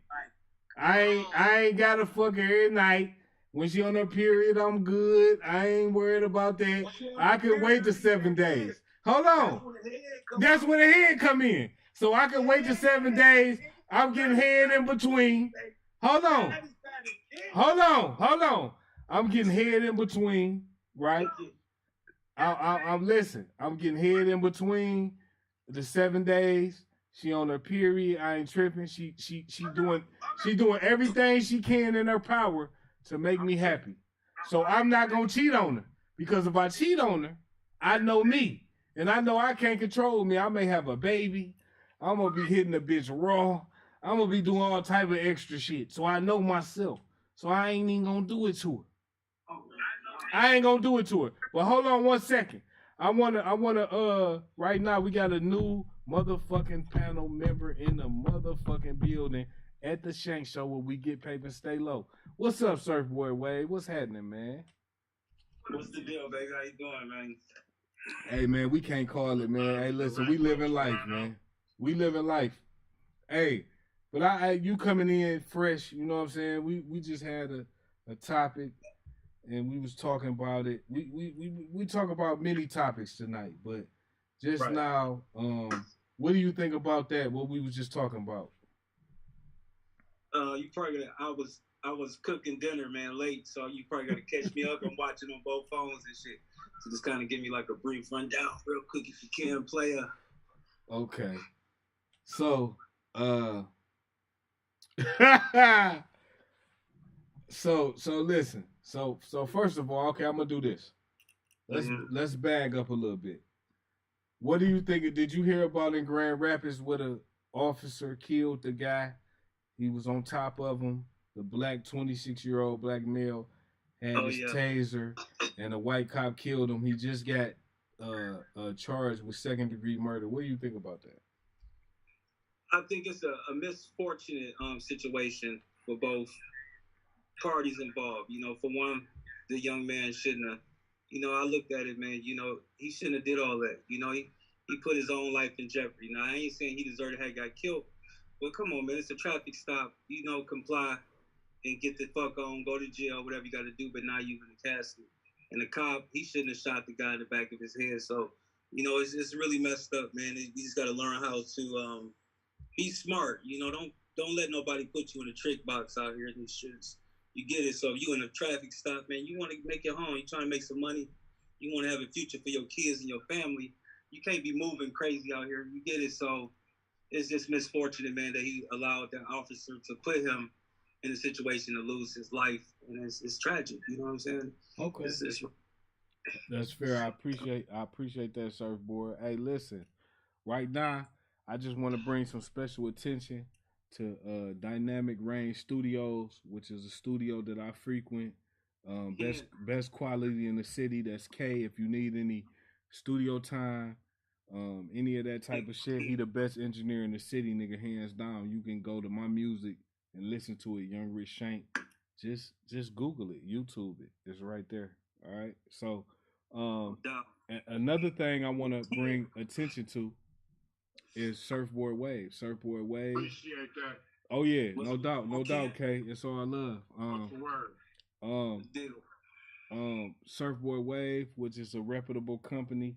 I ain't gotta fuck her every night. When she on her period, I'm good. I ain't worried about that. I can wait the 7 days. Hold on. That's when the head come in. So I can wait the 7 days. I'm getting head in between. Hold on. I'm getting head in between, right? I'm listen. I'm getting head in between the 7 days. She on her period. I ain't tripping. She doing everything she can in her power to make me happy. So I'm not gonna cheat on her, because if I cheat on her, I know me, and I know I can't control me. I may have a baby. I'm gonna be hitting the bitch raw. I'm gonna be doing all type of extra shit. So I know myself. So I ain't even gonna do it to her. I ain't gonna do it to her. But hold on 1 second. I wanna right now we got a new motherfucking panel member in the motherfucking building at the Shank Show where we get paper and stay low. What's up, Surfboard Wade? What's happening, man? What's the deal, baby? How you doing, man? Hey, man, we can't call it, man. Hey, listen, we living life, man. We living life. Hey, but you coming in fresh, you know what I'm saying? We just had a topic and we was talking about it. We talk about many topics tonight, but just now, what do you think about that? What we was just talking about? You probably I was cooking dinner, man, late, so you probably gotta catch me up. I'm watching on both phones and shit. So just kind of give me like a brief rundown, real quick, if you can, player. Okay. So, so listen. So first of all, okay, I'm gonna do this. Let's bag up a little bit. What do you think? Did you hear about in Grand Rapids where the officer killed the guy? He was on top of him. The black 26-year-old black male had his taser, and a white cop killed him. He just got charged with second-degree murder. What do you think about that? I think it's a misfortunate situation for both parties involved. You know, for one, the young man shouldn't have. You know, I looked at it, man. You know, he shouldn't have did all that. You know, he put his own life in jeopardy. Now, I ain't saying he deserved to have got killed. Well, come on, man. It's a traffic stop. You know, comply and get the fuck on, go to jail, whatever you got to do, but now you in the casket. And the cop, he shouldn't have shot the guy in the back of his head. So, you know, it's really messed up, man. You just got to learn how to be smart. You know, don't let nobody put you in a trick box out here in these shits. You get it? So if you in a traffic stop, man, you want to make it home. You trying to make some money. You want to have a future for your kids and your family. You can't be moving crazy out here. You get it? So it's just misfortunate, man, that he allowed that officer to put him in a situation to lose his life, and it's tragic. You know what I'm saying? Okay, that's fair. I appreciate that, Surfboard. Hey, listen, right now, I just want to bring some special attention to Dynamic Range Studios, which is a studio that I frequent. Best quality in the city. That's K. If you need any studio time, any of that type of shit, he the best engineer in the city, nigga, hands down. You can go to my music and listen to it, Young Rich Shank. Just Google it, YouTube it. It's right there. All right. So, another thing I want to bring attention to is Surfboard Wave. Surfboard Wave. Appreciate Oh yeah, What's no the- doubt, no okay. doubt, K. It's all love. What's the word? Deal. Surfboard Wave, which is a reputable company.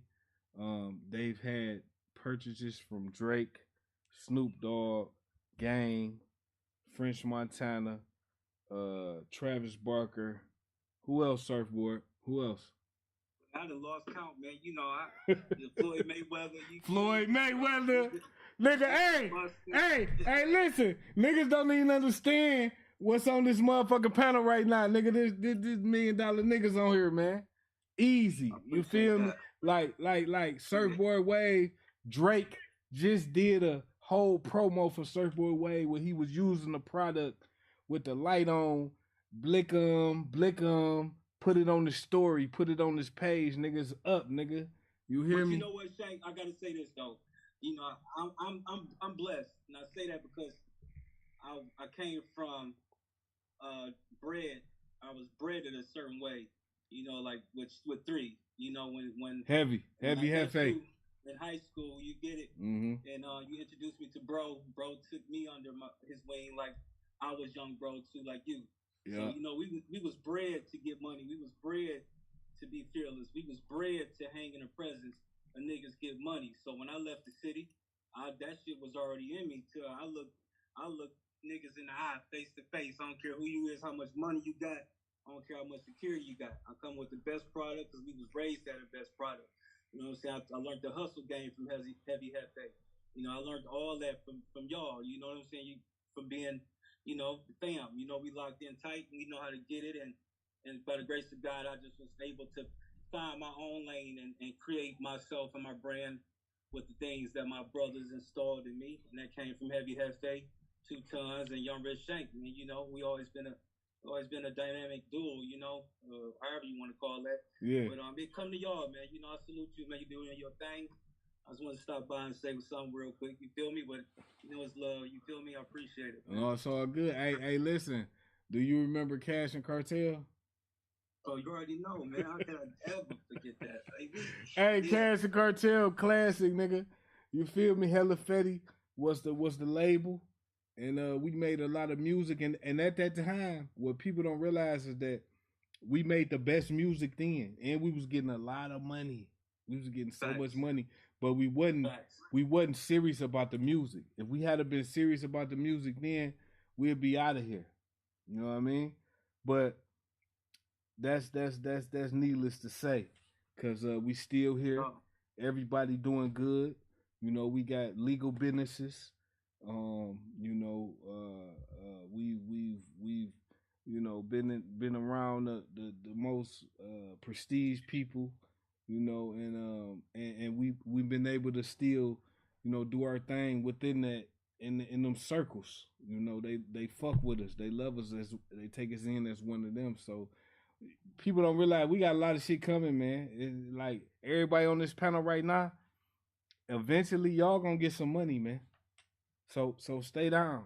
They've had purchases from Drake, Snoop Dogg, Game, French Montana, Travis Barker. Who else? Surfboard. Who else? I done lost count, man. You know, Floyd Mayweather. Floyd Mayweather. Nigga, hey, listen. Niggas don't even understand what's on this motherfucking panel right now. Nigga, this $1 million niggas on here, man. Easy. You feel me? Like Surfboard Wave, Drake just did a whole promo for Surfboard Wave where he was using the product with the light on, blick 'em, put it on the story, put it on this page, niggas up, nigga. You hear But me? you know what, Shank? I gotta say this though. You know, I'm blessed, and I say that because I came from bred. I was bred in a certain way. You know, like with three. You know, when Heavy Hefe. In high school, you get it, Mm-hmm. and you introduced me to Bro. Bro took me under his wing like I was young Bro too, like you. Yeah. So you know, we was bred to get money. We was bred to be fearless. We was bred to hang in the presence of niggas get money. So when I left the city, that shit was already in me. Till I look niggas in the eye, face to face. I don't care who you is, how much money you got. I don't care how much security you got. I come with the best product because we was raised at the best product. You know what I'm saying? I learned the hustle game from Heavy Hefe. You know, I learned all that from y'all. You know what I'm saying? From being, you know, the fam. You know, we locked in tight and we know how to get it. And by the grace of God, I just was able to find my own lane and create myself and my brand with the things that my brothers installed in me. And that came from Heavy Hefe, 2 Tons, and Young Rich Shank. And, you know, we always been a dynamic duo, you know, however you want to call that. Yeah. But it come to y'all, man. You know, I salute you, man. You doing your thing. I just want to stop by and say something real quick. You feel me? But you know, it's love. You feel me? I appreciate it. Oh, it's all good. Hey, listen. Do you remember Cash and Cartel? Oh, you already know, man. How can I ever forget that, baby? Hey, Cash and Cartel, classic, nigga. You feel me? Hella Fetty was the label. And we made a lot of music, and at that time, what people don't realize is that we made the best music then, and we was getting a lot of money. We was getting so much money, but we wasn't serious about the music. If we had been serious about the music then, we'd be out of here. You know what I mean? But that's needless to say, cause we still here. Everybody doing good. You know, we got legal businesses. You know, we've you know been around the most prestige people, you know, and we've been able to still, you know, do our thing within that in them circles. You know, they fuck with us, they love us, as they take us in as one of them. So people don't realize we got a lot of shit coming, man. It's like everybody on this panel right now, eventually y'all gonna get some money, man. So stay down,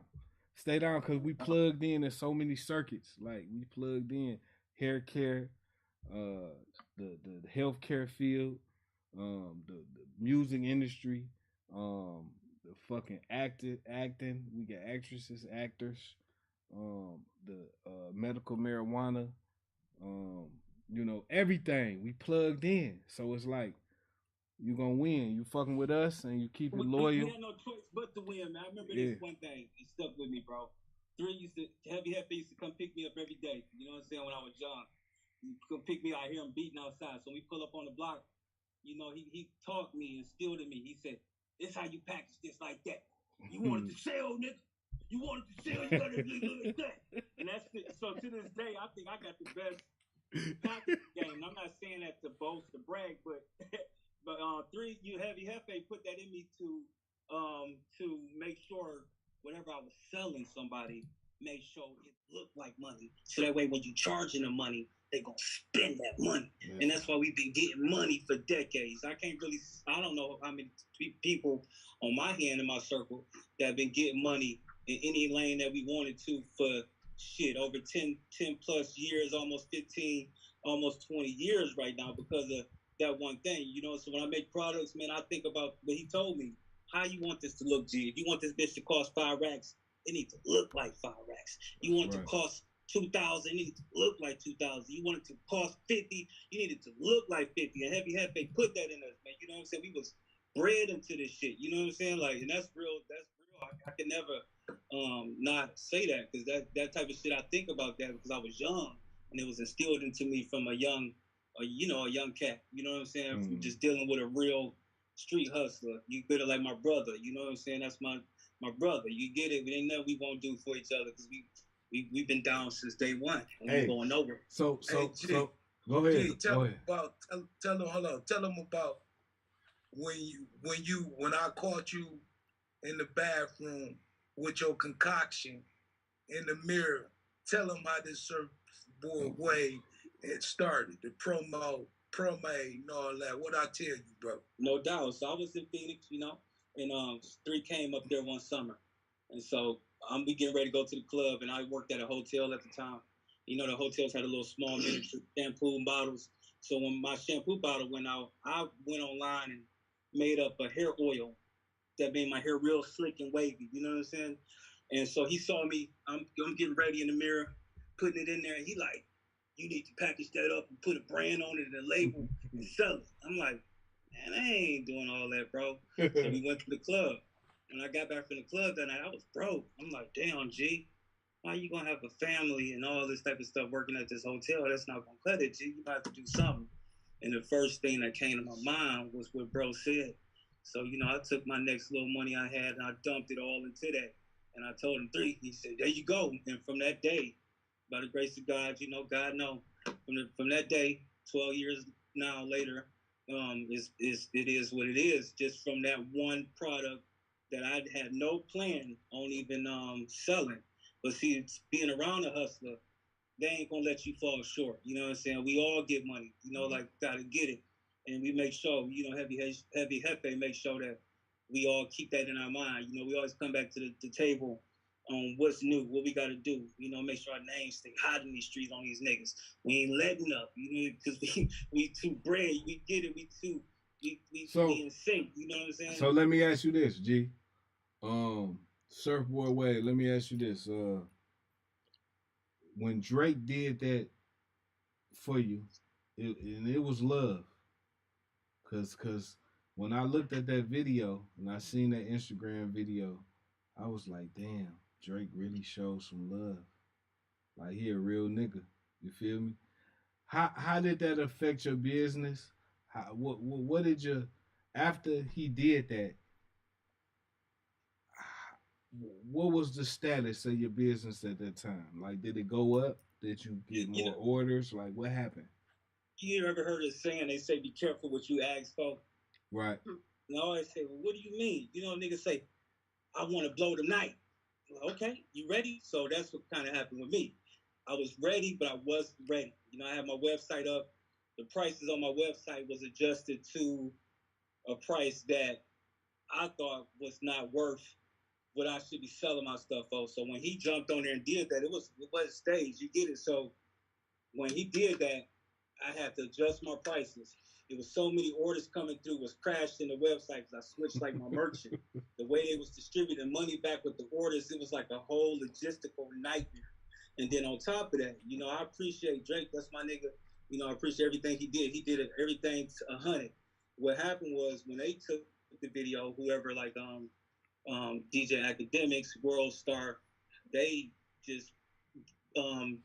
cause we plugged in so many circuits. Like we plugged in hair care, the healthcare field, the music industry, the fucking acting. We got actresses, actors, the medical marijuana, you know, everything. We plugged in, so it's like. You gonna win. You fucking with us and you keep it loyal. We had no choice but to win, man. I remember this one thing. It stuck with me, bro. Heavy Hefe used to come pick me up every day. You know what I'm saying? When I was young, he come pick me up. I hear him beating outside. So we pull up on the block. You know, he taught me, instilled in me. He said, "This how you package this like that. You wanted to sell, nigga. You wanted to sell. You gotta do like that." And that's it. So to this day, I think I got the best package game. And I'm not saying that to boast, to brag, but. But you Heavy Hefe put that in me to make sure whatever I was selling somebody, make sure it looked like money. So that way when you charging them money, they gonna spend that money. Yeah. And that's why we've been getting money for decades. I don't know how many people on my hand in my circle that have been getting money in any lane that we wanted to for shit over 10 plus years, almost 15, almost 20 years right now because of that one thing, you know. So when I make products, man, I think about what he told me. How you want this to look, G? If you want this bitch to cost 5 racks, it needs to look like 5 racks. You want it to cost 2,000, it needs to look like 2,000. You want it to cost 50, you need it to look like 50. And Heavy Hefe put that in us, man. You know what I'm saying? We was bred into this shit. You know what I'm saying? Like, and that's real. I can never not say that, because that type of shit, I think about that because I was young and it was instilled into me from a young cat. You know what I'm saying? Just dealing with a real street hustler. You get it like my brother. You know what I'm saying? That's my brother. You get it? But ain't nothing we won't do for each other because we've been down since day one and we're going nowhere. So go ahead. Tell them about when I caught you in the bathroom with your concoction in the mirror. Tell them how this surfboard way it started, the promo and all that. What I tell you, bro? No doubt. So I was in Phoenix, you know, and 3 came up there one summer, and so we getting ready to go to the club, and I worked at a hotel at the time. You know, the hotels had a little small miniature shampoo bottles. So when my shampoo bottle went out, I went online and made up a hair oil that made my hair real slick and wavy. You know what I'm saying? And so he saw me. I'm getting ready in the mirror, putting it in there. And he like, you need to package that up and put a brand on it and a label and sell it. I'm like, man, I ain't doing all that, bro. So we went to the club. When I got back from the club that night, I was broke. I'm like, damn, G, how you gonna have a family and all this type of stuff working at this hotel? That's not gonna cut it, G. You might have to do something. And the first thing that came to my mind was what bro said. So, you know, I took my next little money I had and I dumped it all into that. And I told him 3. He said, there you go. And from that day, by the grace of God, you know, God know, from that day, 12 years now later, it is what it is. Just from that one product that I had no plan on even selling. But see, being around a hustler, they ain't gonna let you fall short. You know what I'm saying? We all get money, you know, like gotta get it. And we make sure, you know, Heavy Hefe make sure that we all keep that in our mind. You know, we always come back to the table on what's new, what we got to do. You know, make sure our names stay hot in these streets on these niggas. We ain't letting up, you know, because we too bred. We get it. We in sync. You know what I'm saying? So let me ask you this, G. Surfboard Way. Let me ask you this. When Drake did that for you, it was love. Cause when I looked at that video and I seen that Instagram video, I was like, damn, Drake really showed some love. Like, he a real nigga. You feel me? How did that affect your business? What did you, after he did that, what was the status of your business at that time? Like, did it go up? Did you get more orders? Like, what happened? You ever heard of saying, they say, be careful what you ask for? Right. And I always say, well, what do you mean? You know, niggas say, I want to blow the night. Like, okay, you ready? So that's what kind of happened with me. I was ready, but I wasn't ready. You know, I had my website up. The prices on my website was adjusted to a price that I thought was not worth what I should be selling my stuff for. So when he jumped on there and did that, it was staged. You get it? So when he did that, I had to adjust my prices. It was so many orders coming through, was crashed in the website because I switched like my merchant. The way it was distributing money back with the orders, it was like a whole logistical nightmare. And then on top of that, you know, I appreciate Drake. That's my nigga. You know, I appreciate everything he did. He did everything to 100. What happened was when they took the video, whoever like DJ Academics, World Star, they just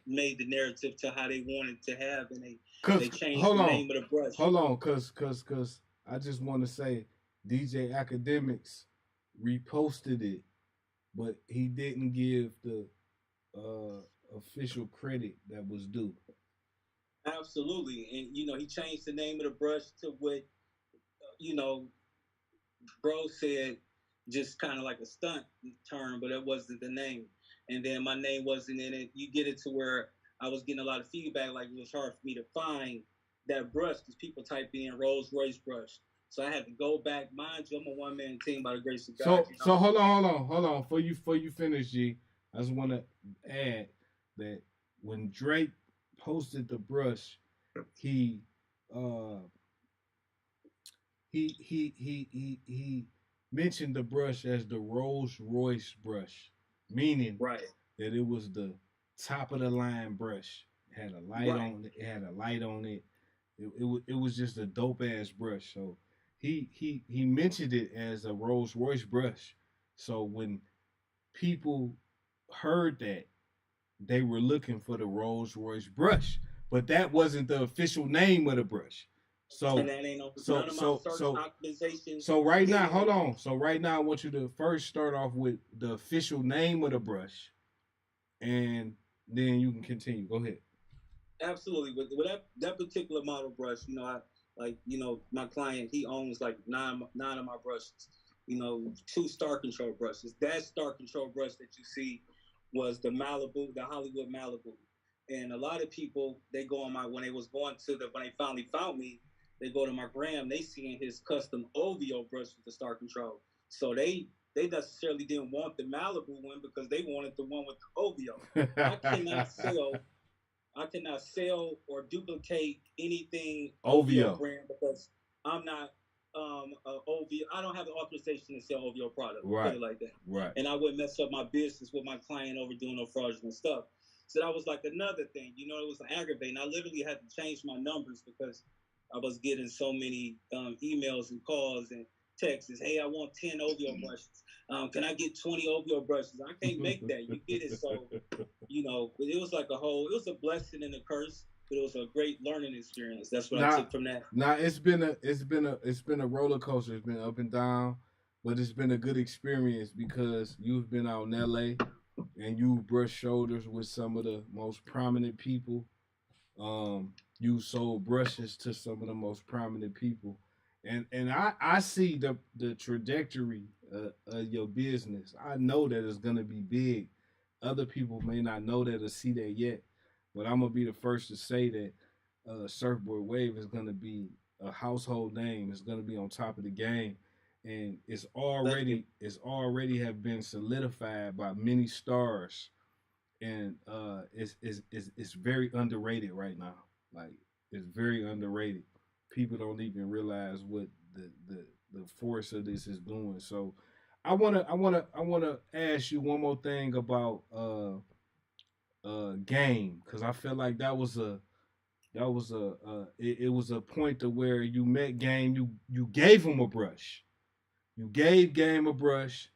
made the narrative to how they wanted to have, and they changed the name of the brush. Hold on, cause I just want to say DJ Academics reposted it, but he didn't give the official credit that was due. Absolutely, and you know he changed the name of the brush to what you know, bro said, just kind of like a stunt term, but it wasn't the name. And then my name wasn't in it. You get it to where I was getting a lot of feedback, like it was hard for me to find that brush because people type in Rolls Royce brush. So I had to go back. Mind you, I'm a one-man team by the grace of God. So hold on. Before you finish, G, I just want to add that when Drake posted the brush, he mentioned the brush as the Rolls Royce brush. meaning Right. that it was the top of the line brush. It had a light on it. It had a light on it. It was just a dope ass brush. So he mentioned it as a Rolls Royce brush. So when people heard that, they were looking for the Rolls Royce brush, but that wasn't the official name of the brush. So And that ain't no, none of my search optimizations. so right now, hold on. So right now, I want you to first start off with the official name of the brush, and then you can continue. Go ahead. Absolutely. With that particular model brush, you know, my client, he owns like nine of my brushes. You know, 2 Star Control brushes. That Star Control brush that you see was the Malibu, the Hollywood Malibu. And a lot of people, they go on when they finally found me, they go to my gram, they seeing his custom OVO brush with the Star Control. So they necessarily didn't want the Malibu one because they wanted the one with the OVO. I cannot sell or duplicate anything OVO brand because I'm not OVO. I don't have the authorization to sell OVO product. Right. Put it like that. Right. And I wouldn't mess up my business with my client over doing no fraudulent stuff. So that was like another thing. You know, it was aggravating. I literally had to change my numbers because I was getting so many emails and calls and texts. Hey, I want 10 OVO brushes. Can I get 20 OVO brushes? I can't make that. You get it. So, you know, it was like it was a blessing and a curse, but it was a great learning experience. That's what I took from that. Now it's been a roller coaster. It's been up and down, but it's been a good experience because you've been out in LA and you've brushed shoulders with some of the most prominent people. You sold brushes to some of the most prominent people. And I see the trajectory of your business. I know that it's gonna be big. Other people may not know that or see that yet, but I'm gonna be the first to say that Surfboard Wave is gonna be a household name. It's gonna be on top of the game, and it's already have been solidified by many stars, and it's very underrated right now. Like it's very underrated. People don't even realize what the force of this is doing. So I wanna ask you one more thing about Game, because I feel like it was a point to where you met Game, you gave him a brush. You gave Game a brush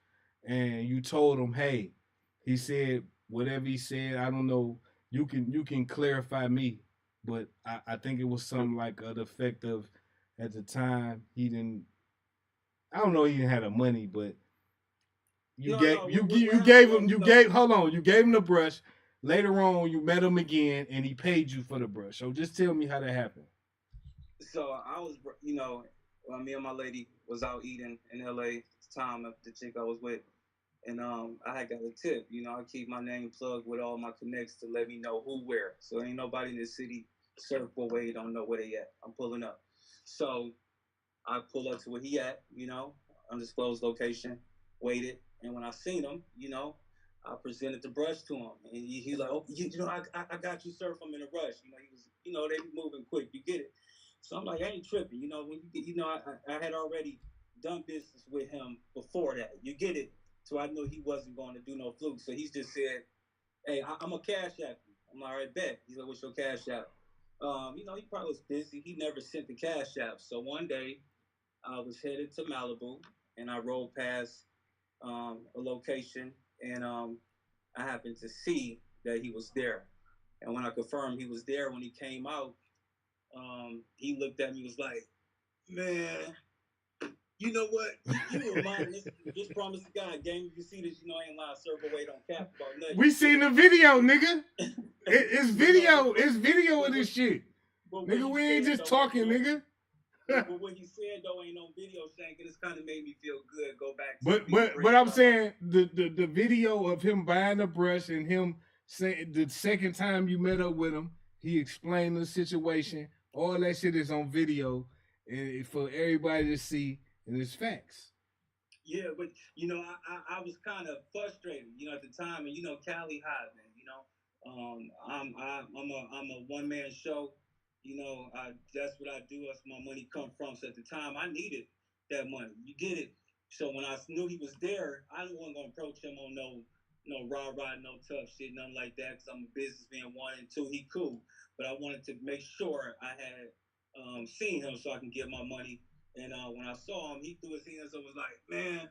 and you told him, hey, he said whatever he said, I don't know, you can clarify me. But I think it was something like the effect of at the time he didn't have the money, but you gave him the brush. Later on you met him again and he paid you for the brush. So just tell me how that happened. So I was, me and my lady was out eating in LA at the time, the chick I was with. And I had got a tip. I keep my name plugged with all my connects to let me know who where. So ain't nobody in the city Surfboard Wave don't know where they at. I'm pulling up. So I pull up to where he at, undisclosed location, waited. And when I seen him, I presented the brush to him. And he's like, oh, I got you, Surf. I'm in a rush. He was, they be moving quick. You get it. So I'm like, I ain't tripping. When you get, I had already done business with him before that. You get it. So I knew he wasn't going to do no fluke. So he just said, hey, I'm a cash app you. I'm like, all right, bet. He's like, what's your cash app? He probably was busy. He never sent the cash app. So one day I was headed to Malibu and I rolled past a location and I happened to see that he was there. And when I confirmed he was there, when he came out, he looked at me and was like, man, you know what? You remind me, just promise to God, Game, if you see this, I ain't lying, Surfboard Wave don't cap about nothing. We seen the video, nigga. It's video. It's video of this shit. Nigga, we ain't just talking, nigga. But what he said, though, ain't on video, Shank, and it's kind of made me feel good. Go back to But I'm saying the video of him buying the brush and him saying the second time you met up with him, he explained the situation. All that shit is on video and for everybody to see. And it's facts. Yeah, but I was kind of frustrated, at the time, and Cali high, man. I'm a one man show. That's what I do. That's where my money come from. So at the time, I needed that money. You get it. So when I knew he was there, I wasn't gonna approach him on no rah-rah, no tough shit, nothing like that, because I'm a businessman, one, and two, he cool. But I wanted to make sure I had seen him so I can get my money. And when I saw him, he threw his hands up and was like, man,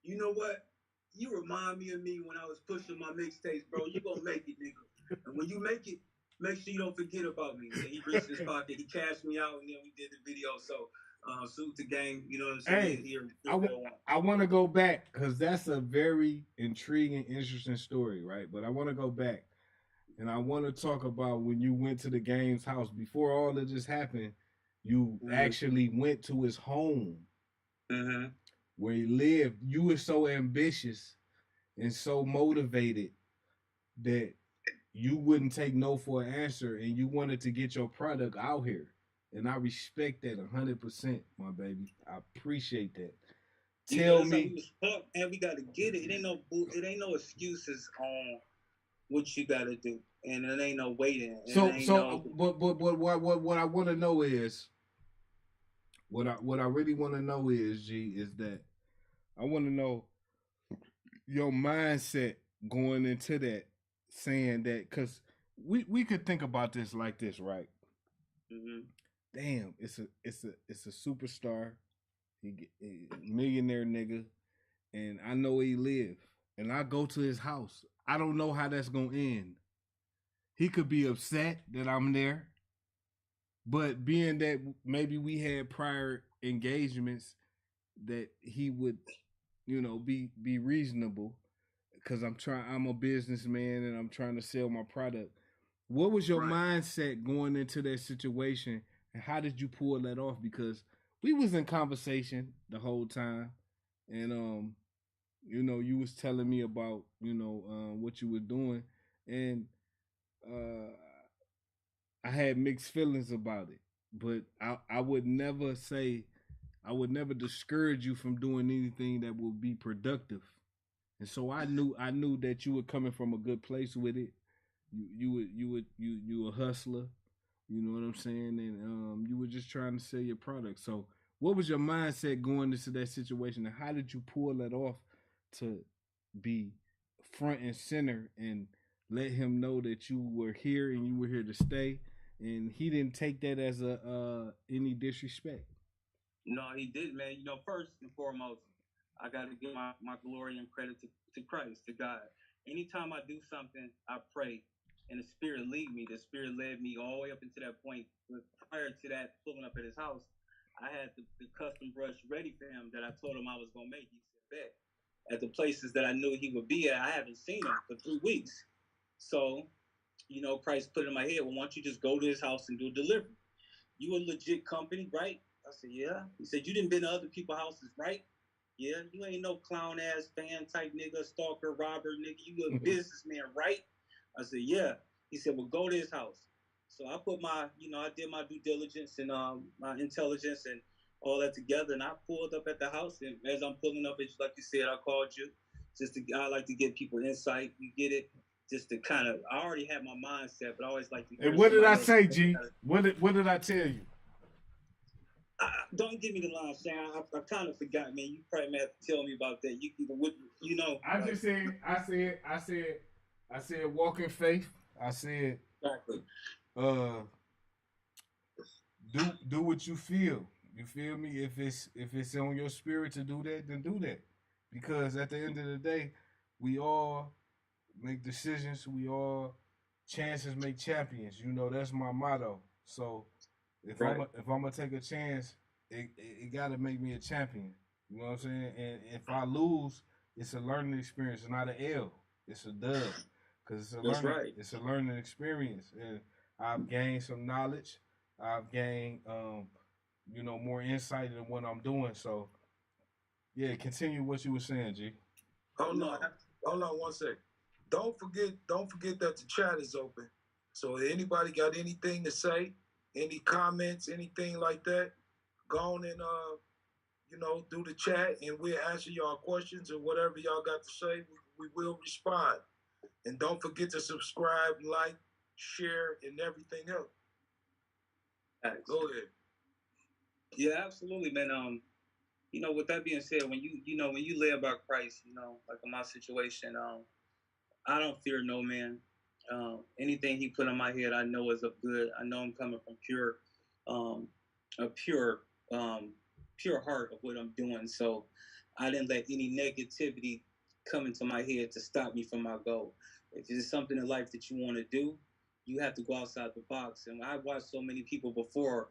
you know what? You remind me of me when I was pushing my mixtapes, bro. You gonna make it, nigga. And when you make it, make sure you don't forget about me. And he reached his pocket, he cashed me out, and then we did the video. So, salute the gang, you know what I'm saying? Hey, I want to go back because that's a very intriguing, interesting story, right? But I want to go back and I want to talk about when you went to the Game's house. Before all of this happened, you actually went to his home where he lived. You were so ambitious and so motivated that you wouldn't take no for an answer and you wanted to get your product out here. And I respect that 100%, my baby. I appreciate that. Tell me, and we gotta get it. It ain't no excuses on what you gotta do, and it ain't no waiting. But what I want to know is, what I really want to know is, G, is that I want to know your mindset going into that, saying that, because we could think about this like this, right? Mm-hmm. Damn, it's a superstar, he millionaire nigga, and I know where he live, and I go to his house. I don't know how that's gonna end. He could be upset that I'm there, but being that maybe we had prior engagements, that he would, be reasonable, because I'm a businessman and I'm trying to sell my product. What was your mindset going into that situation? And how did you pull that off? Because we was in conversation the whole time, and you was telling me about what you were doing, and I had mixed feelings about it. But I would never discourage you from doing anything that would be productive. And so I knew that you were coming from a good place with it. You a hustler. You know what I'm saying? And you were just trying to sell your product. So what was your mindset going into that situation? And how did you pull that off to be front and center and let him know that you were here and you were here to stay? And he didn't take that as any disrespect. No, he did, man. First and foremost, I got to give my glory and credit to Christ, to God. Anytime I do something, I pray. And the Spirit lead me. The Spirit led me all the way up into that point. But prior to that, pulling up at his house, I had the custom brush ready for him that I told him I was going to make. He said, bet. At the places that I knew he would be at, I haven't seen him for 3 weeks. So, Christ put it in my head, well, why don't you just go to his house and do a delivery? You a legit company, right? I said, yeah. He said, you didn't been to other people's houses, right? Yeah. You ain't no clown-ass fan type nigga, stalker, robber nigga. You a businessman, right? I said, yeah. He said, well, go to his house. So I put I did my due diligence and my intelligence and all that together. And I pulled up at the house. And as I'm pulling up, it's like you said, I called you. I like to give people insight. You get it? Just to kind of, I already had my mindset, but I always like to hear. And what did I say, G? What did I tell you? Don't give me the line, Sam. I kind of forgot, man. You probably may have to tell me about that. I said, walk in faith. I said, exactly. Do what you feel. You feel me? If it's on your spirit to do that, then do that. Because at the end of the day, we all make decisions. We all chances make champions. That's my motto. So if I'm gonna take a chance, it gotta make me a champion. You know what I'm saying? And if I lose, it's a learning experience, not an L. It's a dub. Because it's a learning experience. And I've gained some knowledge. I've gained more insight in what I'm doing. So yeah, continue what you were saying, G. Hold on 1 second. Don't forget that the chat is open. So if anybody got anything to say, any comments, anything like that, go on and do the chat and we'll answer y'all questions or whatever y'all got to say. We will respond. And don't forget to subscribe, like, share, and everything else. Thanks. Go ahead. Yeah, absolutely, man. you know, with that being said, when you live by Christ, you know, like in my situation, I don't fear no man. Anything he put on my head, I know is of good. I know I'm coming from um, a pure heart of what I'm doing. So I didn't let any negativity come into my head to stop me from my goal. If it's something in life that you want to do, you have to go outside the box. And I've watched so many people before,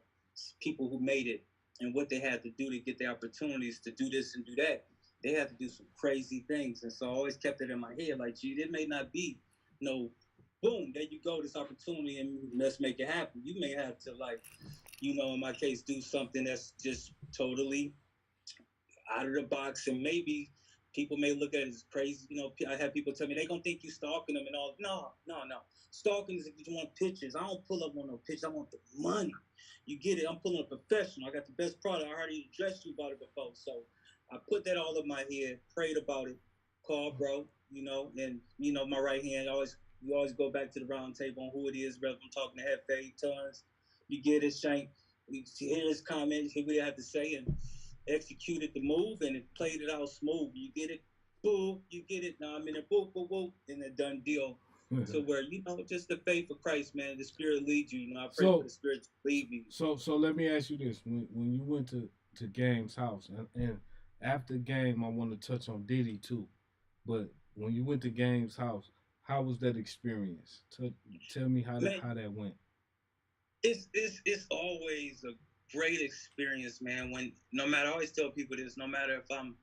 people who made it and what they had to do to get the opportunities to do this and do that. They had to do some crazy things. And so I always kept it in my head, like, gee, it may not be no boom, there you go, this opportunity, and let's make it happen. You may have to, like, you know, in my case, do something that's just totally out of the box, and maybe people may look at it as crazy. You know, I have people tell me they gonna think you stalking them and all. No. Stalking is if you want pictures. I don't pull up on no pictures. I want the money. You get it? I'm pulling a professional. I got the best product. I already addressed you about it before. So I put that all in my head, prayed about it, called bro, you know, and you know, my right hand you always go back to the round table on who it is, whether I'm talking to Hefe, Tons, you get it, Shank, you hear his comments, hear what he had to say, and executed the move, and it played it out smooth. You get it? Boo, you get it? Now I'm in a boo, boo, boo, and a done deal. So where, you know, just the faith of Christ, man, the Spirit leads you. You know, I pray for the Spirit to lead me. So let me ask you this: when you went to Game's house, and after Game, I want to touch on Diddy too, but when you went to Game's house, how was that experience? Tell me how that went. It's always a great experience, man. When no matter, I always tell people this: no matter if I'm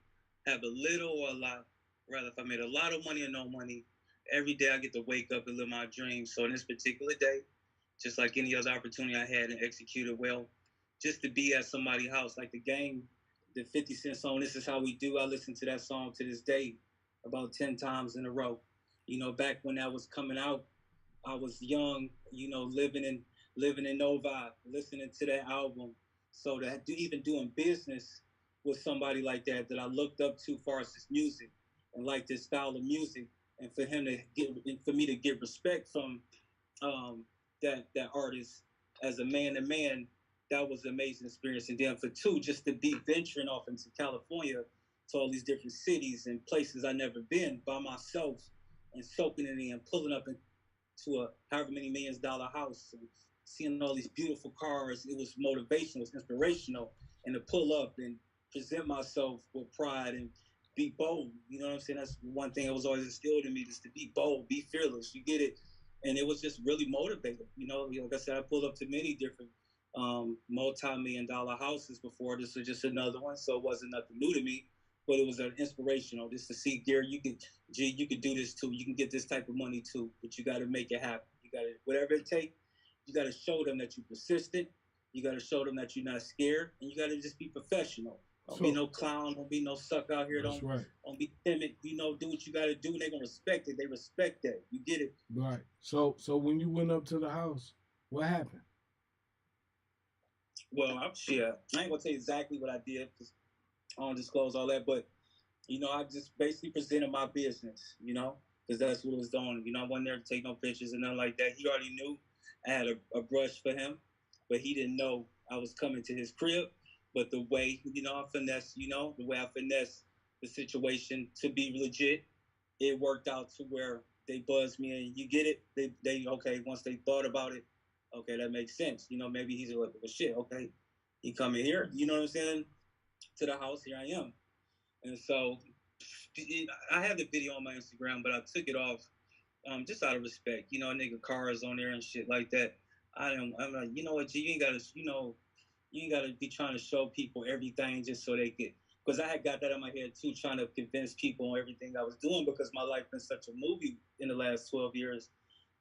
have a little or a lot, rather if I made a lot of money or no money, every day I get to wake up and live my dreams. So in this particular day, just like any other opportunity I had and executed well, just to be at somebody's house, like the Game, the 50 Cent song, This Is How We Do. I listen to that song to this day about 10 times in a row. You know, back when that was coming out, I was young, you know, living in Novi, listening to that album. So that even doing business with somebody like that I looked up to far as his music and like this style of music, and for me to get respect from that artist as a man to man, that was an amazing experience. And then for two, just to be venturing off into California to all these different cities and places I never been by myself and soaking it in, pulling up into a however many $millions house and seeing all these beautiful cars. It was motivational, it was inspirational, and to pull up and present myself with pride and be bold. You know what I'm saying? That's one thing that was always instilled in me, just to be bold, be fearless. You get it? And it was just really motivating. You know, like I said, I pulled up to many different multi-million-dollar houses before. This was just another one, so it wasn't nothing new to me. But it was an inspirational, just to see, Gary, you could do this too. You can get this type of money too, but you got to make it happen. You got to, whatever it takes, you got to show them that you're persistent. You got to show them that you're not scared, and you got to just be professional. Don't be no clown. Don't be no suck out here. Don't be timid. You know, do what you got to do, and they're gonna respect it. They respect that. You get it? Right. So when you went up to the house, what happened? Well, I ain't gonna tell you exactly what I did because I don't disclose all that. But you know, I just basically presented my business. You know, because that's what it was doing. You know, I wasn't there to take no pictures and nothing like that. He already knew I had a brush for him, but he didn't know I was coming to his crib. But the way, you know, I finesse the situation to be legit, it worked out to where they buzzed me, and you get it? They okay, once they thought about it, okay, that makes sense. You know, maybe he's like, well, shit, okay, he coming here, you know what I'm saying, to the house, here I am. And so I have the video on my Instagram, but I took it off just out of respect. You know, nigga cars on there and shit like that. I'm like, you know what, G, you ain't gotta be trying to show people everything just so they get, because I had got that in my head too, trying to convince people on everything I was doing, because my life been such a movie in the last 12 years.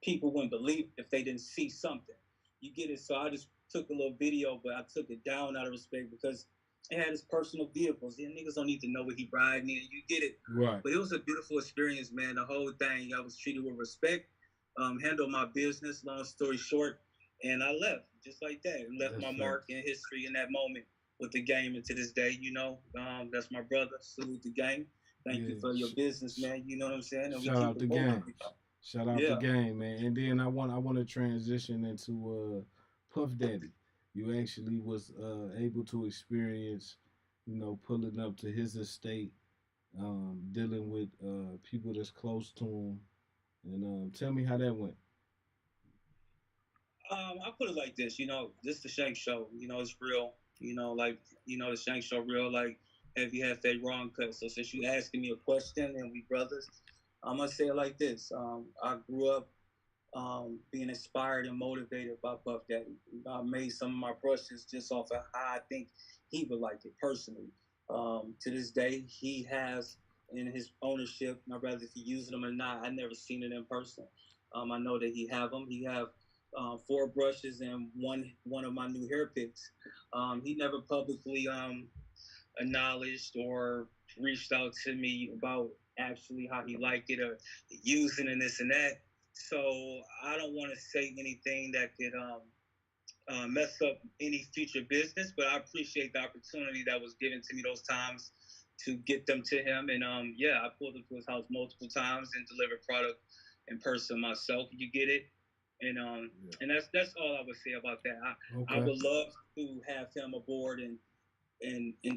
People wouldn't believe if they didn't see something. You get it? So I just took a little video, but I took it down out of respect because it had his personal vehicles. Yeah, niggas don't need to know what he riding in. You get it? Right. But it was a beautiful experience, man. The whole thing, I was treated with respect, handled my business, long story short, and I left just like that. And left my mark in history in that moment with the Game, and to this day, you know, that's my brother. Salute the Game. Thank you for your business, man. You know what I'm saying? And shout out the Game. Shout out the Game, man. And then I want to transition into Puff Daddy. You actually was able to experience you know, pulling up to his estate, dealing with people that's close to him, and tell me how that went. I put it like this, this the Shank Show. It's real. The Shank Show real. Like, have you had that wrong cut? So since you asking me a question and we brothers, I'm gonna say it like this. I grew up being inspired and motivated by Buff Daddy. I made some of my brushes just off of how I think he would like it personally. To this day, he has in his ownership, now whether if he using them or not, I never seen it in person. I know that he have them. He have 4 brushes and one of my new hair picks. He never publicly acknowledged or reached out to me about actually how he liked it or using and this and that. So I don't want to say anything that could mess up any future business, but I appreciate the opportunity that was given to me those times to get them to him. And yeah, I pulled up to his house multiple times and delivered product in person myself. You get it? And that's all I would say about that. I would love to have him aboard and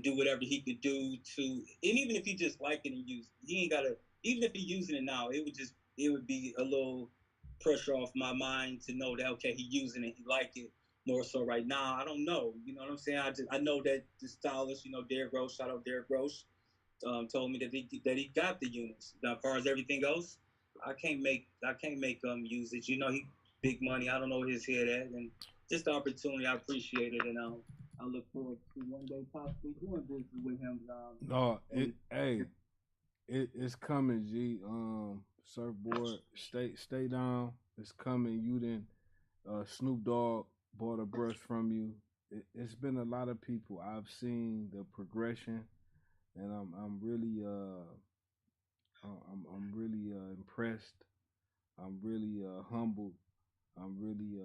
do whatever he could do to, and even if he just like it and use it, he ain't gotta. Even if he's using it now, it would be a little pressure off my mind to know that okay, he using it, he like it more so right now. I don't know, you know what I'm saying? I know that the stylist, Derrick Rose, shout out Derrick Rose, told me that he got the units. Now, as far as everything else, I can't make use it. He big money. I don't know his head at, and just the opportunity. I appreciate it, and I look forward to one day possibly doing business with him. No, it's coming, G. Surfboard, stay down. It's coming. You didn't. Snoop Dogg bought a brush from you. It's been a lot of people. I've seen the progression, and I'm really I'm really impressed. I'm really humbled. I'm really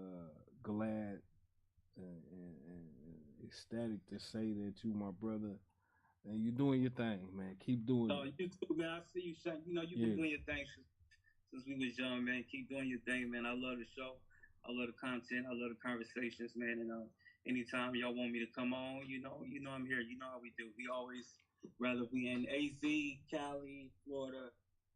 glad and ecstatic to say that you my brother and you doing your thing, man. Keep doing it. You too, man. I see you, Shank. You've been doing your thing since we was young, man. Keep doing your thing, man. I love the show. I love the content. I love the conversations, man. And anytime y'all want me to come on, I'm here. You know how we do. We always, rather we in AZ, Cali, Florida,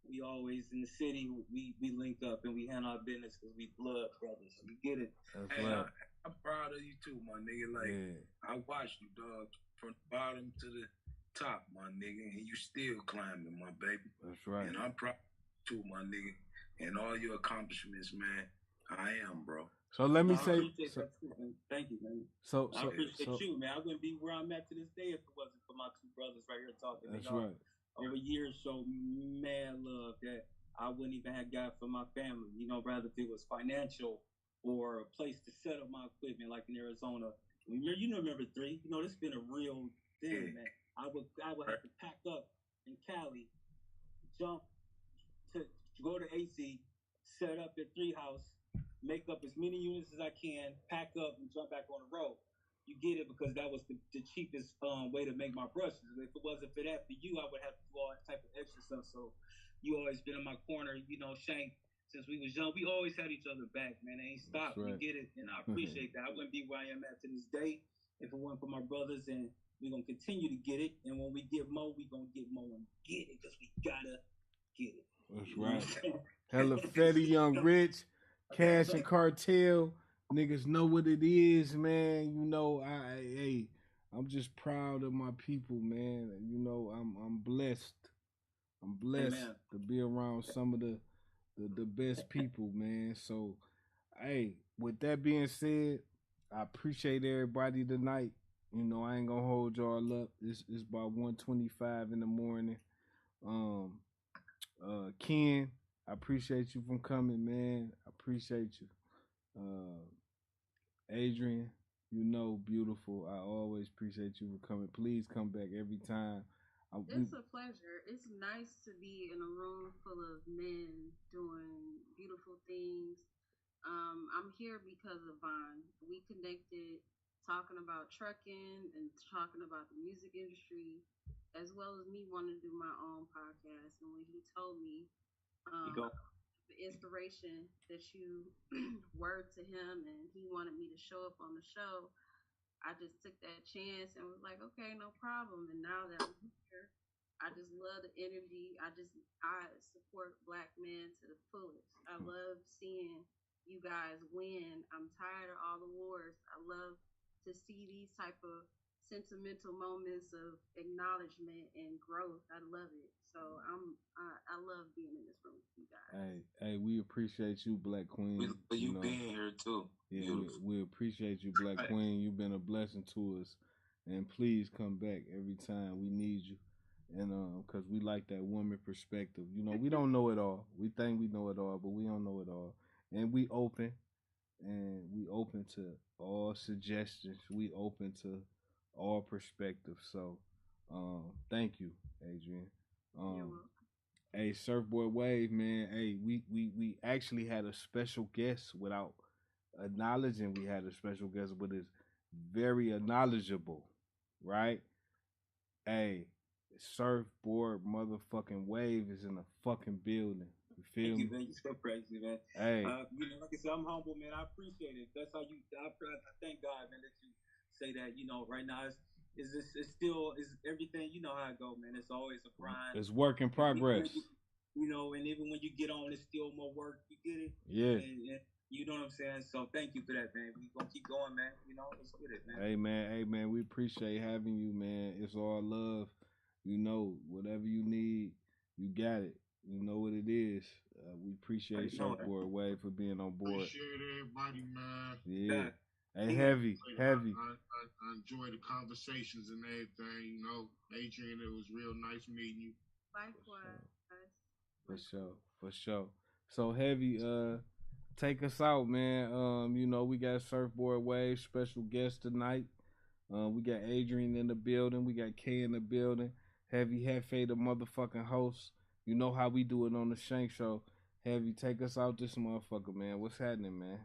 we always in the city. We link up and we handle our business because we blood brothers. You get it? That's Hey, right. I'm proud of you too, my nigga. Like I watched you, dog, from the bottom to the top, my nigga, and you still climbing, my baby. That's right. And I'm proud too, my nigga, and all your accomplishments, man. I am, bro. So let me I say, appreciate that too, man. Thank you, man. So I appreciate you, man. I wouldn't be where I'm at to this day if it wasn't for my 2 brothers right here talking. That's right. Over years showed me mad love that I wouldn't even have got for my family. Rather if it was financial or a place to set up my equipment, like in Arizona. Remember 3. This been a real thing, man. I would have to pack up in Cali, jump to go to AC, set up at 3 House, make up as many units as I can, pack up, and jump back on the road. You get it, because that was the cheapest way to make my brushes. If it wasn't for that, for you, I would have to do all that type of extra stuff. So you always been in my corner, Shank. Since we was young, we always had each other back, man. It ain't stopped. Right. You get it, and I appreciate that. I wouldn't be where I am at to this day if it weren't for my brothers, and we're gonna continue to get it. And when we get more, we gonna get more and get it, because we gotta get it. That's right. Hella Fetty, Young Rich, Cash and Cartel. Niggas know what it is, man. I'm just proud of my people, man. I'm blessed. I'm blessed Amen. to be around some of the best people, man. So, hey, with that being said, I appreciate everybody tonight. I ain't gonna hold y'all up. It's about 1:25 in the morning. Ken, I appreciate you from coming, man. I appreciate you. Adrian, beautiful. I always appreciate you for coming. Please come back every time. It's a pleasure. It's nice to be in a room full of men doing beautiful things. I'm here because of Vaughn. We connected talking about trucking and talking about the music industry, as well as me wanting to do my own podcast. And when he told me the inspiration that you word to him and he wanted me to show up on the show, I just took that chance and was like, okay, no problem. And now that I'm here, I just love the energy. I support Black men to the fullest. I love seeing you guys win. I'm tired of all the wars. I love to see these type of sentimental moments of acknowledgement and growth. I love it. So I love being in this room with you guys. Hey, we appreciate you, Black Queen. We love you being here too. Yeah, we appreciate you, Black Queen. You've been a blessing to us, and please come back every time. We need you, and cause we like that woman perspective. You know, we don't know it all. We think we know it all, but we don't know it all. And we open to all suggestions. We open to all perspectives. So, thank you, Adrian. Hey, Surfboard Wave, man. Hey, we actually had a special guest without acknowledging we had a special guest, but it's very knowledgeable, right? Hey, Surfboard motherfucking Wave is in the fucking building. You feel me? Man, you so crazy, man. Hey. You know, like I said, I'm humble, man. I appreciate it. That's how I thank God, man, that you say that. You know, right now it's still everything. You know how it go, man. It's always a grind. It's work in progress. You know, and even when you get on, it's still more work. You get it? Yeah. And you know what I'm saying? So thank you for that, man. We gonna keep going, man. You know, let's get it, man. Hey man, we appreciate having you, man. It's all love. You know, whatever you need, you got it. You know what it is. We appreciate Surfboard Wave for being on board. Appreciate everybody, man. Yeah. Hey, heavy. I enjoy the conversations and everything. You know, Adrian, it was real nice meeting you. Likewise. For sure. So Heavy, take us out, man. You know, we got Surfboard Wave special guest tonight. We got Adrian in the building. We got K in the building. Heavy Hefe, the motherfucking host. You know how we do it on the Shank Show. Heavy, take us out this motherfucker, man. What's happening, man?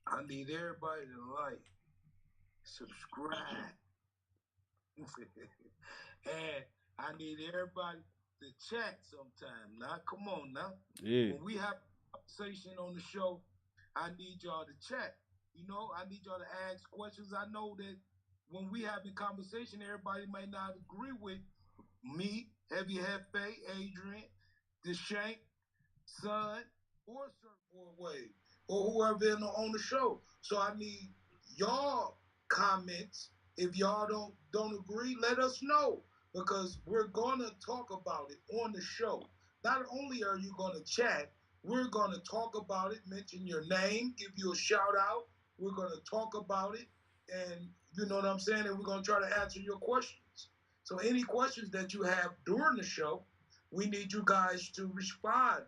I need everybody to like, subscribe, and I need everybody to chat sometime. Now, come on now. Yeah. When we have a conversation on the show, I need y'all to chat. You know, I need y'all to ask questions. I know that when we having conversation, everybody may not agree with me, Heavy Hefe, Adrian, the Shank, Son, or Surfboard Wave, or whoever on the show. So I need y'all comments. If y'all don't agree, let us know, because we're gonna talk about it on the show. Not only are you gonna chat, we're gonna talk about it, mention your name, give you a shout out. We're gonna talk about it, and you know what I'm saying? And we're gonna try to answer your questions. So any questions that you have during the show, we need you guys to respond.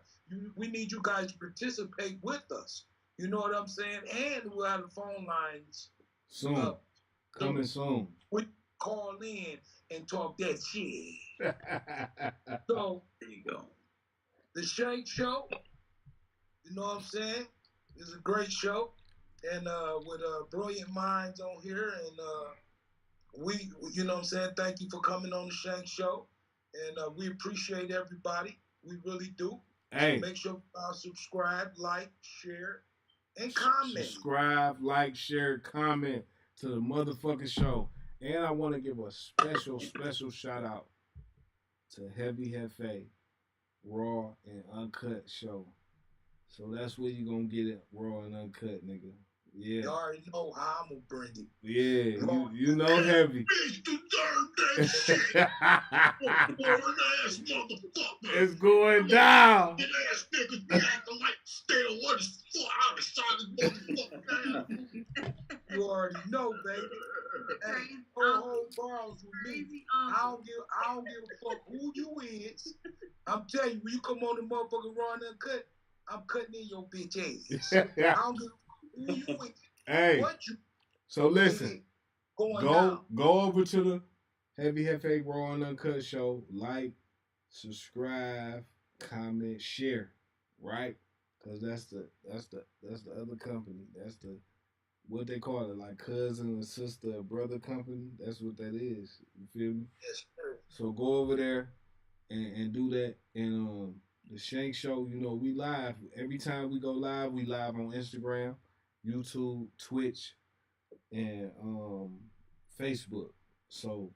We need you guys to participate with us. You know what I'm saying? And we'll have the phone lines soon. Coming soon. We call in and talk that shit. So there you go. The Shank Show, you know what I'm saying? It's a great show. And with brilliant minds on here, and we, you know what I'm saying, thank you for coming on the Shank Show, and we appreciate everybody. We really do. Hey. So make sure you subscribe, like, share, and comment. Subscribe, like, share, comment to the motherfucking show. And I want to give a special shout out to Heavy Hefe, Raw and Uncut show. So that's where you gonna get it, raw and uncut, nigga. Yeah. You already know how I'm gonna bring it. Yeah, you know Heavy. Bitch, you darn that shit. Boring ass motherfucker. It's going down. That ass niggas be acting like stale what is fuck out of sight of motherfucker. You already know, baby. Hey, hold balls with me. I don't give a fuck who you is. I'm telling you, when you come on the motherfucking Raw and Uncut, I'm cutting in your bitch ass. I don't give a who you is. Hey, what you so listen, go over to the Heavy Hefe Raw and Uncut show. Like, subscribe, comment, share, right? Because that's the other company. That's the what they call it, like cousin and sister, brother company. That's what that is. You feel me? Yes, sir. So go over there and do that. And the Shank Show, you know, we live. Every time we go live, we live on Instagram, YouTube, Twitch, and Facebook. So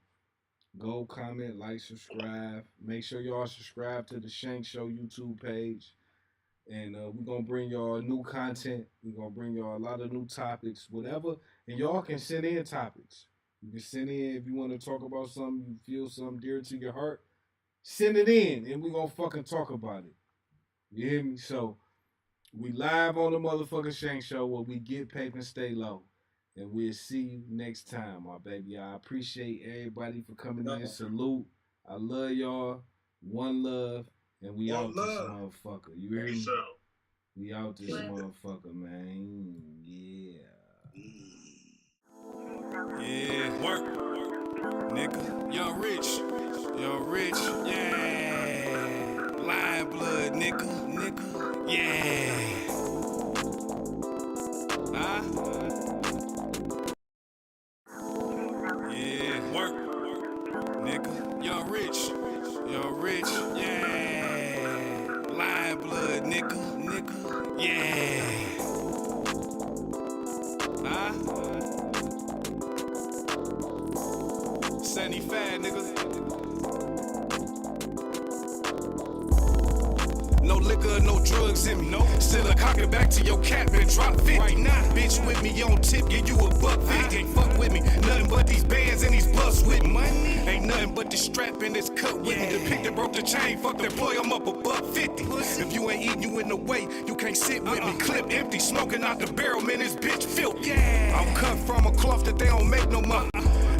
go comment, like, subscribe. Make sure y'all subscribe to the Shank Show YouTube page. And we're going to bring y'all new content. We're going to bring y'all a lot of new topics, whatever. And y'all can send in topics. You can send in if you want to talk about something, you feel something dear to your heart. Send it in, and we're going to fucking talk about it. You hear me? So, we live on the motherfucking Shank Show where we get paper and stay low. And we'll see you next time, my baby. I appreciate everybody for coming in. Salute. I love y'all. One love. And we out this motherfucker. You hear me? We out this motherfucker, man. Yeah. Yeah, work, nigga. Young Rich, yeah. Lion blood, nigga, yeah. Huh? Yeah, work, nigga. Young Rich, yeah. Lion blood, nigga, yeah. Huh? 75, nigga. No liquor, no drugs in me. No. Still a cock it back to your cap and drop 50. Right now, bitch with me on tip, give you a $1.50. Can't fuck with me, nothing but these bands and these bucks with me. Money. Ain't nothing but this strap and this cut with me. The pick that broke the chain, fuck that boy, I'm up a $1.50. If you ain't eating, you in the way, you can't sit with me. Clip empty, smoking out the barrel, man, this bitch filthy. I'm cut from a cloth that they don't make no more.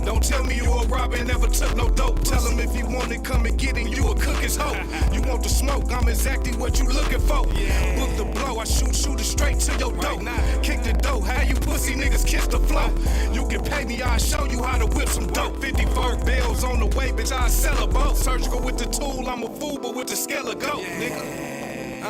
Don't tell me you a robber, never took no dope. Tell him if you want it, come and get it, you a cook his hoe. You want the smoke, I'm exactly what you looking for. Book the blow, I shoot it straight to your dough. Kick the dough, how you pussy niggas kiss the flow. You can pay me, I'll show you how to whip some dope. 50 Ferg bills on the way, bitch, I'll sell a boat. Surgical with the tool, I'm a fool, but with the scale of goat, nigga.